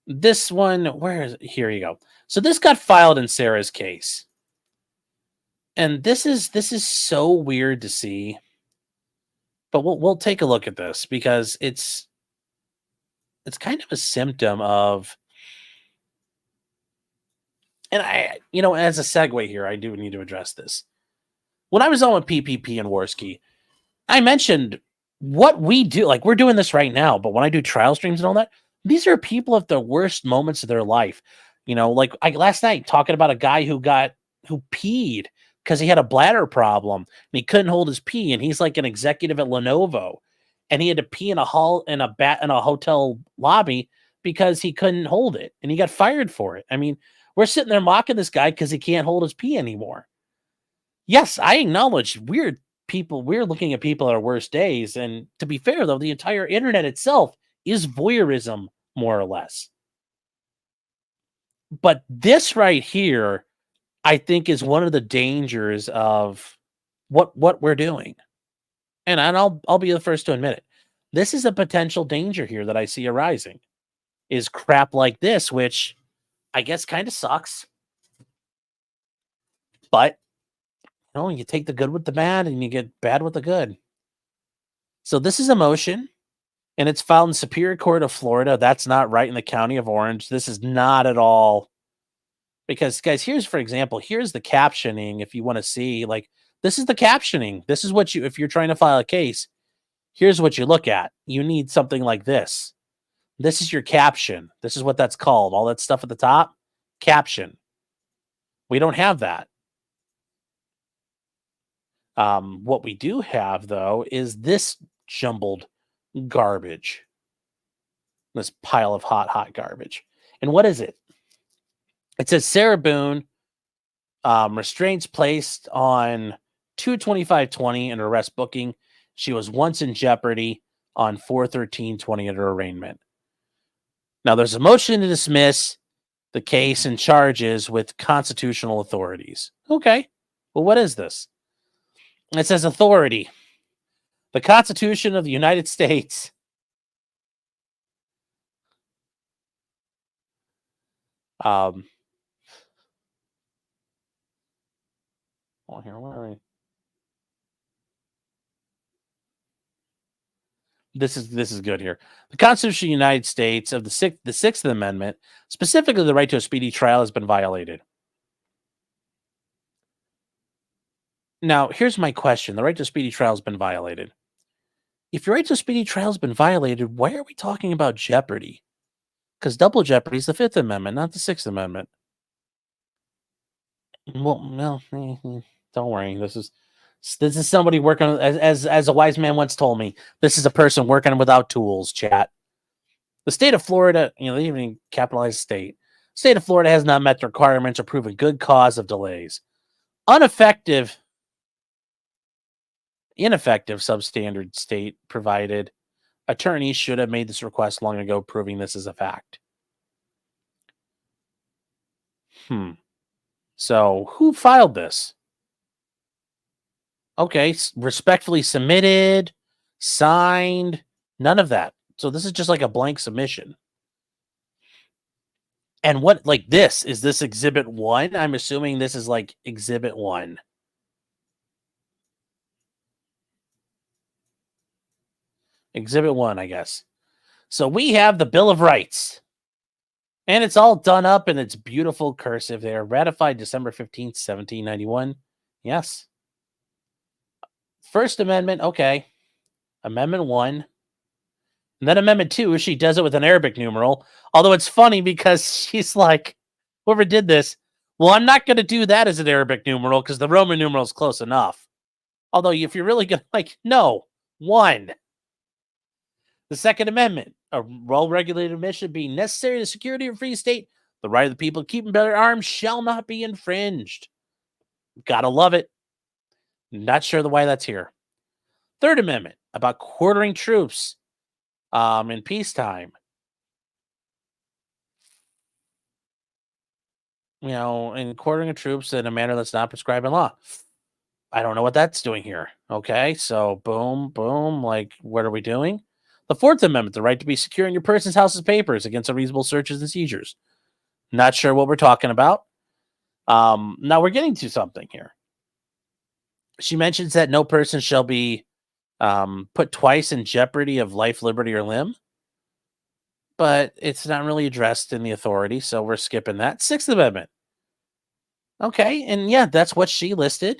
This one, where is it? Here you go. So this got filed in Sarah's case. And this is so weird to see. But we'll take a look at this because it's kind of a symptom of, and as a segue here, I do need to address this. When I was on with PPP and Warski, I mentioned what we do. Like, we're doing this right now, but when I do trial streams and all that, these are people at the worst moments of their life. Like last night talking about a guy who peed because he had a bladder problem and he couldn't hold his pee, and he's like an executive at Lenovo, and he had to pee in a hotel lobby because he couldn't hold it, and he got fired for it. I mean, we're sitting there mocking this guy because he can't hold his pee anymore. Yes, I acknowledge we're looking at people at our worst days, and to be fair, though, the entire internet itself is voyeurism, more or less. But this right here, I think, is one of the dangers of what we're doing. And I'll be the first to admit it. This is a potential danger here that I see arising, is crap like this, which I guess kind of sucks. But you take the good with the bad and you get bad with the good. So this is a motion, and it's filed in Superior Court of Florida. That's not right in the County of Orange. This is not at all. Because, guys, here's the captioning. If you want to see, like, this is the captioning. This is what if you're trying to file a case, here's what you look at. You need something like this. This is your caption. This is what that's called. All that stuff at the top, caption. We don't have that. What we do have, though, is this jumbled garbage. This pile of hot garbage. And what is it? It says Sarah Boone, restraints placed on 2/25/20 and arrest booking. She was once in jeopardy on 4/13/20 at her arraignment. Now, there's a motion to dismiss the case and charges with constitutional authorities. Okay, well, what is this? It says authority. The Constitution of the United States. Here, where are we? This is good here. The Constitution of the United States of the Sixth Amendment, specifically the right to a speedy trial, has been violated. Now, here's my question. The right to a speedy trial has been violated. If your right to a speedy trial has been violated, why are we talking about jeopardy? Because double jeopardy is the Fifth Amendment, not the Sixth Amendment. Well, no, don't worry. This is somebody working, as a wise man once told me, this is a person working without tools, chat. The state of Florida, they even capitalized state. State of Florida has not met the requirements or proven good cause of delays. Ineffective substandard state provided. Attorneys should have made this request long ago, proving this is a fact. So, who filed this? Okay, respectfully submitted, signed, none of that. So this is just like a blank submission. And what, like this, is this Exhibit 1? I'm assuming this is like Exhibit 1. Exhibit 1, I guess. So we have the Bill of Rights. And it's all done up in its beautiful cursive there. Ratified December 15th, 1791. Yes. First Amendment, okay. Amendment 1. And then Amendment 2, she does it with an Arabic numeral. Although it's funny because she's like, whoever did this, well, I'm not going to do that as an Arabic numeral because the Roman numeral is close enough. Although if you're really going to, no. 1. The Second Amendment, a well-regulated mission being necessary to the security of a free state, the right of the people to keep and bear arms shall not be infringed. Gotta love it. Not sure why that's here. Third Amendment, about quartering troops in peacetime. And quartering of troops in a manner that's not prescribed in law. I don't know what that's doing here. Okay, so boom, boom. Like, what are we doing? The Fourth Amendment, the right to be secure in your person's house's papers against unreasonable searches and seizures. Not sure what we're talking about. Now we're getting to something here. She mentions that no person shall be put twice in jeopardy of life, liberty, or limb. But it's not really addressed in the authority, so we're skipping that. Sixth Amendment. Okay, and yeah, that's what she listed.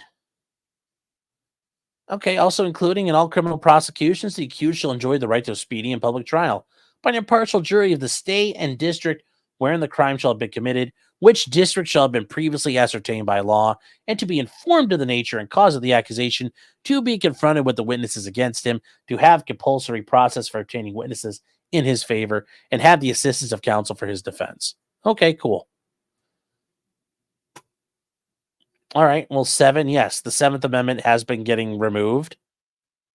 Okay, also including in all criminal prosecutions, the accused shall enjoy the right to a speedy and public trial by an impartial jury of the state and district wherein the crime shall have been committed, which district shall have been previously ascertained by law, and to be informed of the nature and cause of the accusation, to be confronted with the witnesses against him, to have compulsory process for obtaining witnesses in his favor, and have the assistance of counsel for his defense. Okay, cool. All right. Well, 7, yes, the 7th Amendment has been getting removed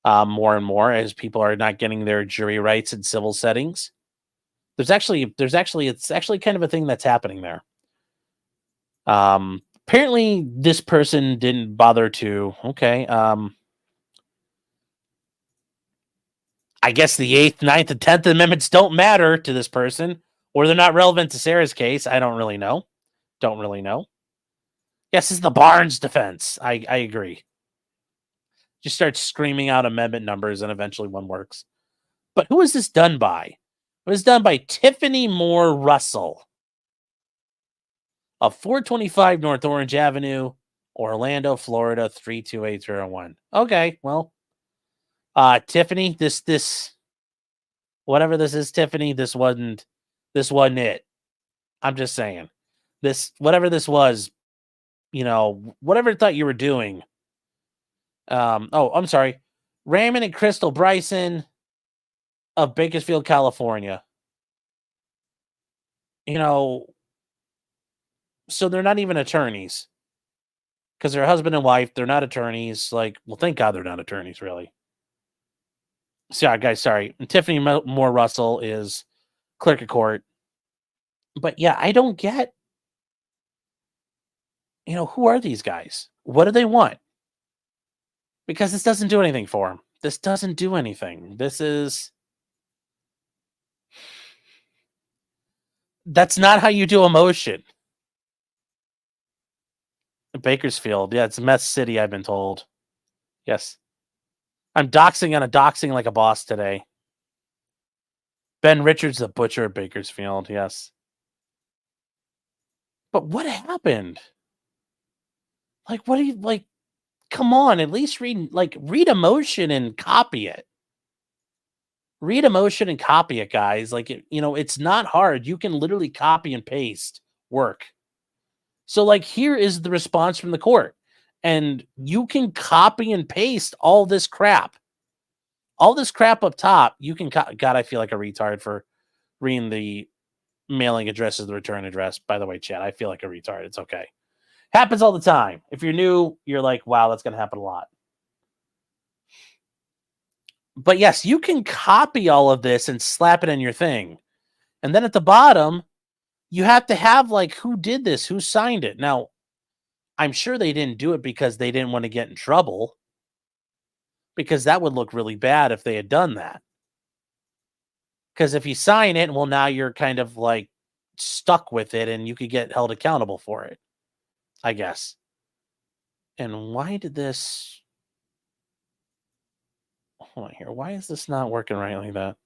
more and more as people are not getting their jury rights in civil settings. It's actually kind of a thing that's happening there. Apparently, this person didn't bother to. Okay. I guess the 8th, 9th, and 10th Amendments don't matter to this person, or they're not relevant to Sarah's case. I don't really know. Yes, it's the Barnes defense. I agree. Just start screaming out amendment numbers and eventually one works. But who is this done by? It was done by Tiffany Moore Russell of 425 North Orange Avenue, Orlando, Florida, 32801. Okay, well, Tiffany, this whatever this is, Tiffany, this wasn't it. I'm just saying. Whatever this was, whatever thought you were doing. I'm sorry. Raymond and Crystal Bryson of Bakersfield, California. So they're not even attorneys. Because they're husband and wife. They're not attorneys. Well, thank God they're not attorneys, really. Sorry, guys, sorry. And Tiffany Moore Russell is clerk of court. But yeah, I don't get, who are these guys? What do they want? Because this doesn't do anything for them. This doesn't do anything. That's not how you do a motion. Bakersfield. Yeah, it's mess city, I've been told. Yes. I'm doxing on a doxing like a boss today. Ben Richards, the butcher of Bakersfield. Yes. But what happened? What do you, come on, at least read a motion and copy it. Read a motion and copy it, guys. It's not hard. You can literally copy and paste work. So, here is the response from the court. And you can copy and paste all this crap. All this crap up top, you can... God, I feel like a retard for reading the mailing address as the return address. By the way, chat, I feel like a retard. It's okay. Happens all the time. If you're new, you're like, wow, that's going to happen a lot. But yes, you can copy all of this and slap it in your thing. And then at the bottom, you have to have who did this, who signed it. Now, I'm sure they didn't do it because they didn't want to get in trouble. Because that would look really bad if they had done that. Because if you sign it, well, now you're kind of stuck with it and you could get held accountable for it, I guess. And why did this... Hold on here. Why is this not working right like that?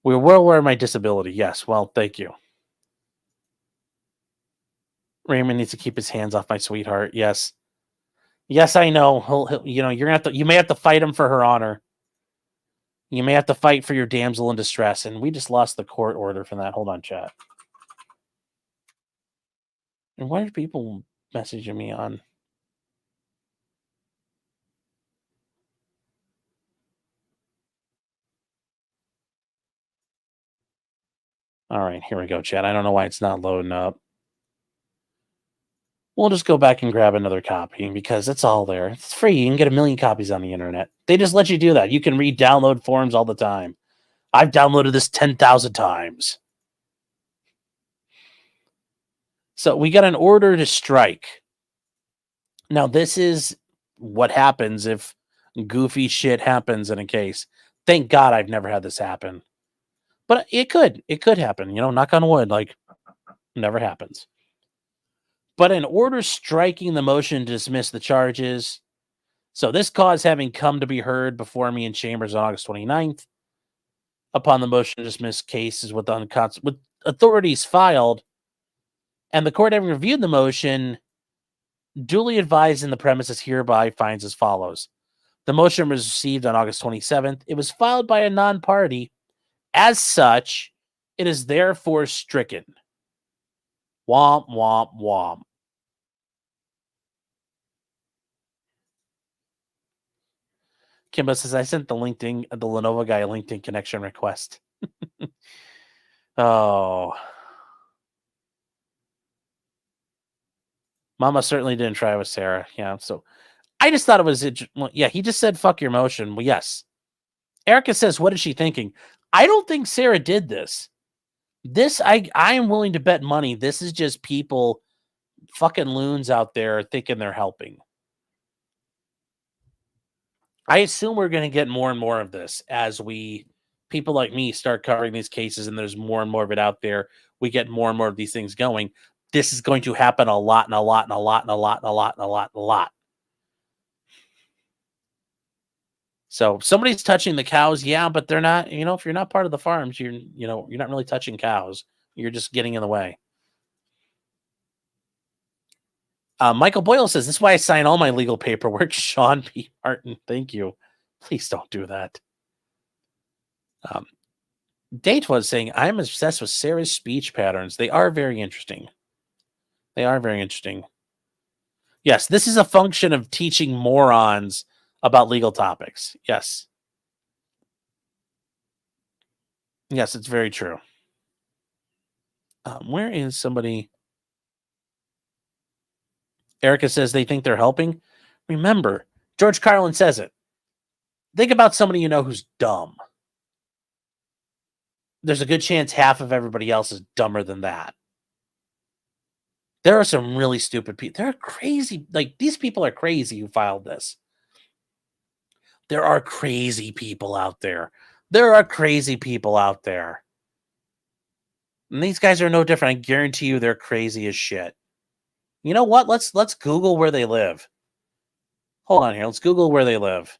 We're well aware of my disability. Yes. Well, thank you. Raymond needs to keep his hands off my sweetheart. Yes. Yes, I know. He'll you're gonna have to. You may have to fight him for her honor. You may have to fight for your damsel in distress. And we just lost the court order from that. Hold on, chat. And why are people messaging me on? All right, here we go, chat. I don't know why it's not loading up. We'll just go back and grab another copy because it's all there. It's free. You can get 1 million copies on the internet. They just let you do that. You can re-download forms all the time. I've downloaded this 10,000 times. So we got an order to strike. Now, this is what happens if goofy shit happens in a case. Thank God I've never had this happen. But it could happen. Knock on wood. Never happens. But an order striking the motion to dismiss the charges So this cause having come to be heard before me in chambers on August 29th, upon the motion to dismiss cases with authorities filed, and the court having reviewed the motion, duly advised in the premises hereby finds as follows. The motion was received on August 27th. It was filed by a non-party. As such, it is therefore stricken. Womp, womp, womp. Kimbo says, I sent the Lenovo guy a LinkedIn connection request. Oh. Mama certainly didn't try with Sarah. Yeah, so I just thought it was... Well, yeah, he just said, fuck your motion. Well, yes. Erica says, what is she thinking? I don't think Sarah did this. This, I am willing to bet money. This is just people, fucking loons out there thinking they're helping. I assume we're going to get more and more of this as people like me start covering these cases, and there's more and more of it out there. We get more and more of these things going. This is going to happen a lot and a lot and a lot and a lot and a lot and a lot and a lot. So somebody's touching the cows, yeah, but they're not, if you're not part of the farms, you're not really touching cows. You're just getting in the way. Michael Boyle says, this is why I sign all my legal paperwork. Sean P. Martin, thank you. Please don't do that. Date was saying, I'm obsessed with Sarah's speech patterns. They are very interesting. They are very interesting. Yes, this is a function of teaching morons about legal topics. Yes. Yes, it's very true. Where is somebody... Erica says they think they're helping. Remember, George Carlin says it. Think about somebody you know who's dumb. There's a good chance half of everybody else is dumber than that. There are some really stupid people. They're crazy. Like, these people are crazy who filed this. There are crazy people out there. There are crazy people out there. And these guys are no different. I guarantee you they're crazy as shit. You know what? Let's Google where they live. Hold on here. Let's Google where they live.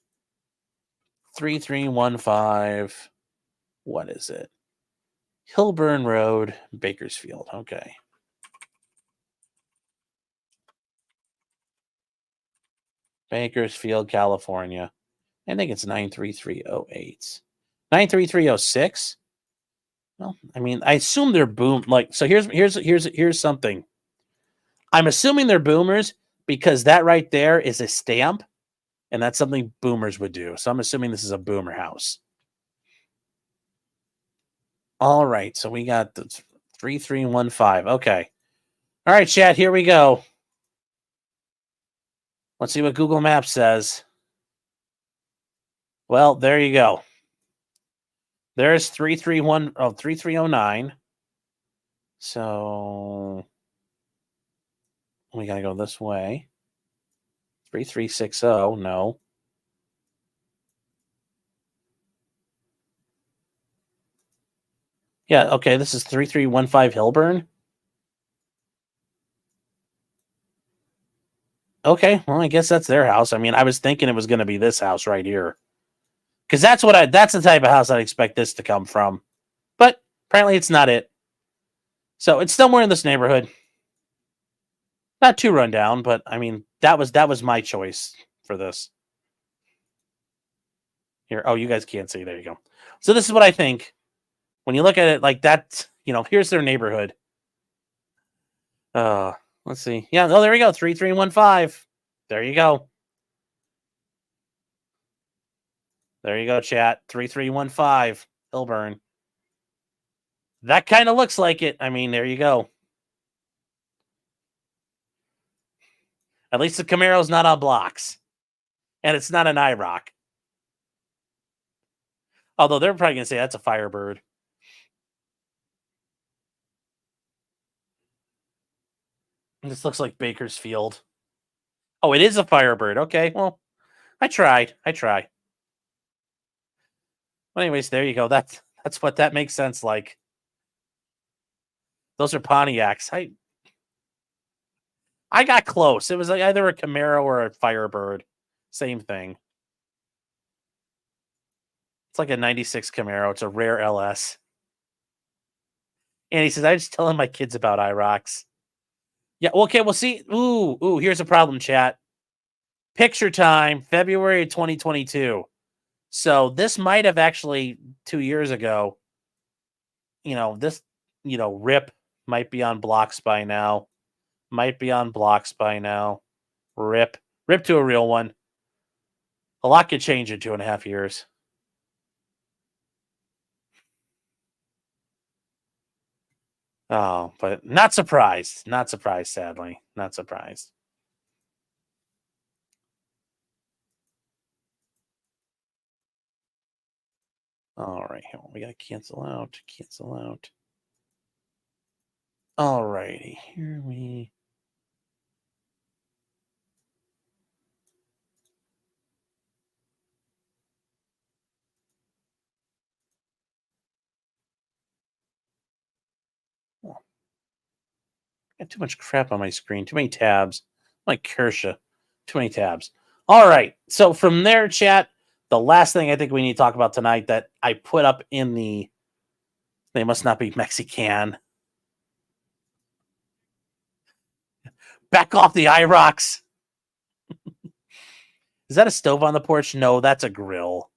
3315. What is it? Hilburn Road, Bakersfield. Okay. Bakersfield, California. I think it's 93308. 93306? Well, I mean, I assume they're boom. Like, so here's something. I'm assuming they're boomers because that right there is a stamp, and that's something boomers would do. So I'm assuming this is a boomer house. All right, so we got the 3315. Okay. All right, chat, here we go. Let's see what Google Maps says. Well, there you go. There's 3309. So we got to go this way. 3360. No. Yeah, okay, this is 3315 Hilburn. Okay, well, I guess that's their house. I mean, I was thinking it was going to be this house right here. Because that's the type of house I'd expect this to come from. But apparently it's not it. So it's somewhere in this neighborhood. Not too run down, but I mean, that was my choice for this. Here, oh, you guys can't see. There you go. So this is what I think. When you look at it like that, here's their neighborhood. Let's see. Yeah, oh, there we go. 3315. There you go. There you go, chat. 3315 Hilburn. That kind of looks like it. I mean, there you go. At least the Camaro's not on blocks. And it's not an IROC. Although they're probably going to say that's a Firebird. This looks like Bakersfield. Oh, it is a Firebird. Okay, well, I tried. Well, anyways, there you go. That's what that makes sense like. Those are Pontiacs. I got close. It was like either a Camaro or a Firebird. Same thing. It's like a 96 Camaro. It's a rare LS. And he says, I just telling my kids about IROX. Yeah, okay, we'll see. Ooh, here's a problem, chat. Picture time, February 2022. So this might have actually 2 years ago. Rip might be on blocks by now. Rip to a real one. A lot could change in 2.5 years. Oh, but not surprised. Not surprised, sadly. Not surprised. All right, we got to cancel out. All righty, here we... Got too much crap on my screen. Too many tabs. Like Kersha. Too many tabs. All right. So from there, chat, the last thing I think we need to talk about tonight that I put up in the... They must not be Mexican. Back off the IROX. Is that a stove on the porch? No, that's a grill.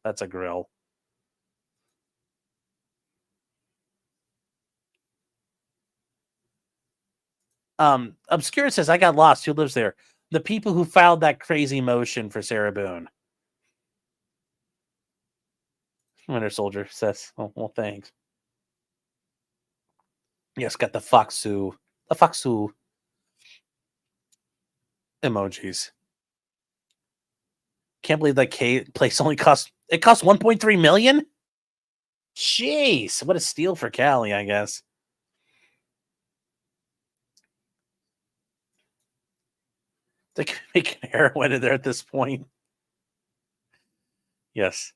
Obscure says, I got lost. Who lives there? The people who filed that crazy motion for Sarah Boone. Winter Soldier says, oh, well, thanks. Yes, got the Foxu emojis. Can't believe that place only cost 1.3 million. Jeez, what a steal for Cali, I guess. They can make an heroin in there at this point. Yes.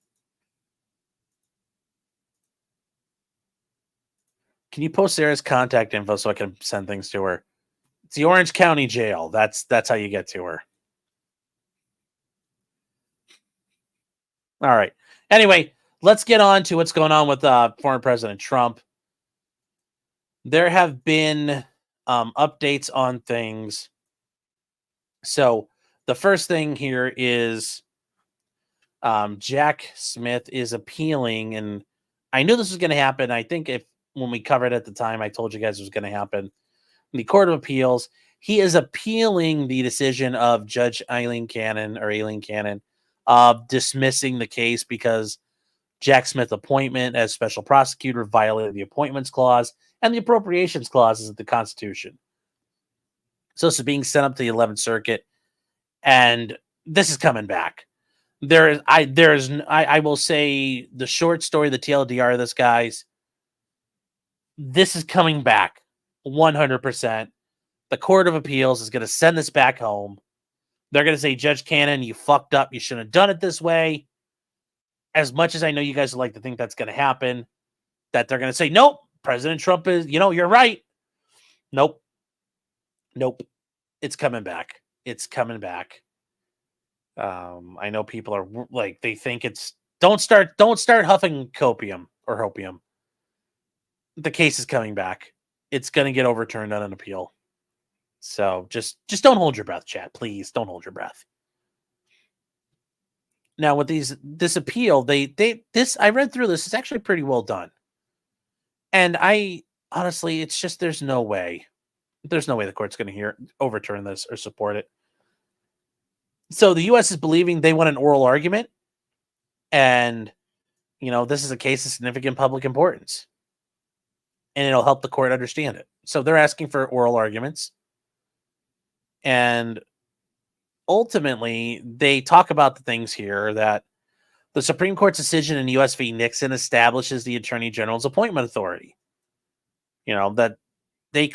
Can you post Sarah's contact info so I can send things to her? It's the Orange County Jail. That's how you get to her. All right. Anyway, let's get on to what's going on with former President Trump. There have been updates on things. So the first thing here is Jack Smith is appealing, and I knew this was going to happen. I think when we covered it at the time, I told you guys it was going to happen. In the Court of Appeals, he is appealing the decision of Judge Aileen Cannon of dismissing the case because Jack Smith's appointment as special prosecutor violated the Appointments Clause and the Appropriations Clauses of the Constitution. So this is being sent up to the 11th Circuit, and this is coming back. I will say the short story, the TLDR of this, guys, this is coming back 100%. The Court of Appeals is going to send this back home. They're going to say, Judge Cannon, you fucked up. You shouldn't have done it this way. As much as I know you guys would like to think that's going to happen, that they're going to say, nope, President Trump is, you're right. Nope. It's coming back. I know people are like, they think it's, don't start huffing copium or hopium. The case is coming back. It's going to get overturned on an appeal. So just don't hold your breath, chat. Please don't hold your breath. Now with this appeal, I read through this. It's actually pretty well done. And I honestly, it's just, there's no way the court's going to overturn this or support it. So the U.S. is believing they want an oral argument. And, this is a case of significant public importance. And it'll help the court understand it. So they're asking for oral arguments. And ultimately, they talk about the things here that the Supreme Court's decision in U.S. v. Nixon establishes the Attorney General's appointment authority. That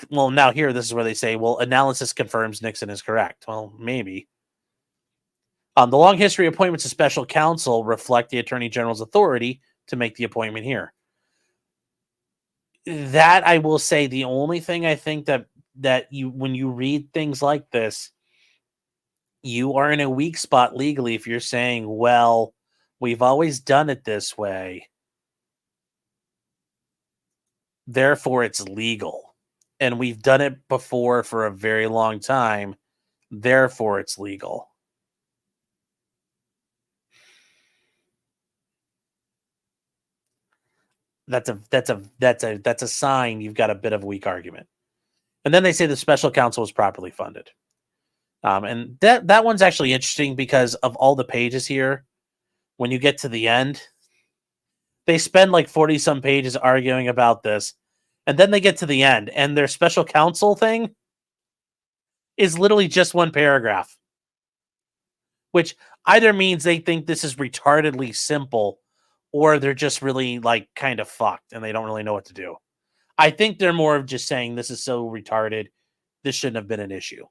now here, this is where they say, well, analysis confirms Nixon is correct. Well, maybe. The long history of appointments to special counsel reflect the Attorney General's authority to make the appointment here. That, I will say, the only thing I think that when you read things like this, you are in a weak spot legally if you're saying, well, we've always done it this way, therefore it's legal. And we've done it before for a very long time, therefore it's legal. That's a sign you've got a bit of a weak argument. And then they say the special counsel was properly funded. And that one's actually interesting because of all the pages here. When you get to the end, they spend like 40 some pages arguing about this. And then they get to the end and their special counsel thing is literally just one paragraph, which either means they think this is retardedly simple or they're just really like kind of fucked and they don't really know what to do. I think they're more of just saying this is so retarded, this shouldn't have been an issue.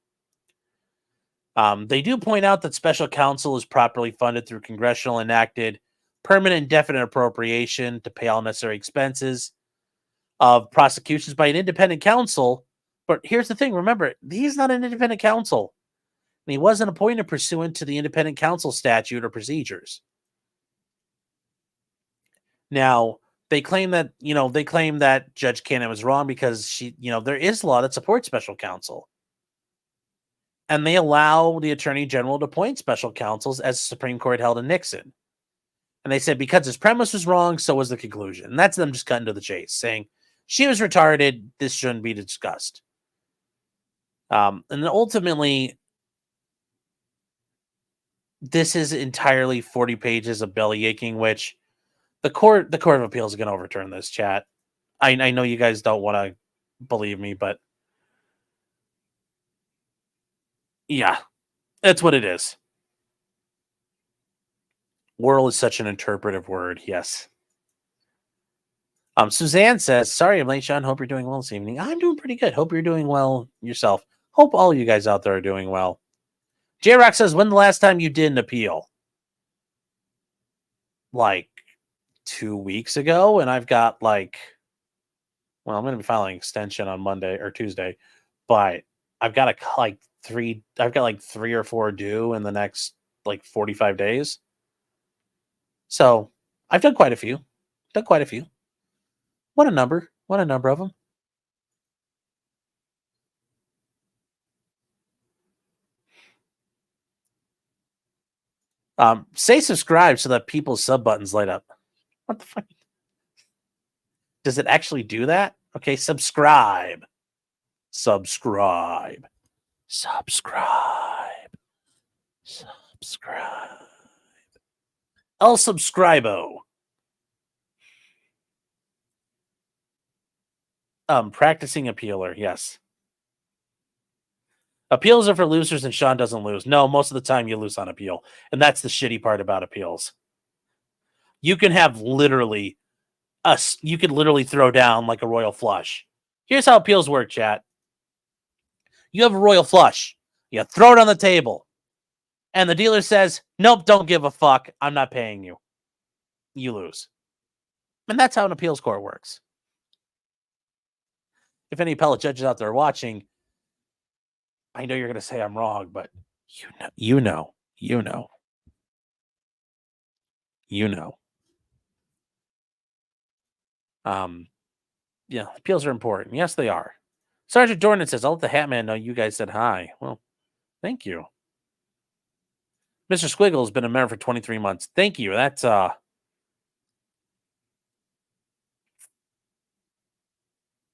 They do point out that special counsel is properly funded through congressional enacted permanent indefinite appropriation to pay all necessary expenses of prosecutions by an independent counsel. But here's the thing. Remember, he's not an independent counsel. And he wasn't appointed pursuant to the independent counsel statute or procedures. Now, they claim that, Judge Cannon was wrong because there is law that supports special counsel. And they allow the Attorney General to appoint special counsels, as the Supreme Court held in Nixon. And they said because his premise was wrong, so was the conclusion. And that's them just cutting to the chase, saying she was retarded, this shouldn't be discussed. And then ultimately, this is entirely 40 pages of belly aching, which the Court of Appeals is going to overturn this, chat. I know you guys don't want to believe me, but yeah, that's what it is. Whirl is such an interpretive word, yes. Suzanne says, sorry I'm late, Sean. Hope you're doing well this evening. I'm doing pretty good. Hope you're doing well yourself. Hope all you guys out there are doing well. J-Rock says, when the last time you did an appeal? Like 2 weeks ago, and I've got I'm going to be filing extension on Monday or Tuesday, but I've got three or four due in the next 45 days. So I've done quite a few. What a number of them. Say subscribe so that people's sub buttons light up. What the fuck? Does it actually do that? Okay, subscribe. El subscribo. Practicing appealer, yes. Appeals are for losers and Sean doesn't lose. No, most of the time you lose on appeal. And that's the shitty part about appeals. You can have literally throw down like a royal flush. Here's how appeals work, chat. You have a royal flush. You throw it on the table. And the dealer says, nope, don't give a fuck. I'm not paying you. You lose. And that's how an appeals court works. If any appellate judges out there are watching, I know you're going to say I'm wrong, but you know. Yeah, appeals are important. Yes, they are. Sergeant Dornan says, I'll let the Hat Man know you guys said hi. Well, thank you. Mr. Squiggle has been a member for 23 months. Thank you. That's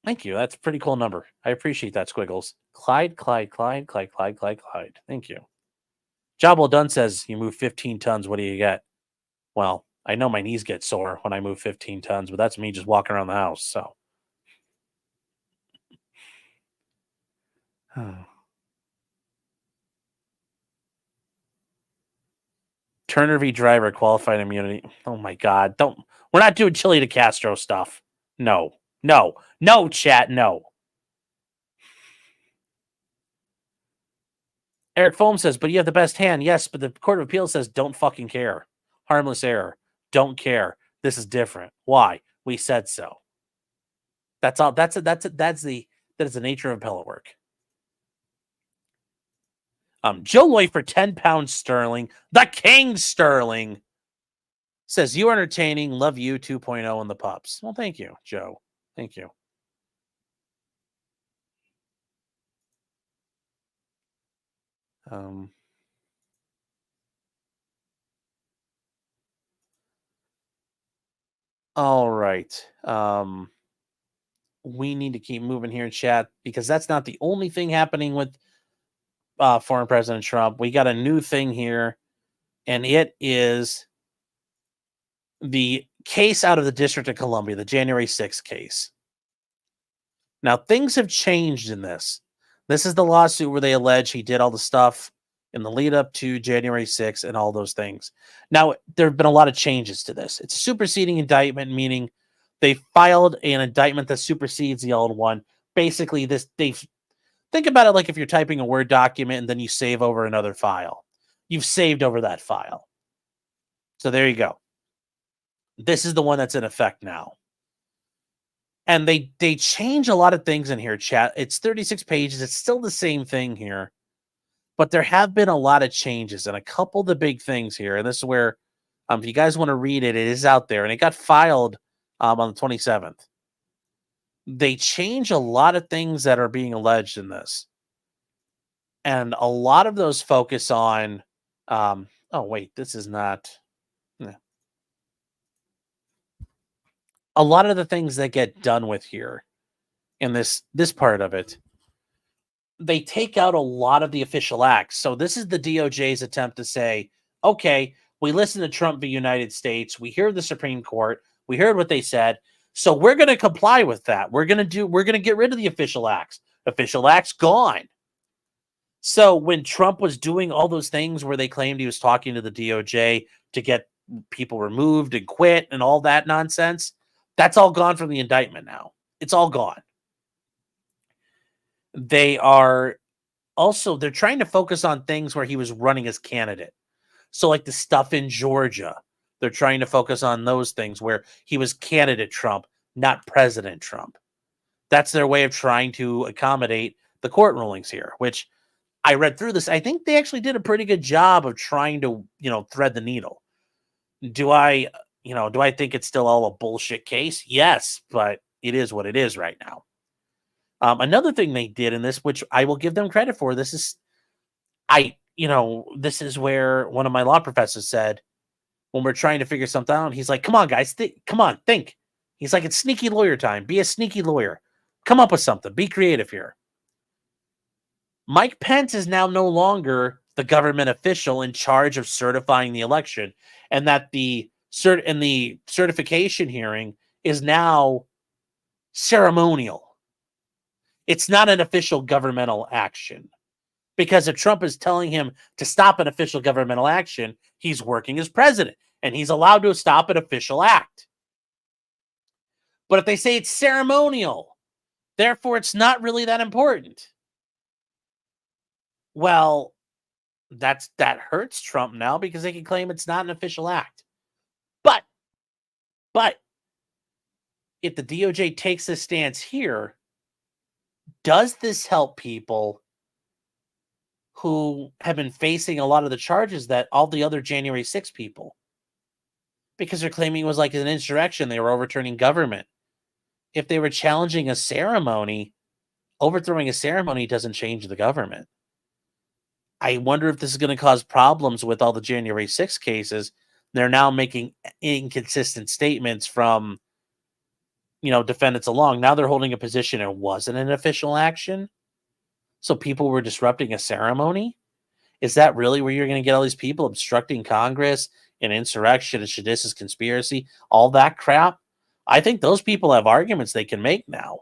thank you. That's a pretty cool number. I appreciate that, Squiggles. Clyde. Thank you. Job well done says you move 15 tons. What do you get? Well, I know my knees get sore when I move 15 tons, but that's me just walking around the house. So. Turner v. Driver, qualified immunity. Oh my God. We're not doing Chili de Castro stuff. No, chat, no. Eric Foam says, but you have the best hand. Yes, but the Court of Appeals says don't fucking care. Harmless error. Don't care. This is different. Why? We said so. That's all. That is the nature of appellate work. Joe Loy for 10 pounds sterling. The King Sterling says, you are entertaining. Love you 2.0 in the pups. Well, thank you, Joe. Thank you. All right. We need to keep moving here in chat because that's not the only thing happening with former President Trump. We got a new thing here, and it is the case out of the District of Columbia, the January 6th case. Now, things have changed in this. This is the lawsuit where they allege he did all the stuff in the lead up to January 6th and all those things. Now, there have been a lot of changes to this. It's a superseding indictment, meaning they filed an indictment that supersedes the old one. Basically, think about it like if you're typing a Word document and then you save over another file. You've saved over that file. So there you go. This is the one that's in effect now. And they change a lot of things in here, chat. It's 36 pages. It's still the same thing here. But there have been a lot of changes and a couple of the big things here. And this is where, if you guys want to read it, it is out there. And it got filed on the 27th. They change a lot of things that are being alleged in this. And a lot of those focus on, oh, wait, this is not. A lot of the things that get done with here in this part of it, they take out a lot of the official acts. So this is the DOJ's attempt to say, okay, we listened to Trump v. United States. We hear the Supreme Court. We heard what they said. So we're going to comply with that. We're going to get rid of the official acts. Official acts gone. So when Trump was doing all those things where they claimed he was talking to the DOJ to get people removed and quit and all that nonsense, that's all gone from the indictment now. It's all gone. They're trying to focus on things where he was running as candidate. So like the stuff in Georgia, they're trying to focus on those things where he was candidate Trump, not President Trump. That's their way of trying to accommodate the court rulings here, which I read through this. I think they actually did a pretty good job of trying to, thread the needle. Do I think it's still all a bullshit case? Yes, but it is what it is right now. Another thing they did in this, which I will give them credit for, this is where one of my law professors said, when we're trying to figure something out, he's like, come on, guys, think. He's like, it's sneaky lawyer time. Be a sneaky lawyer. Come up with something. Be creative here. Mike Pence is now no longer the government official in charge of certifying the election, and that the certification hearing is now ceremonial. It's not an official governmental action. Because if Trump is telling him to stop an official governmental action, he's working as president, and he's allowed to stop an official act. But if they say it's ceremonial, therefore it's not really that important, well, that hurts Trump now because they can claim it's not an official act. But if the DOJ takes this stance here, does this help people who have been facing a lot of the charges that all the other January 6 people? Because they're claiming it was like an insurrection. They were overturning government. If they were challenging a ceremony, overthrowing a ceremony doesn't change the government. I wonder if this is going to cause problems with all the January 6 cases. They're now making inconsistent statements from, defendants along. Now they're holding a position it wasn't an official action. So people were disrupting a ceremony. Is that really where you're going to get all these people obstructing Congress and insurrection and seditious conspiracy, all that crap? I think those people have arguments they can make now.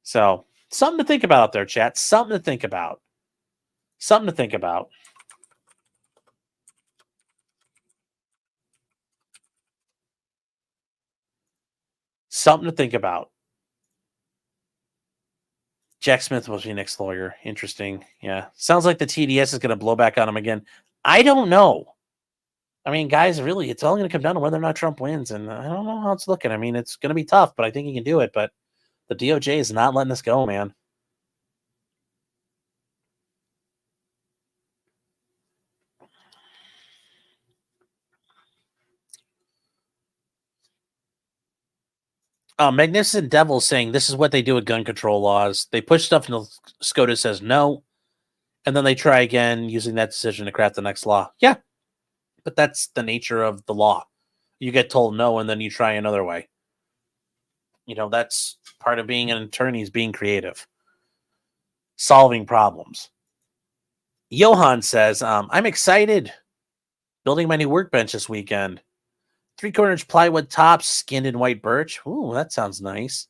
So something to think about out there, chat. Something to think about. Something to think about. Something to think about. Jack Smith was your next lawyer. Interesting. Yeah. Sounds like the TDS is going to blow back on him again. I don't know. I mean, guys, really, it's all going to come down to whether or not Trump wins. And I don't know how it's looking. I mean, it's going to be tough, but I think he can do it. But the DOJ is not letting this go, man. Magnificent Devil saying this is what they do with gun control laws. They push stuff until SCOTUS says no, and then they try again using that decision to craft the next law. Yeah, but that's the nature of the law. You get told no, and then you try another way. That's part of being an attorney, is being creative, solving problems. Johan says, I'm excited. Building my new workbench this weekend. 3/4 plywood tops, skinned in white birch. Ooh, that sounds nice.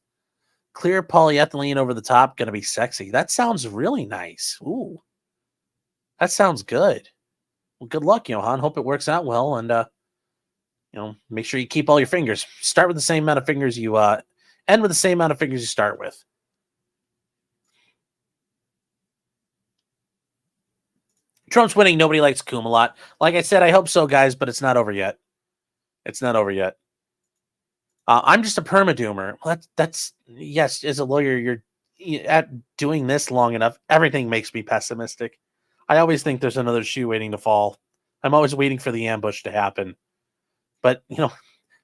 Clear polyethylene over the top, gonna be sexy. That sounds really nice. Ooh, that sounds good. Well, good luck, Johan. Hope it works out well, and make sure you keep all your fingers. Start with the same amount of fingers you end with the same amount of fingers you start with. Trump's winning. Nobody likes Coom a lot. Like I said, I hope so, guys, but it's not over yet. It's not over yet. I'm just a permadoomer. Well, that's yes. As a lawyer, you're at doing this long enough. Everything makes me pessimistic. I always think there's another shoe waiting to fall. I'm always waiting for the ambush to happen. But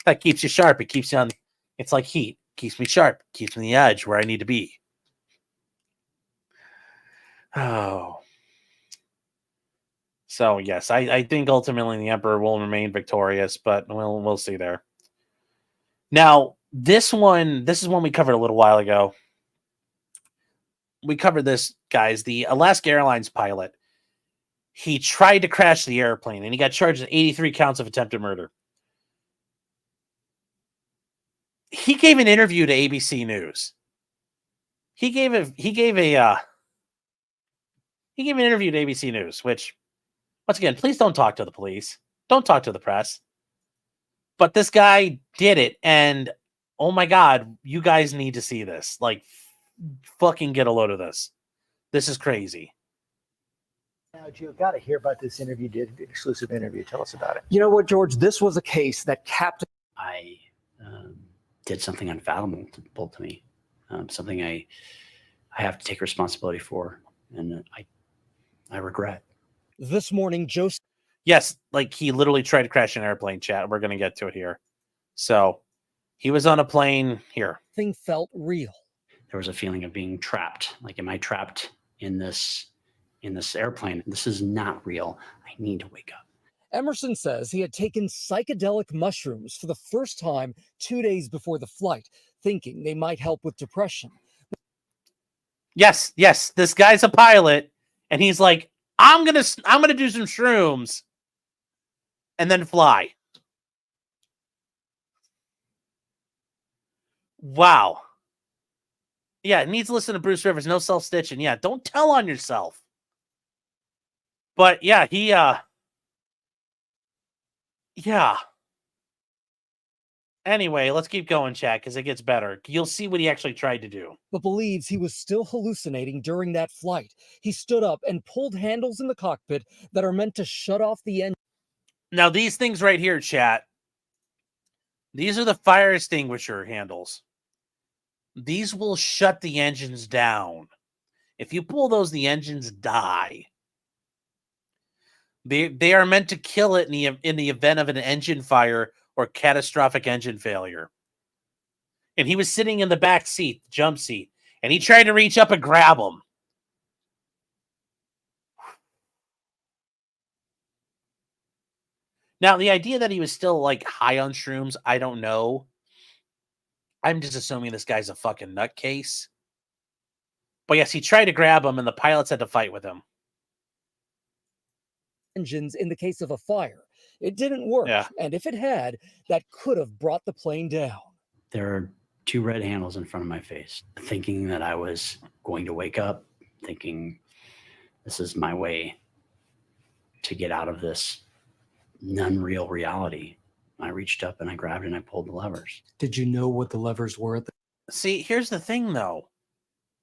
that keeps you sharp. It keeps you on. It's like heat. Keeps me sharp. Keeps me on the edge where I need to be. Oh. So yes, I think ultimately the Emperor will remain victorious, but we'll see there. Now, this is one we covered a little while ago. We covered this, guys. The Alaska Airlines pilot, he tried to crash the airplane, and he got charged with 83 counts of attempted murder. He gave an interview to ABC News. He gave an interview to ABC News, which, once again, please don't talk to the police. Don't talk to the press. But this guy did it, and oh my God, you guys need to see this. Like, fucking get a load of this. This is crazy. Now, you've got to hear about this interview, did an exclusive interview. Tell us about it. You know what, George? This was a case that Captain. I did something unfathomable to me, something I have to take responsibility for, and I regret. This morning, Joe. Yes, like he literally tried to crash an airplane, chat. We're going to get to it here. So he was on a plane here. Thing felt real. There was a feeling of being trapped. Like, am I trapped in this airplane? This is not real. I need to wake up. Emerson says he had taken psychedelic mushrooms for the first time 2 days before the flight, thinking they might help with depression. Yes, this guy's a pilot, and he's like, I'm gonna do some shrooms and then fly. Wow. Yeah, it needs to listen to Bruce Rivers. No self-stitching. Yeah, don't tell on yourself. But yeah, yeah. Anyway, let's keep going, chat, because it gets better. You'll see what he actually tried to do. But believes he was still hallucinating during that flight. He stood up and pulled handles in the cockpit that are meant to shut off the engine. Now, these things right here, chat, these are the fire extinguisher handles. These will shut the engines down. If you pull those, the engines die. They are meant to kill it in the event of an engine fire or catastrophic engine failure. And he was sitting in the back seat, the jump seat, and he tried to reach up and grab them. Now, the idea that he was still like high on shrooms, I don't know. I'm just assuming this guy's a fucking nutcase. But yes, he tried to grab him, and the pilots had to fight with him. Engines in the case of a fire. It didn't work, and if it had, that could have brought the plane down. There are 2 red handles in front of my face, thinking that I was going to wake up, thinking this is my way to get out of this unreal reality. I reached up and I grabbed and I pulled the levers. Did you know what the levers were at the See, here's the thing, though.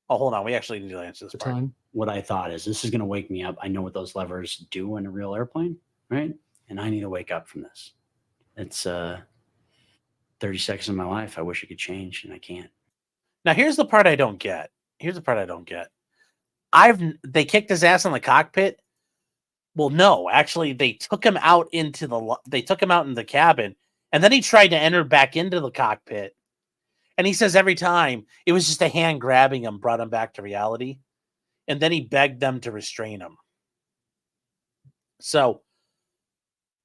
Oh, hold on. We actually need to answer this part. time? What I thought is, this is going to wake me up. I know what those levers do in a real airplane, right? And I need to wake up from this. It's 30 seconds of my life I wish I could change, and I can't. Now, here's the part I don't get. They kicked his ass in the cockpit. Well, no, actually, they took him out into the cabin, and then he tried to enter back into the cockpit, And he says every time it was just a hand grabbing him brought him back to reality. And then he begged them to restrain him. So,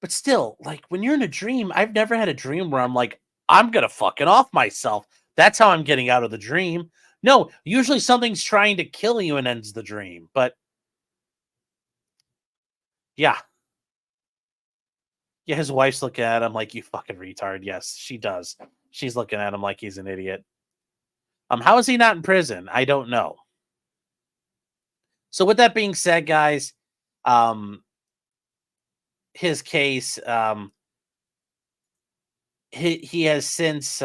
but still, like when you're in a dream, I've never had a dream where I'm like, I'm going to fucking off myself. That's how I'm getting out of the dream. No, usually something's trying to kill you and ends the dream. But yeah. Yeah, his wife's looking at him like, you fucking retard. Yes, she does. She's looking at him like he's an idiot. How is he not in prison? I don't know. So with that being said, guys, his case, he has since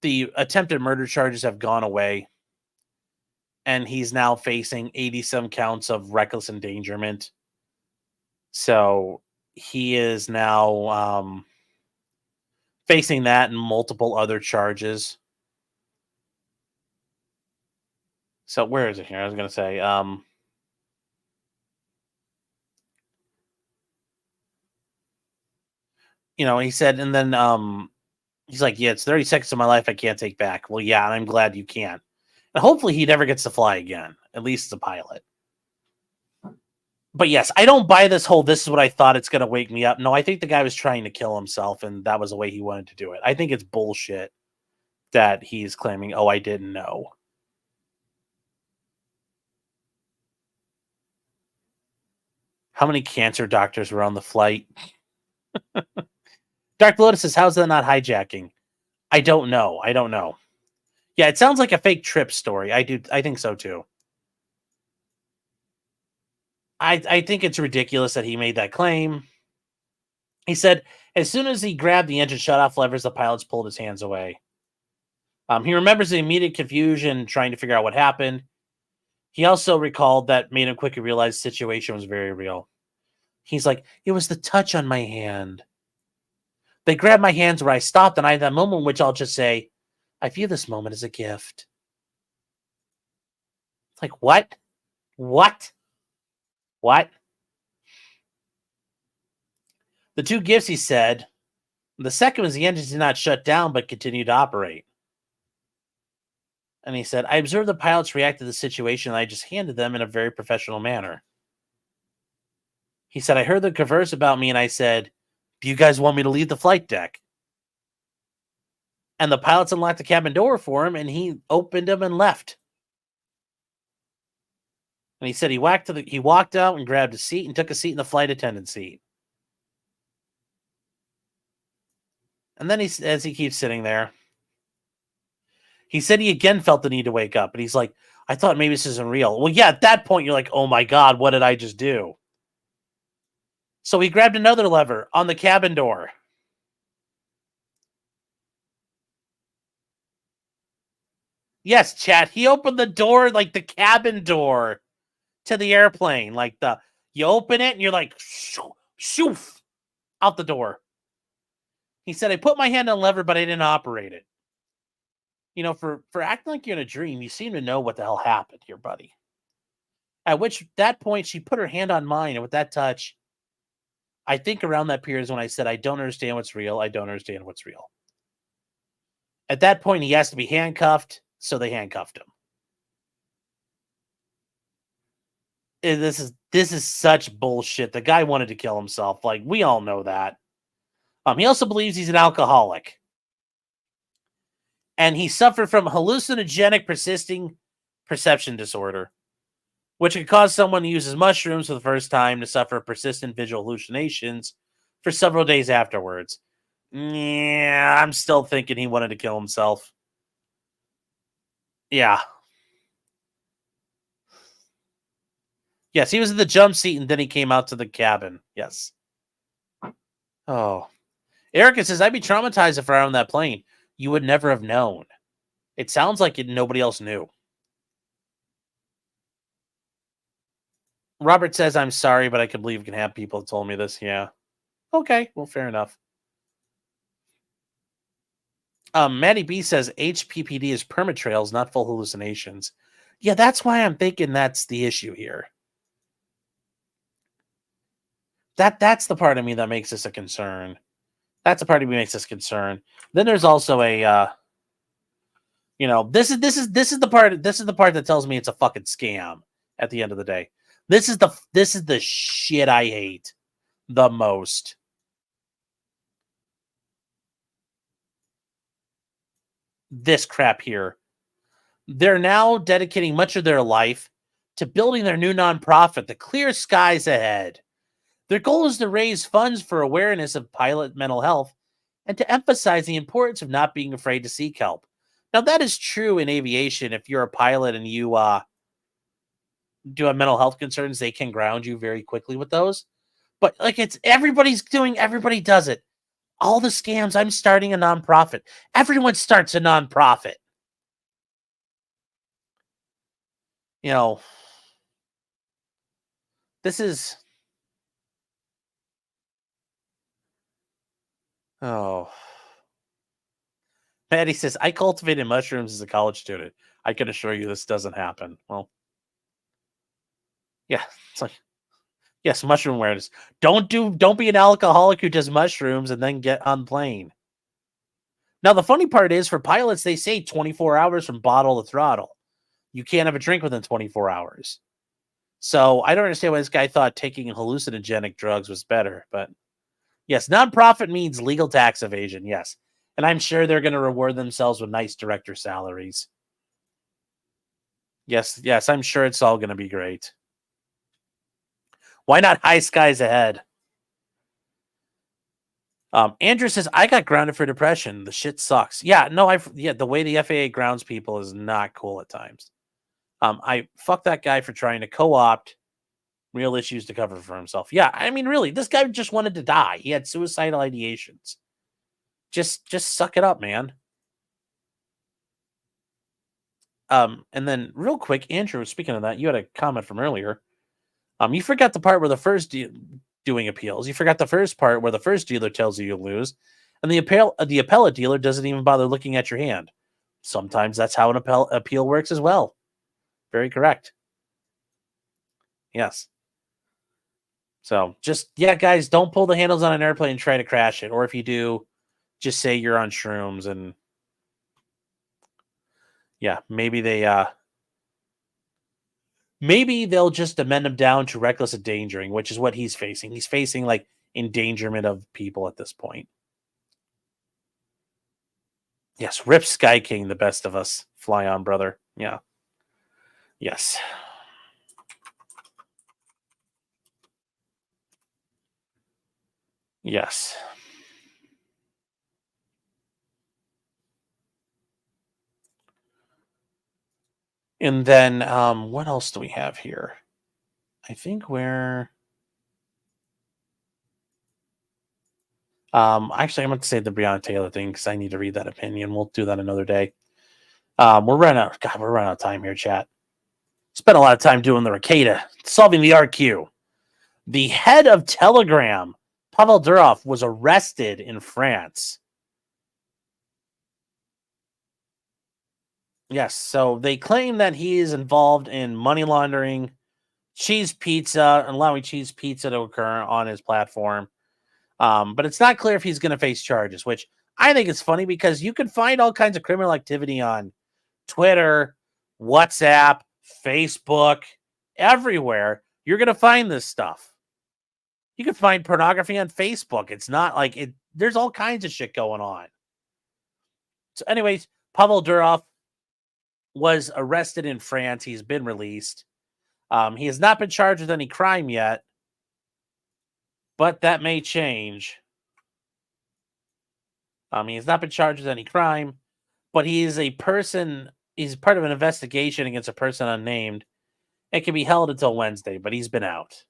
the attempted murder charges have gone away, and he's now facing 80-some counts of reckless endangerment. So he is now facing that and multiple other charges. So where is it here? I was going to say, he said, and then he's like, yeah, it's 30 seconds of my life I can't take back. Well, yeah, and I'm glad you can't. And hopefully he never gets to fly again, at least as a pilot. But yes, I don't buy this is what I thought it's going to wake me up. No, I think the guy was trying to kill himself, and that was the way he wanted to do it. I think it's bullshit that he's claiming, oh, I didn't know. How many cancer doctors were on the flight? Dark Lotus says, how's that not hijacking? I don't know. Yeah, it sounds like a fake trip story. I think so too. I think it's ridiculous that he made that claim. He said, as soon as he grabbed the engine shutoff levers, the pilots pulled his hands away. He remembers the immediate confusion trying to figure out what happened. He also recalled that made him quickly realize the situation was very real. He's like, it was the touch on my hand. They grabbed my hands where I stopped, and I had that moment in which I'll just say, I view this moment as a gift. It's like, what? What? The two gifts, he said, the second was the engines did not shut down but continued to operate. And he said, I observed the pilots react to the situation, and I just handed them in a very professional manner. He said, I heard them converse about me, and I said, do you guys want me to leave the flight deck? And the pilots unlocked the cabin door for him, and he opened them and left. And he said he walked out and grabbed a seat and took a seat in the flight attendant seat. And then as he keeps sitting there, he said he again felt the need to wake up. And he's like, I thought maybe this isn't real. Well, yeah, at that point, you're like, oh my God, what did I just do? So he grabbed another lever on the cabin door. Yes, chat. He opened the door, like the cabin door to the airplane. Like you open it and you're like, shoof, out the door. He said, I put my hand on the lever, but I didn't operate it. For acting like you're in a dream, you seem to know what the hell happened here, buddy. At that point, she put her hand on mine, and with that touch, I think around that period is when I said, I don't understand what's real. I don't understand what's real. At that point, he has to be handcuffed, so they handcuffed him. This is such bullshit. The guy wanted to kill himself. Like, we all know that. He also believes he's an alcoholic. And he suffered from hallucinogenic persisting perception disorder, which could cause someone who uses mushrooms for the first time to suffer persistent visual hallucinations for several days afterwards. Yeah, I'm still thinking he wanted to kill himself. Yeah. Yes, he was in the jump seat and then he came out to the cabin. Yes. Oh. Erica says, I'd be traumatized if I were on that plane. You would never have known. It sounds like nobody else knew. Robert says, I'm sorry, but I can believe you can have people told me this. Yeah. Okay, well, fair enough. Maddie B says, HPPD is permatrails, not full hallucinations. Yeah, that's why I'm thinking that's the issue here. That's the part of me that makes this a concern. That's a part of me makes us concerned. Then there's also a, this is the part that tells me it's a fucking scam. At the end of the day, this is the shit I hate the most. This crap here. They're now dedicating much of their life to building their new nonprofit, The Clear Skies Ahead. Their goal is to raise funds for awareness of pilot mental health and to emphasize the importance of not being afraid to seek help. Now, that is true in aviation. If you're a pilot and you do have mental health concerns, they can ground you very quickly with those. But everybody does it. All the scams, I'm starting a nonprofit. Everyone starts a nonprofit. This is... Oh. Maddie says, I cultivated mushrooms as a college student. I can assure you this doesn't happen. Well, yeah, it's like, yes, mushroom awareness. Don't be an alcoholic who does mushrooms and then get on plane. Now, the funny part is, for pilots, they say 24 hours from bottle to throttle. You can't have a drink within 24 hours. So I don't understand why this guy thought taking hallucinogenic drugs was better. But yes, nonprofit means legal tax evasion. Yes. And I'm sure they're going to reward themselves with nice director salaries. Yes, I'm sure it's all going to be great. Why not high skies ahead? Andrew says, I got grounded for depression. The shit sucks. Yeah, no, the way the FAA grounds people is not cool at times. I fuck that guy for trying to co-opt real issues to cover for himself. Yeah, I mean, really, this guy just wanted to die. He had suicidal ideations. Just suck it up, man. And then real quick, Andrew, speaking of that, you had a comment from earlier. You forgot the part where the first doing appeals. You forgot the first part where the first dealer tells you you'll lose, and the appellate dealer doesn't even bother looking at your hand. Sometimes that's how an appeal works as well. Very correct. Yes. So guys, don't pull the handles on an airplane and try to crash it. Or if you do, just say you're on shrooms and maybe they'll just amend him down to reckless endangering, which is what he's facing. He's facing like endangerment of people at this point. Yes, rip Sky King, the best of us. Fly on, brother. Yeah. Yes. Yes. And then what else do we have here? I think we're actually I'm going to say the Breonna Taylor thing because I need to read that opinion. We'll do that another day. We're running out of time here, chat. Spent a lot of time doing the Rekieta, solving the RQ. The head of Telegram, Pavel Durov, was arrested in France. Yes, so they claim that he is involved in money laundering, cheese pizza, and allowing cheese pizza to occur on his platform. But it's not clear if he's going to face charges, which I think is funny because you can find all kinds of criminal activity on Twitter, WhatsApp, Facebook, everywhere. You're going to find this stuff. You can find pornography on Facebook. It's not like it. There's all kinds of shit going on. So anyways, Pavel Durov was arrested in France. He's been released. He has not been charged with any crime yet, but that may change. He has not been charged with any crime, but he is a person. He's part of an investigation against a person unnamed. It can be held until Wednesday, but he's been out.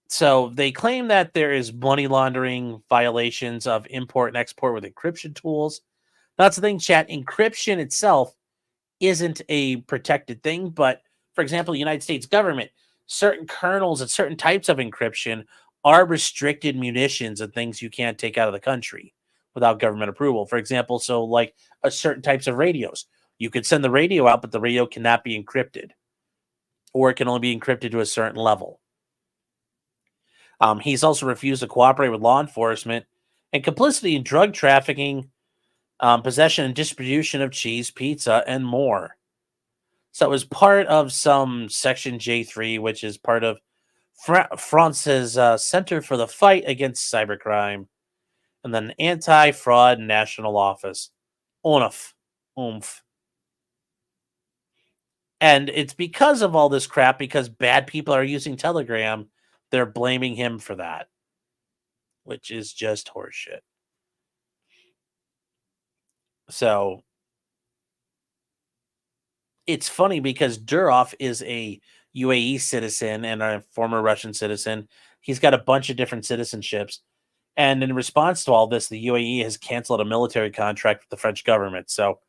So they claim that there is money laundering violations of import and export with encryption tools. That's the thing, chat. Encryption itself isn't a protected thing, but for example, the United States government, certain kernels and certain types of encryption are restricted munitions and things you can't take out of the country without government approval. For example, so like certain types of radios, you could send the radio out, but the radio cannot be encrypted, or it can only be encrypted to a certain level. He's also refused to cooperate with law enforcement and complicity in drug trafficking, possession and distribution of cheese, pizza, and more. So it was part of some Section J3, which is part of France's Center for the Fight Against Cybercrime, and then Anti-Fraud National Office. Oomph. And it's because of all this crap, because bad people are using Telegram, they're blaming him for that, which is just horseshit. So it's funny because Durov is a UAE citizen and a former Russian citizen. He's got a bunch of different citizenships. And in response to all this, the UAE has canceled a military contract with the French government. So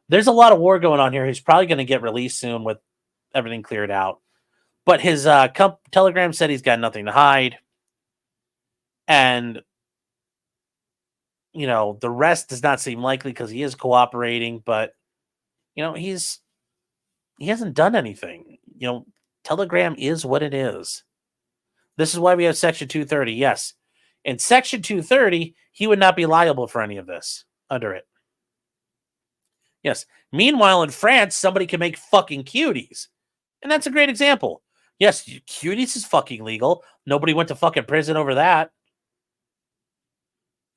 there's a lot of war going on here. He's probably going to get released soon with everything cleared out. But his Telegram said he's got nothing to hide. And, you know, the rest does not seem likely because he is cooperating. But, you know, he hasn't done anything. You know, Telegram is what it is. This is why we have Section 230. Yes. In Section 230, he would not be liable for any of this under it. Yes. Meanwhile, in France, somebody can make fucking cuties. And that's a great example. Yes, cuties is fucking legal. Nobody went to fucking prison over that.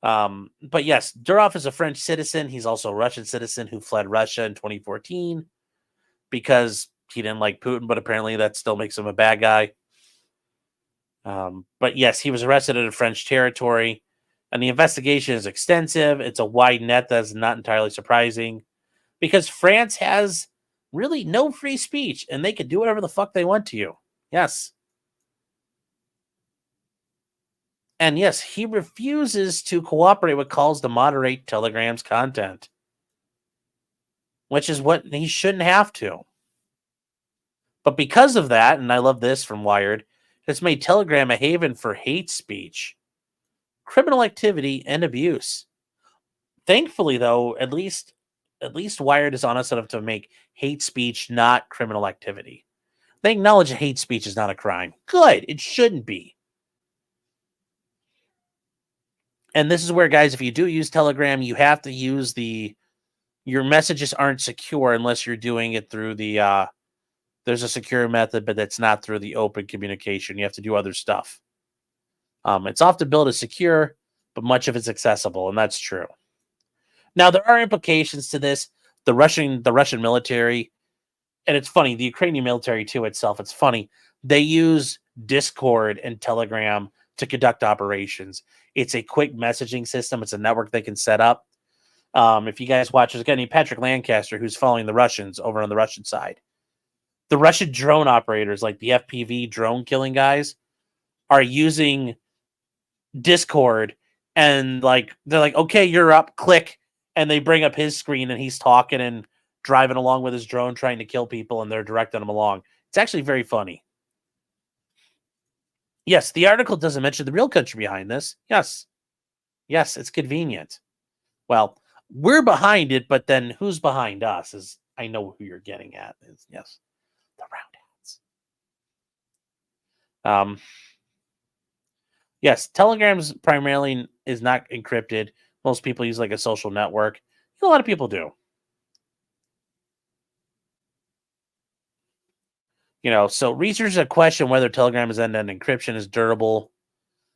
But yes, Durov is a French citizen. He's also a Russian citizen who fled Russia in 2014 because he didn't like Putin, but apparently that still makes him a bad guy. But yes, he was arrested in French territory, and the investigation is extensive. It's a wide net that's not entirely surprising because France has really no free speech, and they can do whatever the fuck they want to you. Yes. And yes, he refuses to cooperate with calls to moderate Telegram's content, which is what he shouldn't have to. But because of that, and I love this from Wired, it's made Telegram a haven for hate speech, criminal activity, and abuse. Thankfully, though, at least Wired is honest enough to make hate speech not criminal activity. They acknowledge that hate speech is not a crime. Good. It shouldn't be. And this is where, guys, if you do use Telegram, you have to use your messages aren't secure unless you're doing it through the, there's a secure method, but that's not through the open communication. You have to do other stuff. It's often billed as secure, but much of it's accessible, and that's true. Now, there are implications to this. The Russian military, and it's funny, the Ukrainian military too itself, it's funny. They use Discord and Telegram to conduct operations. It's a quick messaging system. It's a network they can set up. If you guys watch, there's a guy named Patrick Lancaster who's following the Russians over on the Russian side. The Russian drone operators, like the FPV drone killing guys, are using Discord, and they're like, okay, you're up, click, and they bring up his screen and he's talking and driving along with his drone trying to kill people, and they're directing him along. It's actually very funny. Yes, the article doesn't mention the real country behind this. Yes, it's convenient. Well, we're behind it, but then who's behind us is, I know who you're getting at. Is, yes, the round hats. Yes, Telegram's primarily is not encrypted. Most people use like a social network. A lot of people do. You know, so researchers have questioned whether Telegram is end-to-end encryption is durable.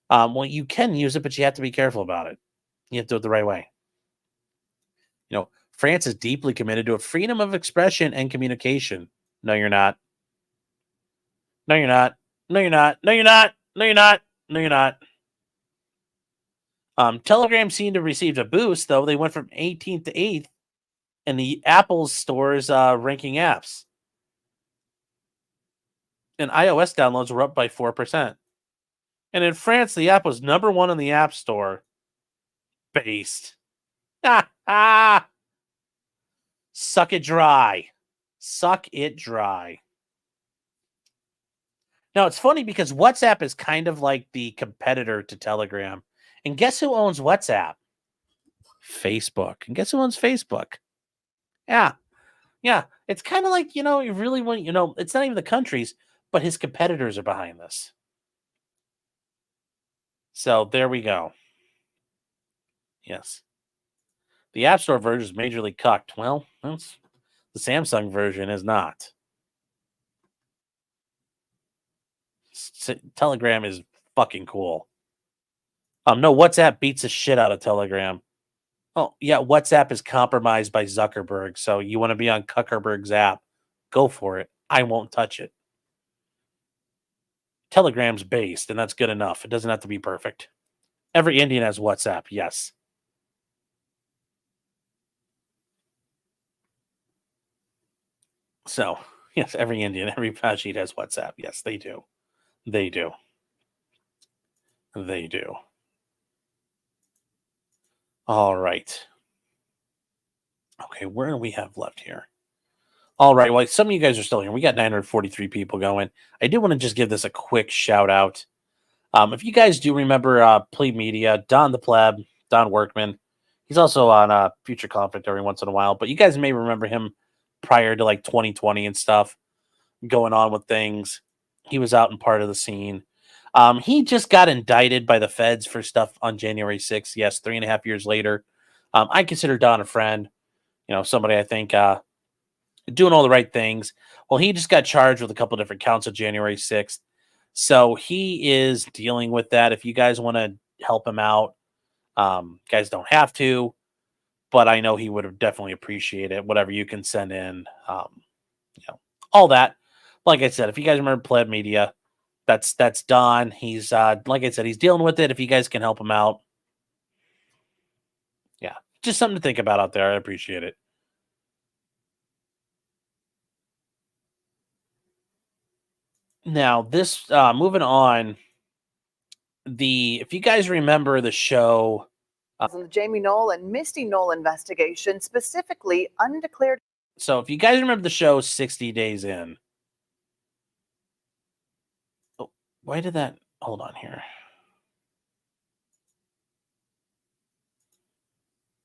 Well, you can use it, but you have to be careful about it. You have to do it the right way. You know, France is deeply committed to a freedom of expression and communication. No, you're not. No, you're not. No, you're not. No, you're not. No, you're not. No, you're not. Telegram seemed to have received a boost, though. They went from 18th to 8th in the Apple Store's ranking apps. And iOS downloads were up by 4%. And in France, the app was number 1 in the App Store. Based. Suck it dry. Suck it dry. Now, it's funny because WhatsApp is kind of like the competitor to Telegram. And guess who owns WhatsApp? Facebook. And guess who owns Facebook? Yeah. It's kind of like, you know, you really want, you know, it's not even the countries, but his competitors are behind this. So there we go. Yes. The App Store version is majorly cucked. Well, that's, the Samsung version is not. Telegram is fucking cool. No, WhatsApp beats the shit out of Telegram. Oh, yeah, WhatsApp is compromised by Zuckerberg, so you want to be on Zuckerberg's app, go for it. I won't touch it. Telegram's based, and that's good enough. It doesn't have to be perfect. Every Indian has WhatsApp, yes. So, yes, every Indian, every Pashid has WhatsApp. Yes, they do. They do. They do. All right. Okay, where do we have left here? All right, well, some of you guys are still here. We got 943 people going. I do want to just give this a quick shout out. If you guys do remember Plebe Media, Don the Pleb, Don Workman, he's also on Future Conflict every once in a while, but you guys may remember him prior to like 2020 and stuff going on with things. He was out and part of the scene. He just got indicted by the feds for stuff on January 6th. Yes, 3.5 years later. I consider Don a friend, somebody I think doing all the right things. Well, he just got charged with a couple different counts of January 6th. So he is dealing with that. If you guys want to help him out, guys don't have to, but I know he would have definitely appreciate it. Whatever you can send in, all that. Like I said, if you guys remember Pleb Media, that's Don. He's like I said, he's dealing with it. If you guys can help him out, yeah, just something to think about out there. I appreciate it. Now, this moving on. If you guys remember the show, on the Jamie Knoll and Misty Knoll investigation, specifically undeclared. So, if you guys remember the show 60 Days In, why did that? Hold on here.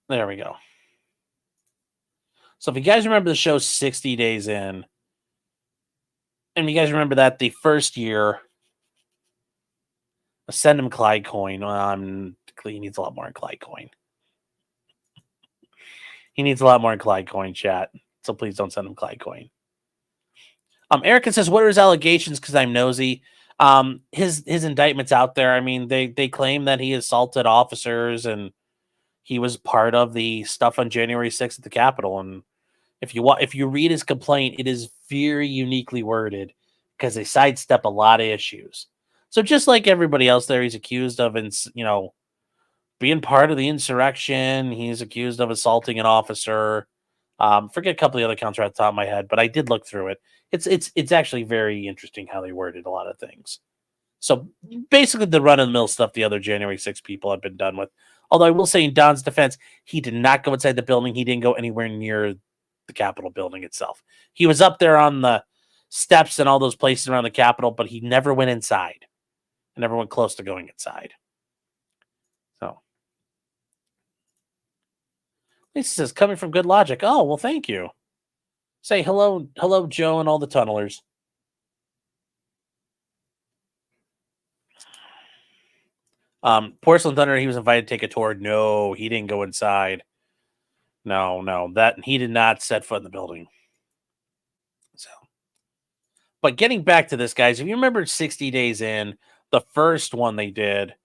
There we go. So, if you guys remember the show 60 Days In, and you guys remember that the first year, send him Clyde coin. He needs a lot more in Clyde coin. He needs a lot more in Clyde coin, chat. So please don't send him Clyde coin. Erica says, what are his allegations? Because I'm nosy. His indictment's out there. I mean, they claim that he assaulted officers and he was part of the stuff on January 6th at the Capitol. And if you read his complaint, it is very uniquely worded because they sidestep a lot of issues. So just like everybody else there, he's accused of, being part of the insurrection. He's accused of assaulting an officer. Forget a couple of the other counts right at the top of my head, but I did look through it. It's actually very interesting how they worded a lot of things. So basically the run-of-the-mill stuff the other January 6 people have been done with. Although I will say in Don's defense, he did not go inside the building. He didn't go anywhere near the Capitol building itself. He was up there on the steps and all those places around the Capitol, but he never went inside. Never went close to going inside. So Lisa says, coming from good logic. Oh, well, thank you. Say hello, Joe, and all the tunnelers. Porcelain Thunder, he was invited to take a tour. No, he didn't go inside. No, that he did not set foot in the building. So, but getting back to this, guys, if you remember 60 Days In, the first one they did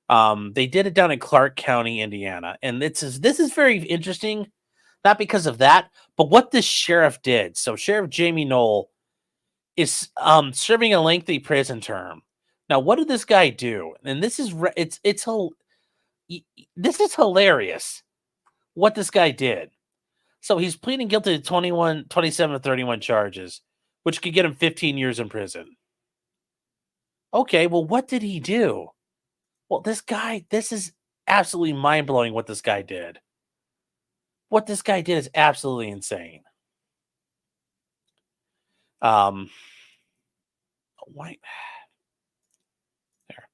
it down in Clark County, Indiana. And this is very interesting, not because of that, but what this sheriff did. So Sheriff Jamie Knoll is serving a lengthy prison term. Now, what did this guy do? And this is hilarious what this guy did. So he's pleading guilty to 27 or 31 charges, which could get him 15 years in prison. Okay, well, what did he do? Well, this is absolutely mind-blowing what this guy did. What this guy did is absolutely insane. Why? There.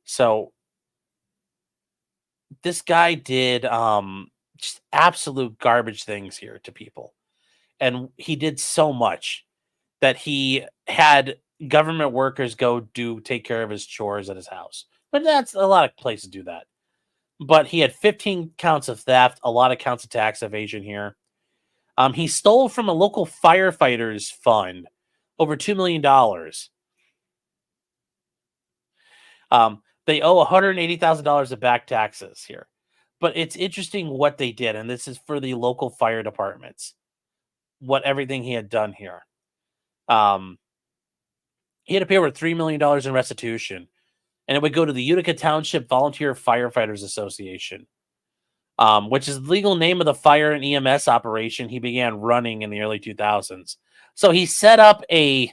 So this guy did just absolute garbage things here to people. And he did so much that he had government workers take care of his chores at his house. But that's a lot of places do that. But he had 15 counts of theft, a lot of counts of tax evasion here. He stole from a local firefighters fund over $2 million. They owe $180,000 of back taxes here. But it's interesting what they did, and this is for the local fire departments, what everything he had done here. He had to pay over $3 million in restitution, and it would go to the Utica Township Volunteer Firefighters Association, which is the legal name of the fire and EMS operation he began running in the early 2000s. So he set up a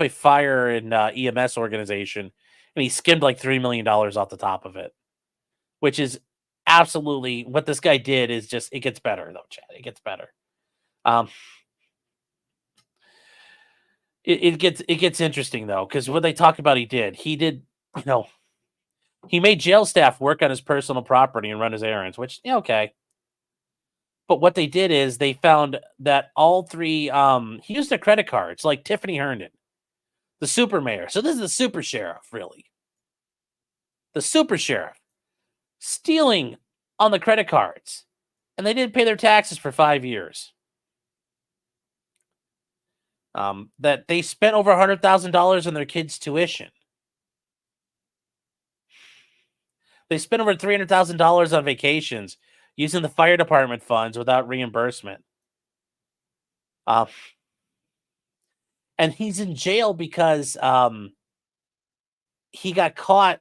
fire and EMS organization, and he skimmed like $3 million off the top of it, which is absolutely what this guy did. Is just, it gets better though, Chad. It gets better. It gets interesting though, because what they talk about he did, he made jail staff work on his personal property and run his errands, which, okay. But what they did is they found that all three, he used their credit cards, like Tiffany Herndon, the super mayor. So this is the super sheriff, really. The super sheriff stealing on the credit cards. And they didn't pay their taxes for 5 years. That they spent over $100,000 on their kids' tuition. They spent over $300,000 on vacations using the fire department funds without reimbursement. And he's in jail because he got caught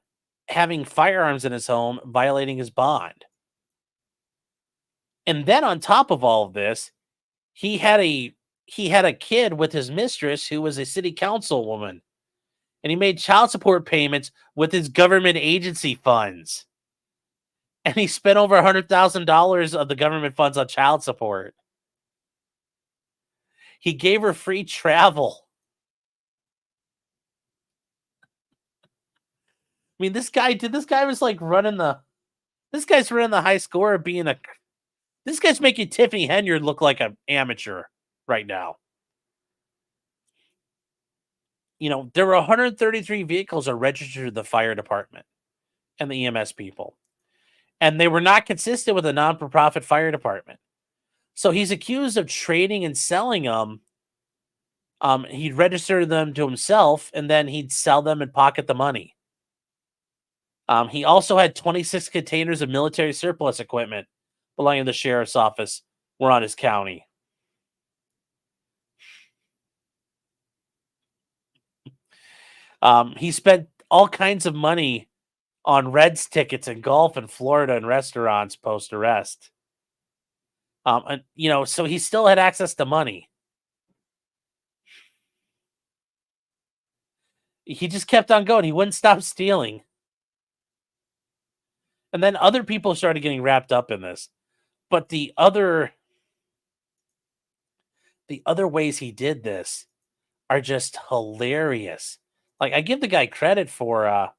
having firearms in his home, violating his bond. And then on top of all of this, he had a kid with his mistress who was a city councilwoman. And he made child support payments with his government agency funds. And he spent over $100,000 of the government funds on child support. He gave her free travel. I mean, this guy's running the high score of being this guy's making Tiffany Henyard look like an amateur right now. There were 133 vehicles are registered to the fire department and the EMS people. And they were not consistent with a non-for-profit fire department. So he's accused of trading and selling them. He'd register them to himself, and then he'd sell them and pocket the money. He also had 26 containers of military surplus equipment belonging to the sheriff's office were on his county. He spent all kinds of money on Reds tickets and golf in Florida and restaurants post-arrest. So he still had access to money. He just kept on going. He wouldn't stop stealing. And then other people started getting wrapped up in this. But the other ways he did this are just hilarious. Like, I give the guy credit for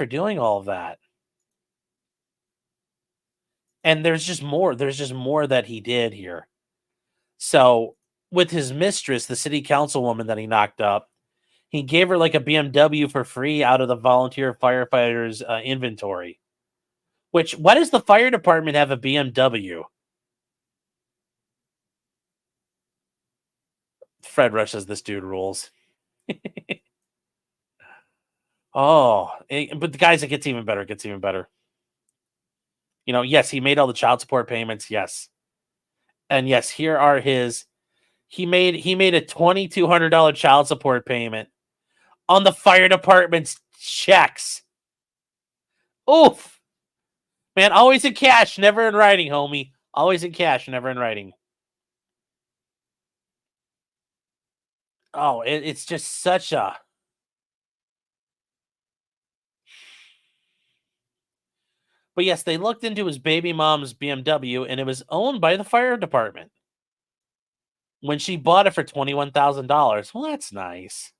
doing all of that. And there's just more that he did here. So with his mistress, the city councilwoman that he knocked up, he gave her like a BMW for free out of the volunteer firefighters inventory. Which, why does the fire department have a BMW? Fred Rush says this dude rules. But the guys, it gets even better. Yes, he made all the child support payments. Yes. And yes, here are his. He made a $2,200 child support payment on the fire department's checks. Oof. Man, always in cash, never in writing, homie. Always in cash, never in writing. Oh, it's just such a... But yes, they looked into his baby mom's BMW, and it was owned by the fire department when she bought it for $21,000. Well, that's nice.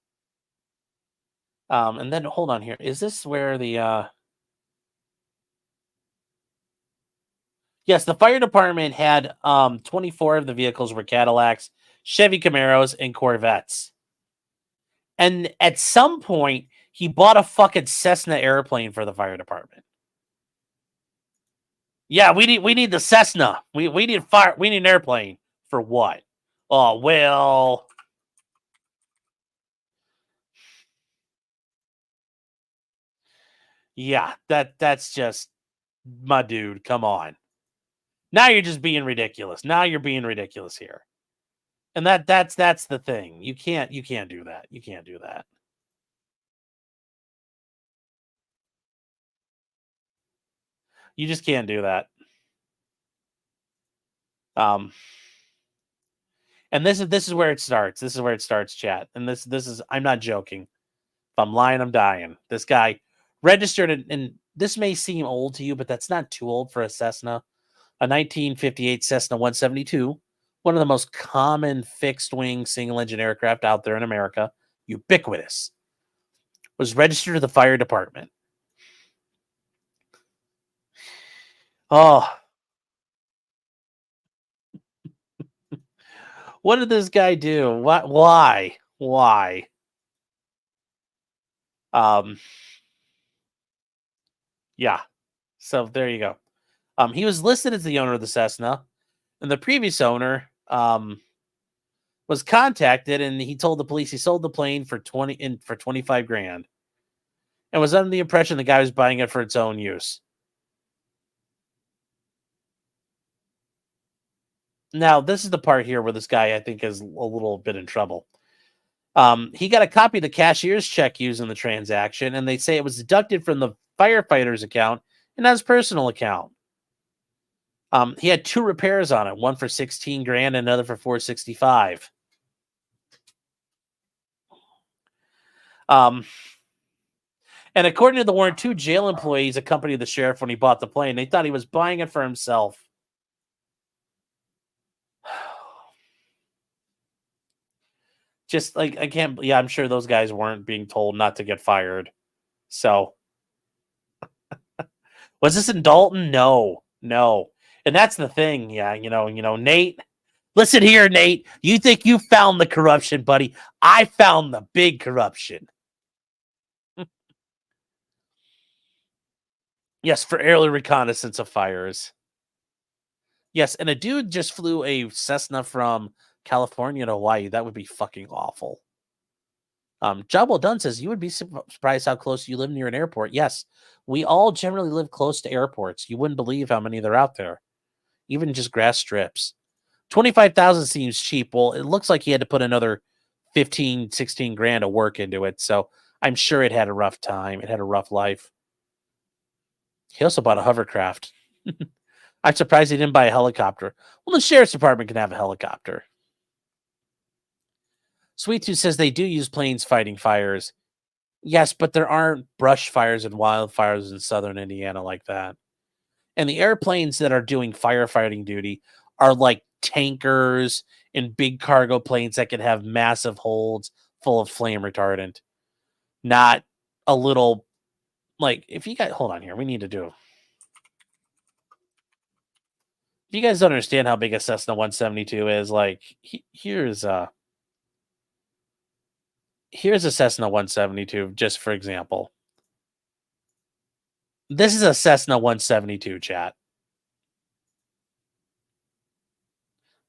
And then, hold on here. Is this where the... Yes, the fire department had 24 of the vehicles were Cadillacs, Chevy Camaros, and Corvettes. And at some point, he bought a fucking Cessna airplane for the fire department. Yeah, we need the Cessna. We need an airplane. For what? Oh, well. Yeah, that's just my dude. Come on. Now you're just being ridiculous. Now you're being ridiculous here. And that's the thing. You can't do that. You can't do that. You just can't do that. And this is where it starts. This is where it starts, chat. And this is, I'm not joking. If I'm lying, I'm dying. This guy registered and this may seem old to you, but that's not too old for a Cessna. A 1958 Cessna 172, one of the most common fixed-wing single-engine aircraft out there in America, ubiquitous, was registered to the fire department. Oh. What did this guy do? What? Why? Why? Yeah. So there you go. He was listed as the owner of the Cessna, and the previous owner was contacted, and he told the police he sold the plane for 25 grand, and was under the impression the guy was buying it for its own use. Now, this is the part here where this guy, I think, is a little bit in trouble. He got a copy of the cashier's check used in the transaction, and they say it was deducted from the firefighter's account and not his personal account. He had 2 repairs on it, one for 16 grand and another for 465. And according to the warrant, 2 jail employees accompanied the sheriff when he bought the plane. They thought he was buying it for himself. Just like, I can't, yeah, I'm sure those guys weren't being told not to get fired. So, was this in Dalton? No. And that's the thing. Yeah, you know, Nate, listen here, Nate. You think you found the corruption, buddy? I found the big corruption. Yes, for early reconnaissance of fires. Yes, and a dude just flew a Cessna from California to Hawaii. That would be fucking awful. Job well done says you would be surprised how close you live near an airport. Yes, we all generally live close to airports. You wouldn't believe how many there are out there, even just grass strips. 25,000 seems cheap. Well, it looks like he had to put another 15, 16 grand of work into it. So I'm sure it had a rough time. It had a rough life. He also bought a hovercraft. I'm surprised he didn't buy a helicopter. Well, the sheriff's department can have a helicopter. Sweet Tooth says they do use planes fighting fires. Yes, but there aren't brush fires and wildfires in southern Indiana like that. And the airplanes that are doing firefighting duty are like tankers and big cargo planes that can have massive holds full of flame retardant. Not a little, like, if you guys, hold on here, we need to do. If you guys don't understand how big a Cessna 172 is, like, here's a Cessna 172, just for example. This is a Cessna 172, chat.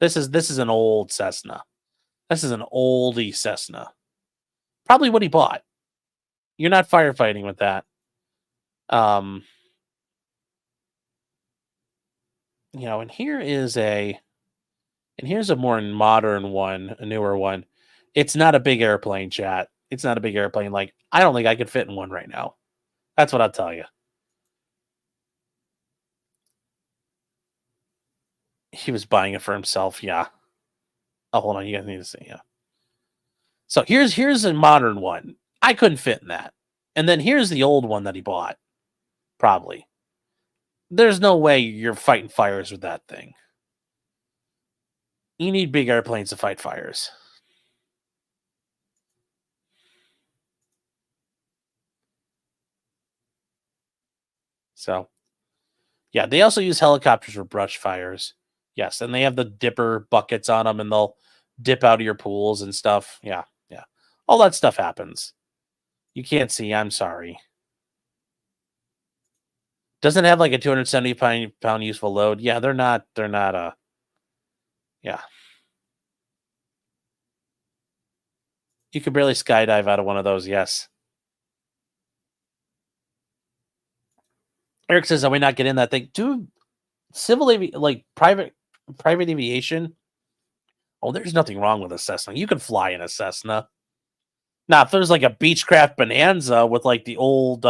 This is an old Cessna. This is an oldie Cessna. Probably what he bought. You're not firefighting with that. You know, and here's a more modern one, a newer one. It's not a big airplane, chat. It's not a big airplane. Like, I don't think I could fit in one right now. That's what I'll tell you. He was buying it for himself, yeah. Oh, hold on, you guys need to see, yeah. So here's a modern one. I couldn't fit in that. And then here's the old one that he bought. Probably. There's no way you're fighting fires with that thing. You need big airplanes to fight fires. So, Yeah, they also use helicopters for brush fires. Yes, and they have the dipper buckets on them, and they'll dip out of your pools and stuff. Yeah, yeah. All that stuff happens. You can't see. I'm sorry. Doesn't have like a 270-pound useful load. Yeah, they're not. Yeah. You could barely skydive out of one of those. Yes. Eric says, "Are we not getting that thing, dude? Private aviation. Oh, there's nothing wrong with a Cessna. You can fly in a Cessna. Now, if there's like a Beechcraft Bonanza with like the old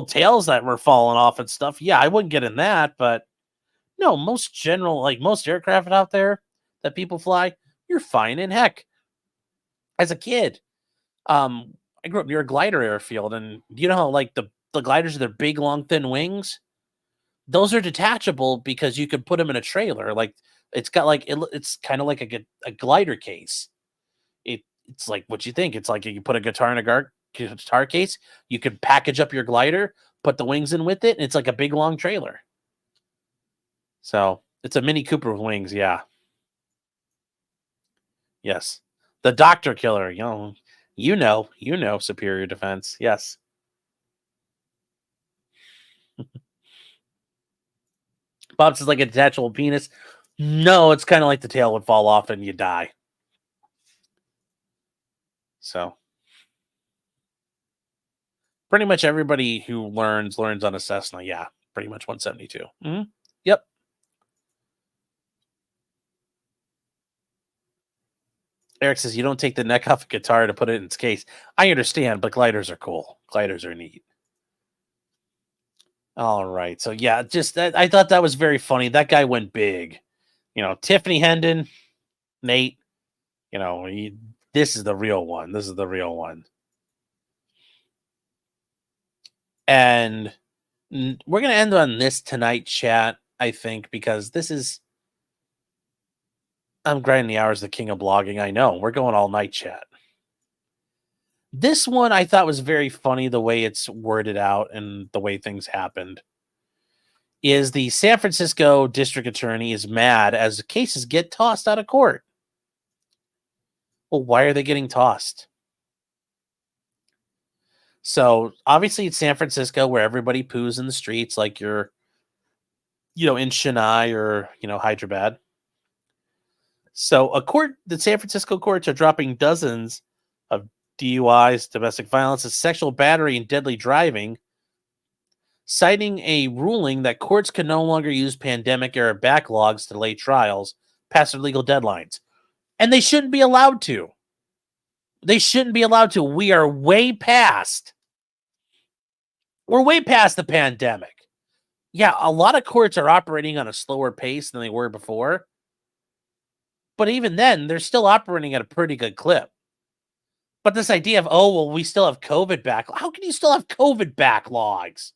tails that were falling off and stuff, yeah, I wouldn't get in that. But no, most aircraft out there that people fly, you're fine. And heck, as a kid, I grew up near a glider airfield, and you know how like the gliders are their big, long, thin wings. Those are detachable because you could put them in a trailer. Like it's got like it's kind of like a glider case. It's like what you think. It's like you put a guitar in a guitar case. You could package up your glider, put the wings in with it, and it's like a big long trailer. So it's a Mini Cooper with wings. Yeah. Yes. The Doctor Killer. You know, superior defense. Yes. Bob says like a detachable penis. No, it's kind of like the tail would fall off and you die. So pretty much everybody who learns on a Cessna. Yeah, pretty much 172. Mm-hmm. Yep. Eric says you don't take the neck off a guitar to put it in its case. I understand, but gliders are cool. Gliders are neat. All right. So yeah, just I thought that was very funny. That guy went big. Tiffany Hendon, Nate, this is the real one. This is the real one. And we're going to end on this tonight, chat, I think, because I'm grinding the hours, the king of blogging. I know. We're going all night, chat. This one I thought was very funny, the way it's worded out and the way things happened. Is the San Francisco district attorney is mad as cases get tossed out of court. Well, why are they getting tossed? So obviously it's San Francisco where everybody poos in the streets like you're, in Chennai or, Hyderabad. So the San Francisco courts are dropping dozens of DUIs, domestic violence, sexual battery, and deadly driving, citing a ruling that courts can no longer use pandemic-era backlogs to delay trials past their legal deadlines. And they shouldn't be allowed to. They shouldn't be allowed to. We are way past. We're way past the pandemic. Yeah, a lot of courts are operating on a slower pace than they were before. But even then, they're still operating at a pretty good clip. But this idea of, we still have COVID backlogs. How can you still have COVID backlogs?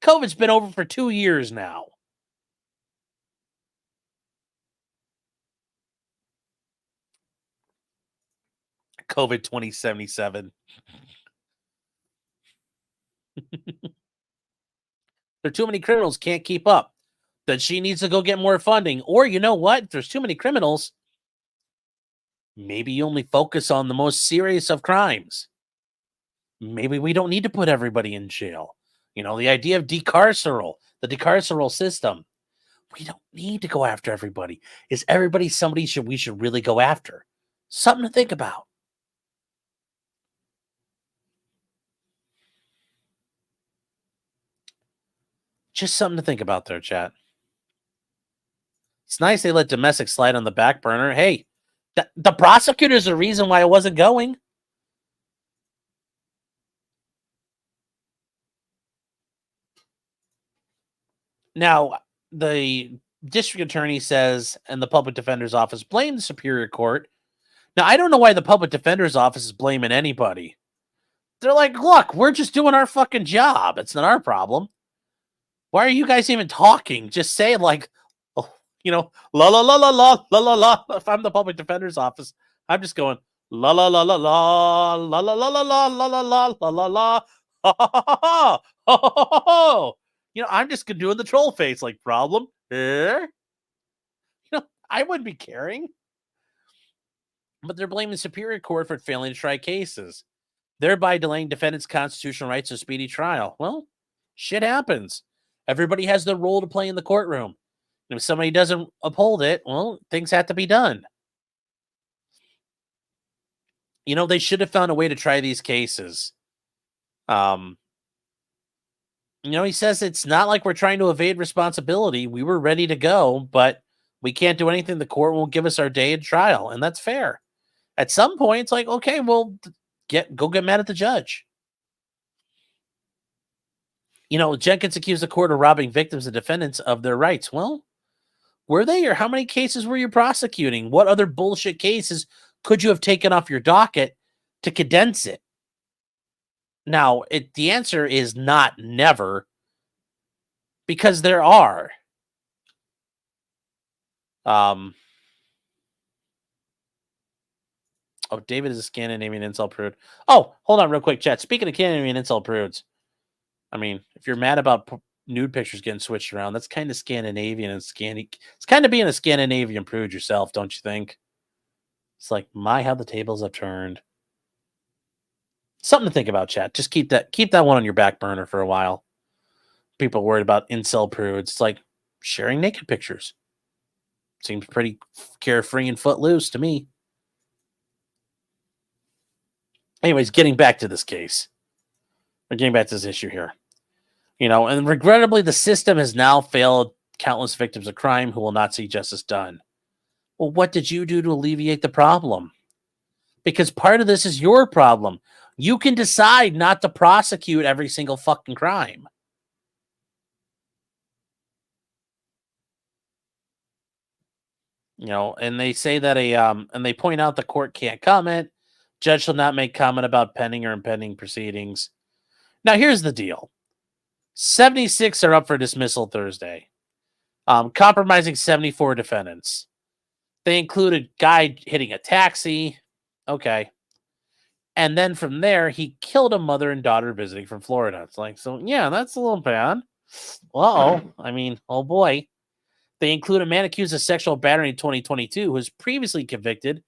COVID's been over for 2 years now. COVID 2077. There are too many criminals, can't keep up. Then she needs to go get more funding. Or you know what? If there's too many criminals, maybe you only focus on the most serious of crimes. Maybe we don't need to put everybody in jail. The idea of the decarceral system. We don't need to go after everybody. Is everybody somebody we should really go after? Something to think about. Just something to think about there, chat. It's nice they let domestic slide on the back burner. Hey, the prosecutor's the reason why I wasn't going. Now, the district attorney says, and the public defender's office blame the Superior Court. Now, I don't know why the public defender's office is blaming anybody. They're like, look, we're just doing our fucking job. It's not our problem. Why are you guys even talking? Just say it like, la la la la la la la la. If I'm the public defender's office, I'm just going la la la la la la la la la la la la la la la la ha ha ha ha ha ha ha. I'm just doing the troll face, like, problem. I wouldn't be caring. But they're blaming Superior Court for failing to try cases, thereby delaying defendants' constitutional rights to speedy trial. Well, shit happens. Everybody has their role to play in the courtroom. And if somebody doesn't uphold it, well, things have to be done. They should have found a way to try these cases. He says it's not like we're trying to evade responsibility. We were ready to go, but we can't do anything. The court won't give us our day in trial, and that's fair. At some point, it's like, okay, well, go get mad at the judge. Jenkins accused the court of robbing victims and defendants of their rights. Well, were they, or how many cases were you prosecuting? What other bullshit cases could you have taken off your docket to condense it? Now, the answer is not never, because there are. Oh, David is a Scandinavian incel prude. Oh, hold on real quick, chat. Speaking of Scandinavian incel prudes, I mean, if you're mad about nude pictures getting switched around, that's kind of Scandinavian and it's kind of being a Scandinavian prude yourself, don't you think? It's like, how the tables have turned. Something to think about, chat. Just keep that one on your back burner for a while. People worried about incel prudes. It's like sharing naked pictures. Seems pretty carefree and footloose to me. Anyways, getting back to this case. We're getting back to this issue here. And regrettably, the system has now failed countless victims of crime who will not see justice done. Well, what did you do to alleviate the problem? Because part of this is your problem. You can decide not to prosecute every single fucking crime. And they say that and they point out the court can't comment. Judge shall not make comment about pending or impending proceedings. Now, here's the deal. 76 are up for dismissal Thursday. Compromising 74 defendants. They included guy hitting a taxi. Okay. And then from there, he killed a mother and daughter visiting from Florida. It's like, so yeah, that's a little bad. Uh-oh. I mean, oh boy. They include a man accused of sexual battery in 2022 who was previously convicted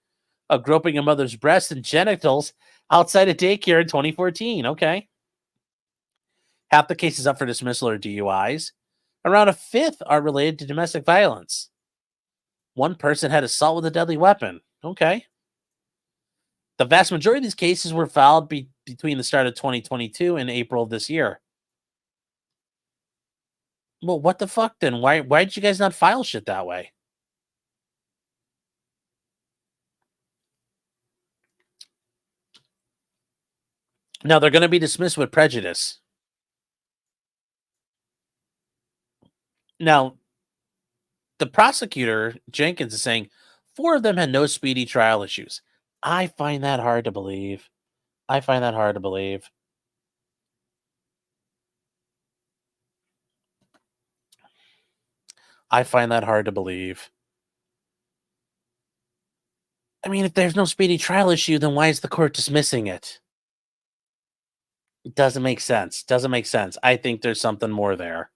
of groping a mother's breasts and genitals outside a daycare in 2014. Okay. Half the cases up for dismissal are DUIs. Around a fifth are related to domestic violence. One person had assault with a deadly weapon. Okay. The vast majority of these cases were filed between the start of 2022 and April of this year. Well, what the fuck then? Why did you guys not file shit that way? Now, they're going to be dismissed with prejudice. Now, the prosecutor, Jenkins, is saying 4 of them had no speedy trial issues. I find that hard to believe. I find that hard to believe. I find that hard to believe. I mean, if there's no speedy trial issue, then why is the court dismissing it? It doesn't make sense. Doesn't make sense. I think there's something more there.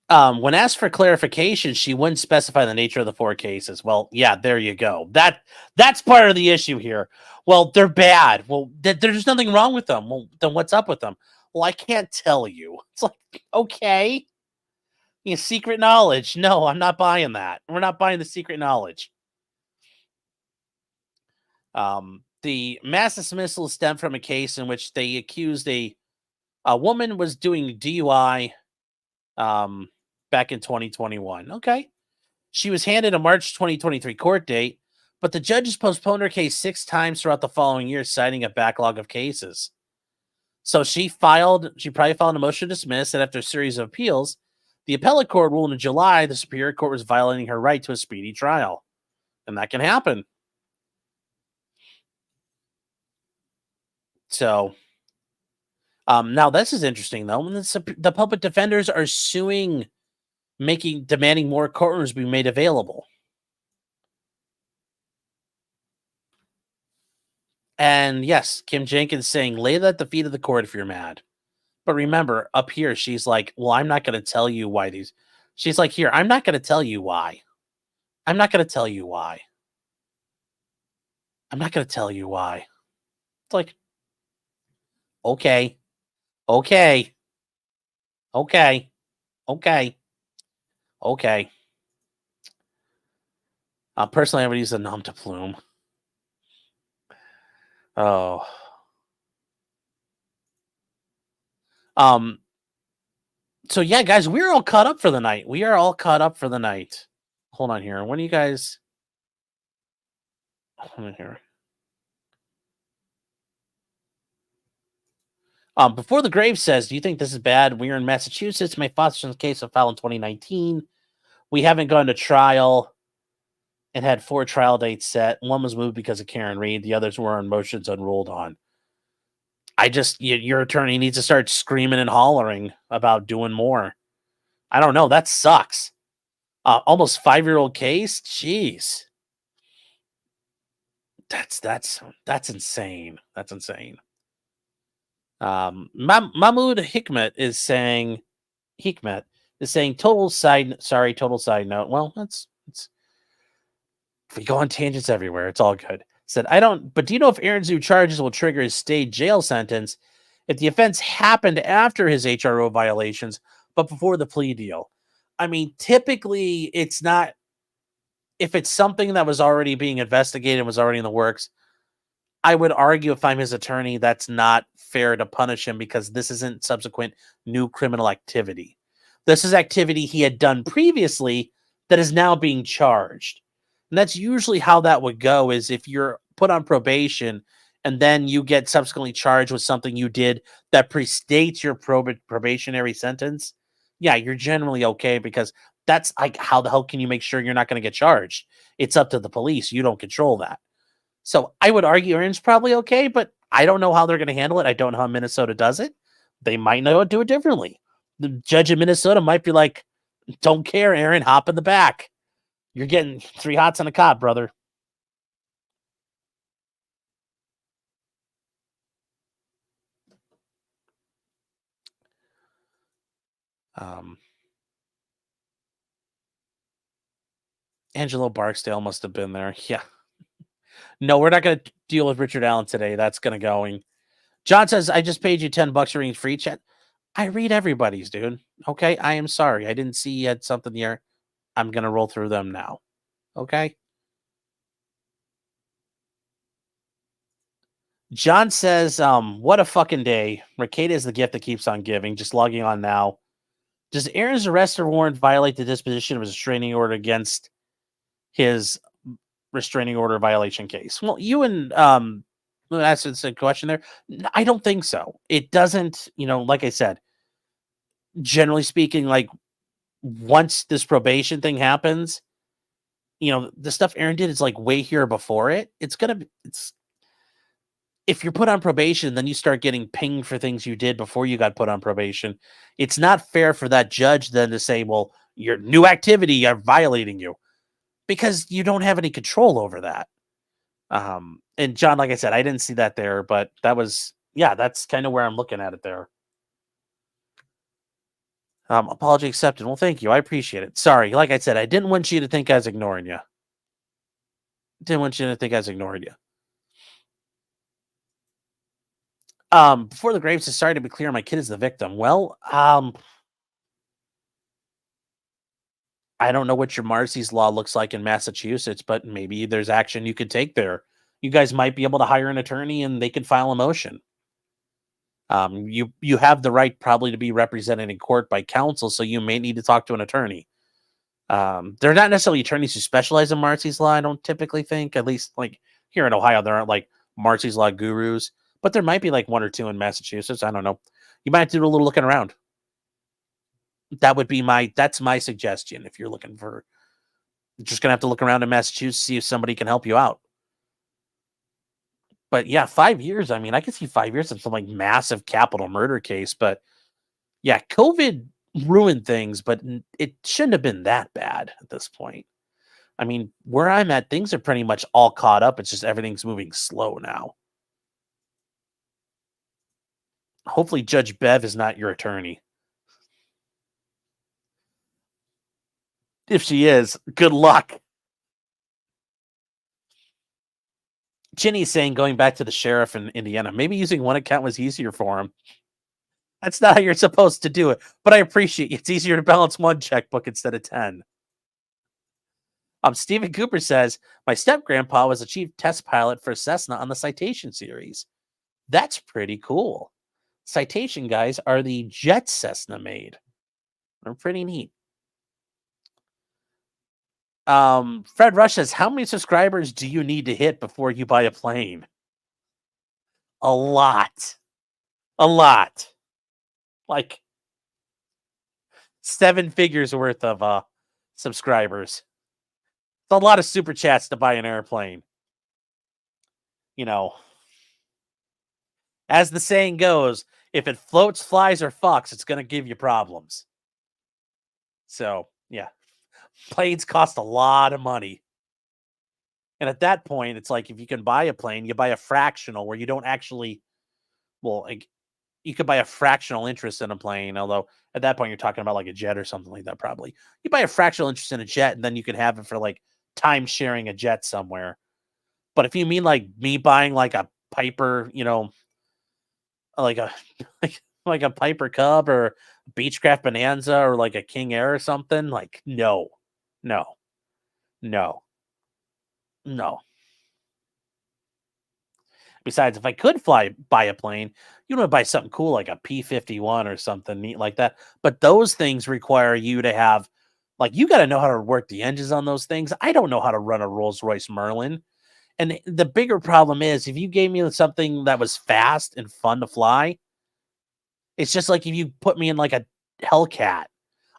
When asked for clarification, she wouldn't specify the nature of the 4 cases. Well, yeah, there you go. That's part of the issue here. Well, they're bad. Well, there's nothing wrong with them. Well, then what's up with them? Well, I can't tell you. It's like, okay. Secret knowledge. No, I'm not buying that. We're not buying the secret knowledge. The mass dismissal stemmed from a case in which they accused a woman was doing DUI back in 2021. Okay. She was handed a March 2023 court date, but the judges postponed her case 6 times throughout the following year, citing a backlog of cases. So she probably filed a motion to dismiss, and after a series of appeals, the appellate court ruled in July the Superior Court was violating her right to a speedy trial. And that can happen. So, now this is interesting, though. When the public defenders are suing, demanding more courtrooms be made available. And yes, Kim Jenkins saying, lay that at the feet of the court if you're mad. But remember, up here, she's like, well, I'm not going to tell you why these. She's like, here, I'm not going to tell you why. I'm not going to tell you why. I'm not going to tell you why. It's like, okay. Okay. Okay. Okay. Okay. Personally, I would use a nom de plume. Oh. So yeah, guys, we're all caught up for the night. We are all caught up for the night. Hold on here. When are you guys? Hold on here. Before the Grave says, do you think this is bad? We're in Massachusetts. My father's case of filed in 2019. We haven't gone to trial and had 4 trial dates set. One was moved because of Karen Reed. The others were on motions unruled on. Your attorney needs to start screaming and hollering about doing more. I don't know. That sucks. Almost 5-year-old case. Jeez. That's insane. That's insane. Mahmoud Hikmet is saying total side note. Well, it's we go on tangents everywhere. It's all good. Said, but do you know if Aaron's new charges will trigger his stayed jail sentence if the offense happened after his HRO violations, but before the plea deal? I mean, typically it's not. If it's something that was already being investigated and was already in the works, I would argue if I'm his attorney, that's not fair to punish him because this isn't subsequent new criminal activity. This is activity he had done previously that is now being charged. And that's usually how that would go, is if you're put on probation and then you get subsequently charged with something you did that prestates your probationary sentence. Yeah, you're generally okay because that's like, how the hell can you make sure you're not going to get charged? It's up to the police. You don't control that. So I would argue Aaron's probably okay, but I don't know how they're going to handle it. I don't know how Minnesota does it. They might not do it differently. The judge in Minnesota might be like, don't care, Aaron, hop in the back. You're getting 3 hots on a cop, brother. Angelo Barksdale must have been there. Yeah. No, we're not going to deal with Richard Allen today. That's going to going. John says, I just paid you $10 for reading free chat. I read everybody's, dude. Okay. I am sorry. I didn't see you had something here. I'm going to roll through them now. Okay. John says, what a fucking day. Rekieta is the gift that keeps on giving. Just logging on now. Does Aaron's arrest warrant violate the disposition of his restraining order against his restraining order violation case? Well, you and that's a question there. I don't think so. It doesn't, like I said, generally speaking, like once this probation thing happens, the stuff Aaron did is like way here before it. If you're put on probation, then you start getting pinged for things you did before you got put on probation. It's not fair for that judge then to say, well, your new activity are violating you, because you don't have any control over that. And John, like I said, I didn't see that there, but that's kind of where I'm looking at it there. Apology accepted. Well, thank you. I appreciate it. Sorry. Like I said, I didn't want you to think I was ignoring you. Before the Graves is sorry to be clear, my kid is the victim. Well, I don't know what your Marcy's law looks like in Massachusetts, but maybe there's action you could take there. You guys might be able to hire an attorney and they could file a motion. You have the right probably to be represented in court by counsel, so you may need to talk to an attorney. They're not necessarily attorneys who specialize in Marcy's law, I don't typically think. At least like here in Ohio, there aren't like Marcy's law gurus, but there might be like 1 or 2 in Massachusetts. I don't know. You might have to do a little looking around. That's my suggestion. If you're looking for, you're just gonna have to look around in Massachusetts, see if somebody can help you out. But yeah, 5 years. I mean, I could see 5 years of some like massive capital murder case, but yeah, COVID ruined things, but it shouldn't have been that bad at this point. I mean, where I'm at, things are pretty much all caught up. It's just everything's moving slow now. Hopefully Judge Bev is not your attorney. If she is, good luck. Ginny's saying going back to the sheriff in Indiana, maybe using one account was easier for him. That's not how you're supposed to do it, but I appreciate it. It's easier to balance one checkbook instead of 10. Stephen Cooper says, my step-grandpa was a chief test pilot for Cessna on the Citation series. That's pretty cool. Citation guys are the jet Cessna made. They're pretty neat. Fred Rush says, how many subscribers do you need to hit before you buy a plane? A lot. A lot. Like 7 figures worth of subscribers. It's a lot of super chats to buy an airplane. You know, as the saying goes, if it floats, flies, or fucks, it's going to give you problems. So, yeah. Planes cost a lot of money. And at that point, it's like if you can buy a plane, you buy a fractional where you don't actually, well, like, you could buy a fractional interest in a plane, although at that point you're talking about like a jet or something like that probably. You buy a fractional interest in a jet and then you can have it for like time sharing a jet somewhere. But if you mean like me buying like a Piper, you know, like a like a Piper Cub or Beechcraft Bonanza or like a King Air or something, like no. Besides, if I could buy a plane, you want to buy something cool like a P-51 or something neat like that. But those things require you to have, like, you got to know how to work the engines on those things. I don't know how to run a Rolls-Royce Merlin. And the bigger problem is if you gave me something that was fast and fun to fly, it's just like if you put me in like a Hellcat,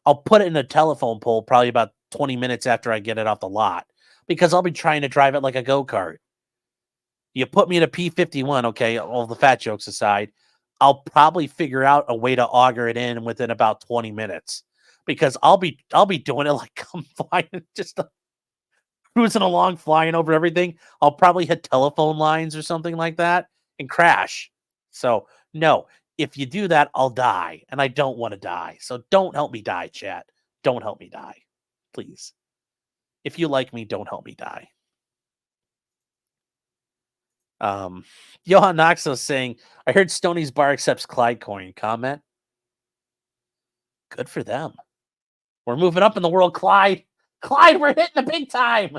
I'll put it in a telephone pole probably about 20 minutes after I get it off the lot because I'll be trying to drive it like a go-kart. You put me in a P-51, okay, all the fat jokes aside, I'll probably figure out a way to auger it in within about 20 minutes because I'll be doing it like I'm flying, just cruising along, flying over everything. I'll probably hit telephone lines or something like that and crash. So, no, if you do that, I'll die, and I don't want to die. So don't help me die, chat. Don't help me die, please. If you like me, don't help me die. Johan Knoxville saying, I heard Stoney's Bar accepts Clyde coin. Comment. Good for them. We're moving up in the world, Clyde. Clyde, we're hitting the big time.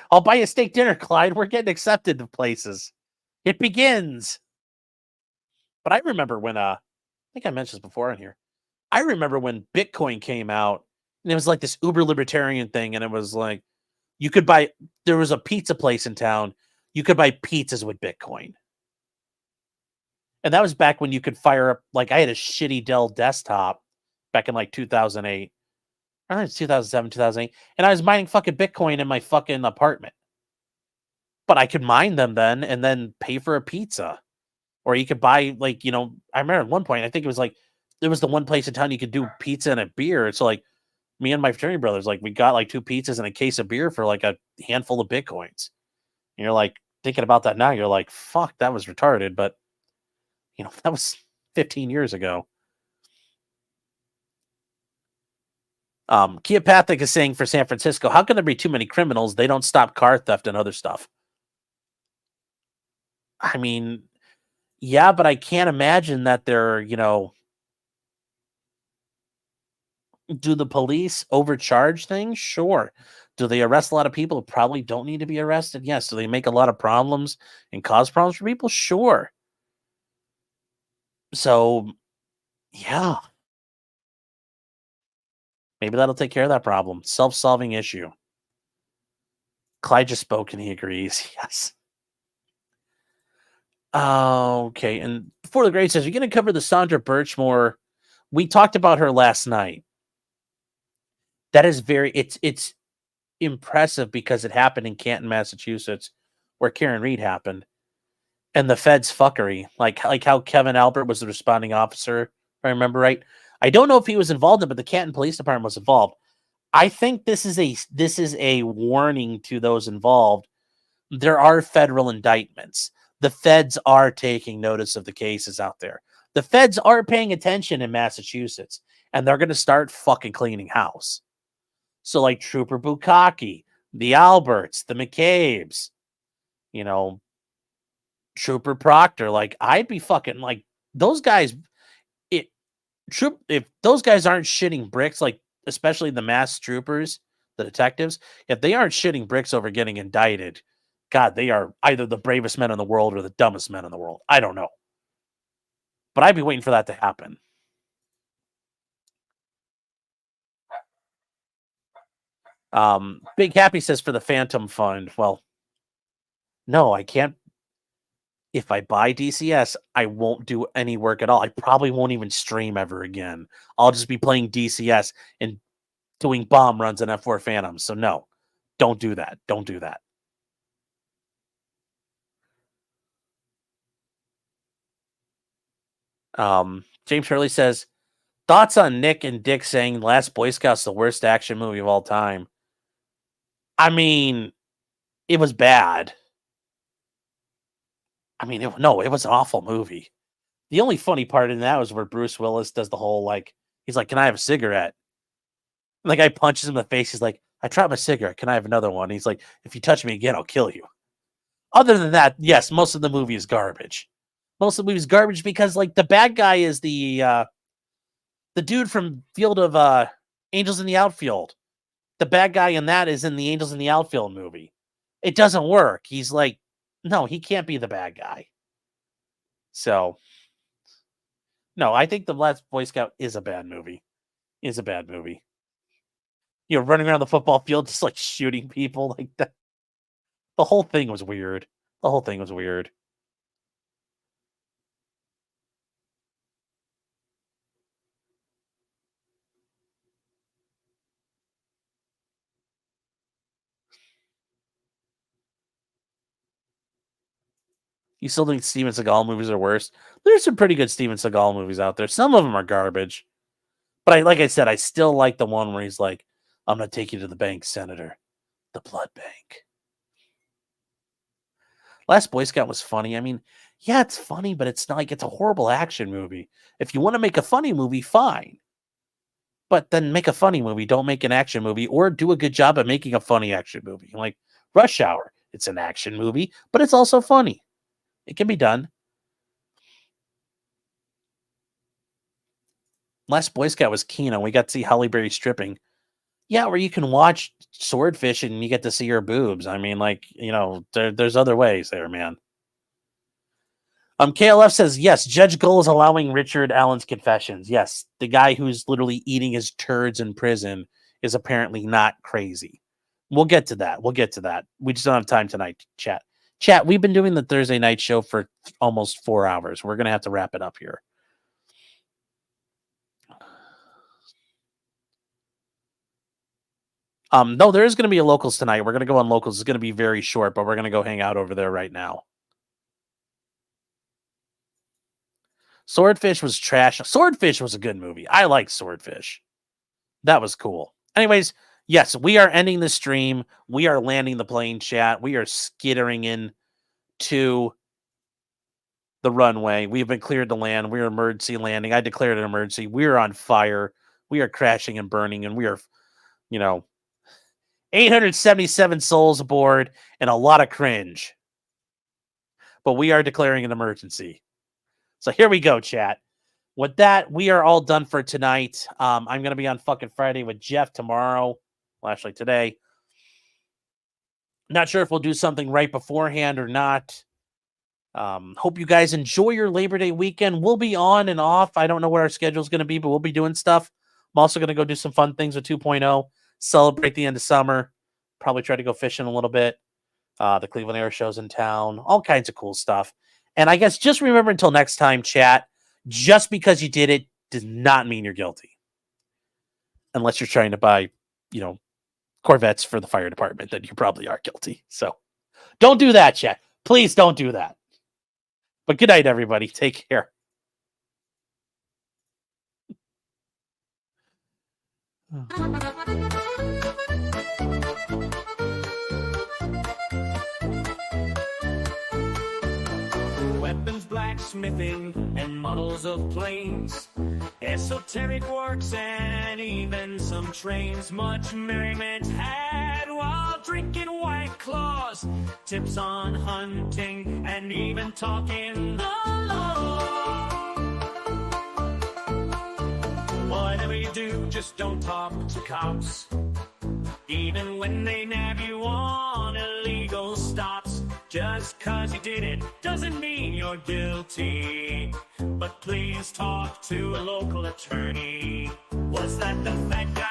I'll buy you a steak dinner, Clyde. We're getting accepted to places. It begins. But I remember when, I think I mentioned this before on here. I remember when Bitcoin came out, and it was like this uber libertarian thing, and it was like, you could buy, there was a pizza place in town. You could buy pizzas with Bitcoin. And that was back when you could fire up, like I had a shitty Dell desktop back in like 2008. I think it's 2007, 2008. And I was mining fucking Bitcoin in my fucking apartment. But I could mine them then and then pay for a pizza. Or you could buy like, you know, I remember at one point, I think it was like, there was the one place in town you could do pizza and a beer. It's like, me and my fraternity brothers, like we got like 2 pizzas and a case of beer for like a handful of Bitcoins. And you're like thinking about that now. You're like, fuck, that was retarded. But, you know, that was 15 years ago. Keopathic is saying for San Francisco, how can there be too many criminals? They don't stop car theft and other stuff. I mean, yeah, but I can't imagine that they're, you know, do the police overcharge things? Sure. Do they arrest a lot of people who probably don't need to be arrested? Yes. Do they make a lot of problems and cause problems for people? Sure. So, yeah. Maybe that'll take care of that problem. Self-solving issue. Clyde just spoke and he agrees. Yes. Okay. And Before the Great says, you're going to cover the Sandra Birchmore. We talked about her last night. That is it's impressive because it happened in Canton, Massachusetts, where Karen Reed happened. And the feds fuckery, like how Kevin Albert was the responding officer, if I remember right. I don't know if he was involved in it, but the Canton Police Department was involved. I think this is a warning to those involved. There are federal indictments. the feds are taking notice of the cases out there. The feds are paying attention in Massachusetts, and they're going to start fucking cleaning house. So like Trooper Bukaki, the Alberts, the McCabe's, you know, Trooper Proctor, like I'd be fucking like those guys. If those guys aren't shitting bricks, like especially the mass troopers, the detectives, if they aren't shitting bricks over getting indicted, God, they are either the bravest men in the world or the dumbest men in the world. I don't know. But I'd be waiting for that to happen. Big Happy says for the Phantom Fund. Well, no, I can't. If I buy DCS, I won't do any work at all. I probably won't even stream ever again. I'll just be playing DCS and doing bomb runs in F4 Phantoms. So no, don't do that. Don't do that. James Hurley says, thoughts on Nick and Dick saying Last Boy Scout's the worst action movie of all time. I mean, it was bad. I mean, it was an awful movie. The only funny part in that was where Bruce Willis does the whole, like, he's like, can I have a cigarette? And the guy punches him in the face. He's like, I tried my cigarette. Can I have another one? He's like, if you touch me again, I'll kill you. Other than that, yes, most of the movie is garbage. Most of the movie is garbage because, like, the bad guy is the dude from Field of Angels in the Outfield. The bad guy in that is in the Angels in the Outfield movie. It doesn't work. He's like, no, he can't be the bad guy. So, no, I think The Last Boy Scout is a bad movie. Is a bad movie. You know, running around the football field just like shooting people like that. The whole thing was weird. The whole thing was weird. You still think Steven Seagal movies are worse? There's some pretty good Steven Seagal movies out there. Some of them are garbage. But like I said, I still like the one where he's like, I'm going to take you to the bank, Senator. The blood bank. Last Boy Scout was funny. I mean, yeah, it's funny, but it's not like it's a horrible action movie. If you want to make a funny movie, fine. But then make a funny movie. Don't make an action movie or do a good job at making a funny action movie. Like Rush Hour. It's an action movie, but it's also funny. It can be done. Last Boy Scout was Keno. We got to see Halle Berry stripping. Yeah, where you can watch Swordfish and you get to see her boobs. I mean, like, you know, there's other ways there, man. KLF says, yes, Judge Gull is allowing Richard Allen's confessions. Yes, the guy who's literally eating his turds in prison is apparently not crazy. We'll get to that. We'll get to that. We just don't have time tonight, chat. Chat, we've been doing the Thursday night show for almost 4 hours. We're going to have to wrap it up here. No, there is going to be a locals tonight. We're going to go on locals. It's going to be very short, but we're going to go hang out over there right now. Swordfish was trash. Swordfish was a good movie. I like Swordfish. That was cool. Anyways, yes, we are ending the stream. We are landing the plane, chat. We are skittering in to the runway. We have been cleared to land. We are emergency landing. I declared an emergency. We are on fire. We are crashing and burning, and we are, you know, 877 souls aboard and a lot of cringe. But we are declaring an emergency. So here we go, chat. With that, we are all done for tonight. I'm going to be on fucking Friday with Jeff tomorrow. Well, actually today. Not sure if we'll do something right beforehand or not. Hope you guys enjoy your Labor Day weekend. We'll be on and off. I don't know what our schedule is going to be, but we'll be doing stuff. I'm also going to go do some fun things with 2.0. Celebrate the end of summer. Probably try to go fishing a little bit. The Cleveland Air Show's in town. All kinds of cool stuff. And I guess just remember until next time, chat, just because you did it does not mean you're guilty. Unless you're trying to buy, you know, Corvettes for the fire department, then you probably are guilty. So don't do that, chat. Please don't do that. But good night, everybody. Take care. blacksmithing and models of planes, esoteric works, and even some trains. Much merriment had while drinking White Claws, tips on hunting, and even talking the law. Whatever you do, just don't talk to cops, even when they nab you on illegal stops. Just 'cause you did it doesn't mean you're guilty, but please talk to a local attorney. Was that the fat guy